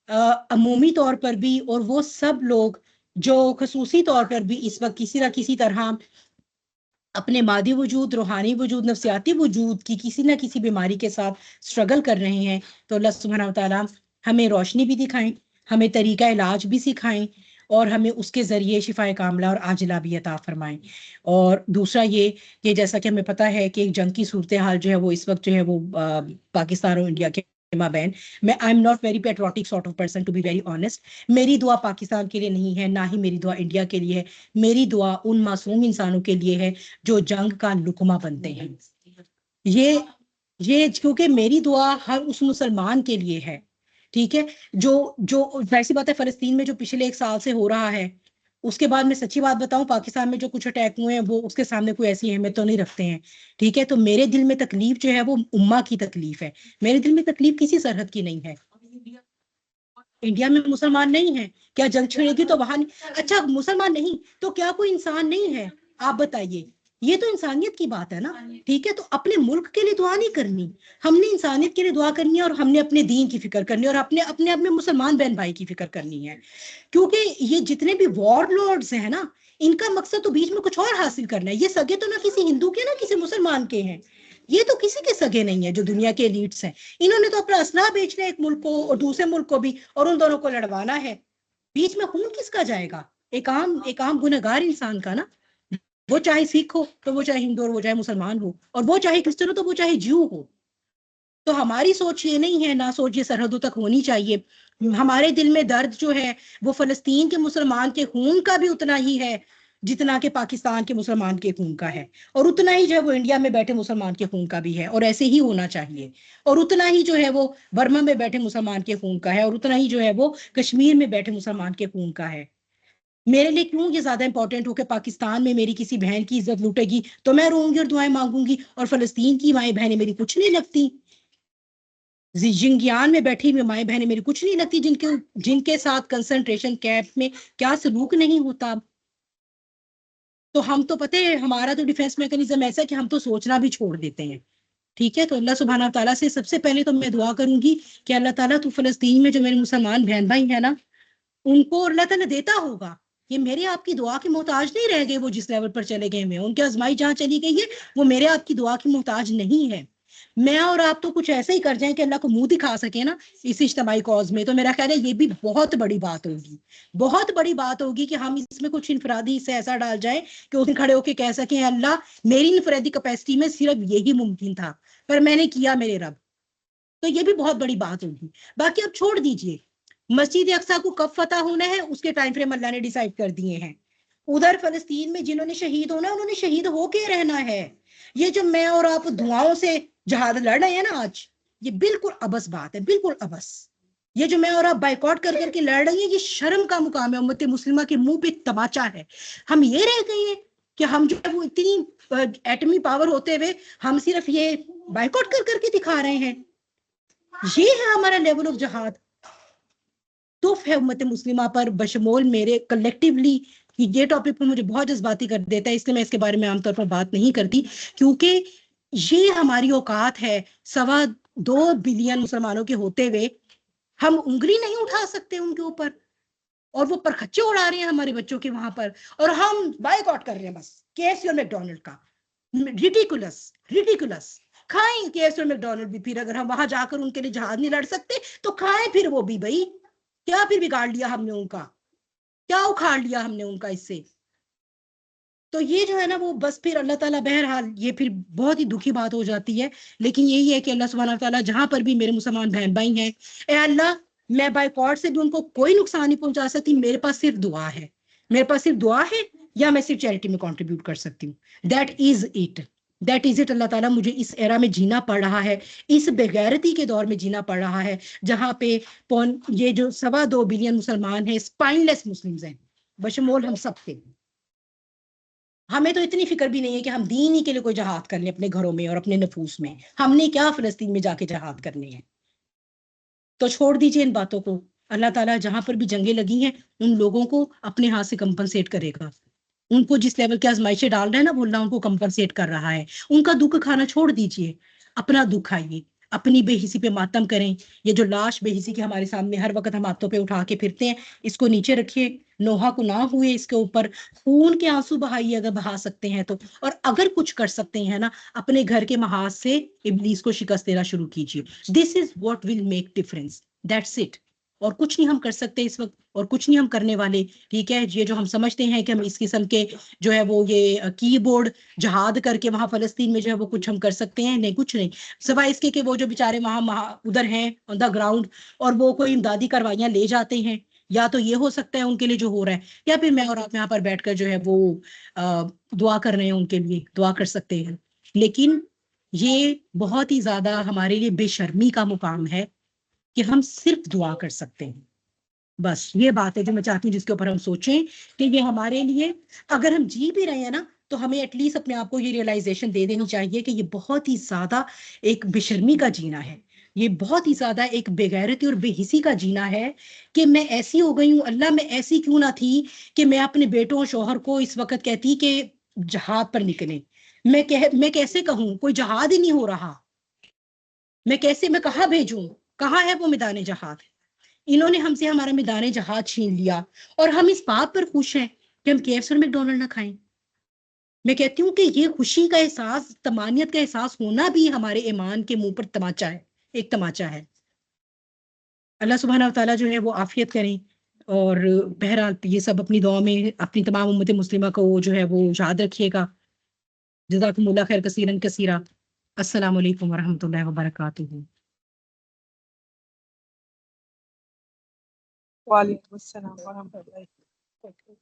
अमूमी तौर पर भी, और वो सब लोग जो खसूसी तौर पर भी इस वक्त किसी ना किसी तरह अपने मादी वजूद, रूहानी वजूद, नफ्सियाती वजूद की किसी ना किसी बीमारी के साथ स्ट्रगल कर रहे हैं, तो अल्लाह सुब्हानहू व तआला हमें रोशनी भी दिखाएं, हमें तरीका इलाज भी सिखाएं, और हमें उसके ज़रिए शिफाए कामला और आजिला भी अता फरमाएं। और दूसरा ये कि जैसा कि हमें पता है कि एक जंग की सूरत हाल जो है वो इस वक्त जो है वो पाकिस्तान और इंडिया के माबैन, मैं I am not very patriotic sort of person to be very honest. मेरी दुआ पाकिस्तान के लिए नहीं है, ना ही मेरी दुआ इंडिया के लिए है। मेरी दुआ उन मासूम इंसानों के लिए है जो जंग का लुकमा बनते हैं। ये क्योंकि मेरी दुआ हर उस मुसलमान के लिए है, ठीक है, जो जो वैसी बात है फलस्तीन में जो पिछले 1 साल से हो रहा है, उसके बाद मैं सच्ची बात बताऊं, पाकिस्तान में जो कुछ अटैक हुए हैं वो उसके सामने कोई ऐसी अहमियत तो नहीं रखते हैं, ठीक है। तो मेरे दिल में तकलीफ जो है वो उम्मा की तकलीफ है, मेरे दिल में तकलीफ किसी सरहद की नहीं है। इंडिया में मुसलमान नहीं है, क्या जंग छिड़ेगी तो वहां नहीं? अच्छा मुसलमान नहीं तो क्या कोई इंसान नहीं है? आप बताइए, ये तो इंसानियत की बात है ना, ठीक है। तो अपने मुल्क के लिए दुआ नहीं करनी, हमने इंसानियत के लिए दुआ करनी है, और हमने अपने दीन की फिक्र करनी है, और अपने अपने अपने मुसलमान बहन भाई की फिक्र करनी है। क्योंकि ये जितने भी वॉर लॉर्ड्स हैं ना, इनका मकसद तो बीच में कुछ और हासिल करना है। ये सगे तो ना किसी हिंदू के ना किसी मुसलमान के हैं, ये तो किसी के सगे नहीं है जो दुनिया के एलिट्स हैं। इन्होंने तो अपना असला बेचना है एक मुल्क को और दूसरे मुल्क को भी, और उन दोनों को लड़वाना है। बीच में खून किसका जाएगा? एक आम गुनहगार इंसान का ना, वो चाहे सिख हो तो वो चाहे हिंदू हो, वो चाहे मुसलमान हो, और वो चाहे क्रिश्चियन हो तो वो चाहे ज्यू हो। तो हमारी सोच ये नहीं है, ना सोच ये सरहदों तक होनी चाहिए। हमारे दिल में दर्द जो है वो फलस्तीन के मुसलमान के खून का भी उतना ही है जितना कि पाकिस्तान के मुसलमान के खून का है, और उतना ही जो है वो इंडिया में बैठे मुसलमान के खून का भी है, और ऐसे ही होना चाहिए। और उतना ही जो है वो बर्मा में बैठे मुसलमान के खून का है, और उतना ही जो है वो कश्मीर में बैठे मुसलमान के खून का है। मेरे लिए क्यों ये ज्यादा इंपॉर्टेंट हो कि पाकिस्तान में मेरी किसी बहन की इज्जत लूटेगी तो मैं रोऊंगी और दुआएं मांगूंगी, और फलस्तीन की माएँ बहनें मेरी कुछ नहीं लगती, जिंगियान में बैठी हुई माएँ बहनें मेरी कुछ नहीं लगती, जिनके जिनके साथ कंसंट्रेशन कैंप में क्या सलूक नहीं होता। तो हम तो पता है हमारा तो डिफेंस मैकेनिज्म ऐसा है कि हम तो सोचना भी छोड़ देते हैं, ठीक है। तो अल्लाह सुब्हाना ताला से सबसे पहले तो मैं दुआ करूंगी कि अल्लाह ताला तू फलस्तीन में जो मेरे मुसलमान बहन भाई है ना, उनको अल्लाह ताला देता होगा। ये मेरे आपकी दुआ की मोहताज नहीं रह गए, वो जिस लेवल पर चले गए हैं, उनकी आजमाई जहां चली गई है वो मेरे आपकी दुआ की मोहताज नहीं है। मैं और आप तो कुछ ऐसे ही कर जाएं कि अल्लाह को मुंह दिखा सके ना इस इज्तिमाई कॉज में, तो मेरा ख्याल है ये भी बहुत बड़ी बात होगी। बहुत बड़ी बात होगी कि हम इसमें कुछ इनफरादी से ऐसा डाल जाए कि उस दिन खड़े होकर कह सके अल्लाह मेरी इनफरादी कैपेसिटी में सिर्फ यही मुमकिन था पर मैंने किया मेरे रब। तो ये भी बहुत बड़ी बात होगी। बाकी अब छोड़ दीजिए, मस्जिद अक्सा को कब फतह होना है उसके टाइम फ्रेम अल्लाह ने डिसाइड कर दिए हैं। उधर फलस्तीन में जिन्होंने शहीद होना है उन्होंने शहीद होके रहना है। ये जो मैं और आप धुआओं से जहाद लड़ रहे हैं ना आज, ये बिल्कुल अबस बात है, बिल्कुल अबस। ये जो मैं और आप बाइकआउट कर करके लड़ रही हैं ये शर्म का मुकाम है, उम्मत मुस्लिमा के मुंह पे तमाचा है। हम ये रह गए हैं कि हम जो है वो इतनी एटमी पावर होते हुए हम सिर्फ ये बाइकआउट कर करके दिखा रहे हैं। ये है हमारा लेवल ऑफ जहाद। तो है उम्मत मुस्लिमा पर बशमोल मेरे कलेक्टिवली। ये टॉपिक पर मुझे बहुत जज्बाती कर देता है, इसलिए मैं इसके बारे में आमतौर पर बात नहीं करती, क्योंकि ये हमारी औकात है। 2.25 बिलियन मुसलमानों के होते हुए हम उंगली नहीं उठा सकते उनके ऊपर, और वो परखच्चे उड़ा रहे हैं हमारे बच्चों के वहां पर, और हम बाइकआउट कर रहे हैं बस केएफसी और मैकडॉनल्ड का। Ridiculous, ridiculous. खाएं केएफसी और मैकडॉनल्ड भी, फिर अगर हम वहां जाकर उनके लिए जहाज नहीं लड़ सकते तो खाएं फिर वो भी। भाई क्या फिर बिगाड़ लिया हमने उनका, क्या उखाड़ लिया हमने उनका इससे? तो ये जो है ना वो बस फिर अल्लाह ताला बहरहाल ये फिर बहुत ही दुखी बात हो जाती है। लेकिन यही है कि अल्लाह सुब्हाना ताला जहां पर भी मेरे मुसलमान बहन भाई हैं, ए अल्लाह मैं बाइकआउट से भी उनको कोई नुकसान नहीं पहुंचा सकती, मेरे पास सिर्फ दुआ है। मेरे पास सिर्फ दुआ है या मैं सिर्फ चैरिटी में कंट्रीब्यूट कर सकती हूँ। That is it, that is it. Allah ताला मुझे इस एरा में जीना पड़ रहा है, इस बेगैरती के दौर में जीना पड़ रहा है, जहां पे ये जो 2.25 बिलियन मुसलमान हैं स्पाइनलेस मुस्लिम्स हैं, बशमोल हम सब थे। हमें तो इतनी फिक्र भी नहीं है कि हम दीन ही के लिए कोई जहाद कर लें अपने घरों में और अपने नफूस में। हमने क्या फलस्तीन में जाके जहाद करने हैं? तो छोड़ दीजिए इन बातों को। अल्लाह ताला जहां पर भी जंगें लगी हैं उन लोगों को अपने हाथ से कंपनसेट करेगा। उनको जिस लेवल के आजमाइशें डाल रहे हैं ना वो अल्लाह उनको कंपनसेट कर रहा है। उनका दुख खाना छोड़ दीजिए, अपना दुख खाइए, अपनी बेहिसी पे मातम करें। ये जो लाश बेहिसी की हमारे सामने हर वक्त हम हाथों पे उठा के फिरते हैं, इसको नीचे रखिए, नोहा को ना हुए इसके ऊपर खून के आंसू बहाइए अगर बहा सकते हैं तो। और अगर कुछ कर सकते हैं ना, अपने घर के महाज से इब्लीस को शिकस्त देना शुरू कीजिए। This is what will make difference, that's it. और कुछ नहीं हम कर सकते इस वक्त, और कुछ नहीं हम करने वाले। ठीक है, ये जो हम समझते हैं कि हम इस किस्म के जो है वो ये कीबोर्ड जहाद करके वहां फलस्तीन में जो है वो कुछ हम कर सकते हैं, नहीं, कुछ नहीं। सिवाय इसके कि वो जो बेचारे वहां उधर हैं ऑन द ग्राउंड और वो कोई इमदादी कार्रवाइयां ले जाते हैं, या तो ये हो सकता है उनके लिए जो हो रहा है, या फिर मैं और आप यहाँ पर बैठकर जो है वो दुआ कर रहे हैं उनके लिए, दुआ कर सकते हैं। लेकिन ये बहुत ही ज्यादा हमारे लिए बेशर्मी का मुकाम है कि हम सिर्फ दुआ कर सकते हैं। बस ये बात है जो मैं चाहती हूँ जिसके ऊपर हम सोचें कि ये हमारे लिए, अगर हम जी भी रहे हैं ना तो हमें एटलीस्ट अपने आप को ये रियलाइजेशन दे देनी चाहिए कि ये बहुत ही ज्यादा एक बेशर्मी का जीना है, ये बहुत ही ज्यादा एक बेगैरती और बेहिसी का जीना है कि मैं ऐसी हो गई हूँ। अल्लाह मैं ऐसी क्यों ना थी कि मैं अपने बेटों और शौहर को इस वक्त कहती कि जहाद पर निकले। मैं कैसे कहूँ, कोई जहाद ही नहीं हो रहा, मैं कहाँ भेजूं, कहाँ है वो मैदान जहाद? इन्होंने हमसे हमारा मैदान जहाज छीन लिया, और हम इस बात पर खुश हैं कि हम केएफसी और मैकडॉनल्ड ना खाएं। मैं कहती हूँ कि ये खुशी का एहसास, तमानियत का एहसास होना भी हमारे ईमान के मुंह पर तमाचा है, एक तमाचा है। अल्लाह सुब्हाना व तआला जो है वो आफियत करें। और बहरहाल ये सब अपनी दुआ में अपनी तमाम उम्मत मुस्लिमा को जो है वो याद रखिएगा। जज़ाकुमुल्लाह खैर कसीरन कसीरा। अस्सलामु अलैकुम वरहमतुल्लाहि वबरकातुहू। वालेकुम अस्सलाम वरहमतुल्लाहि वबरकातुहू।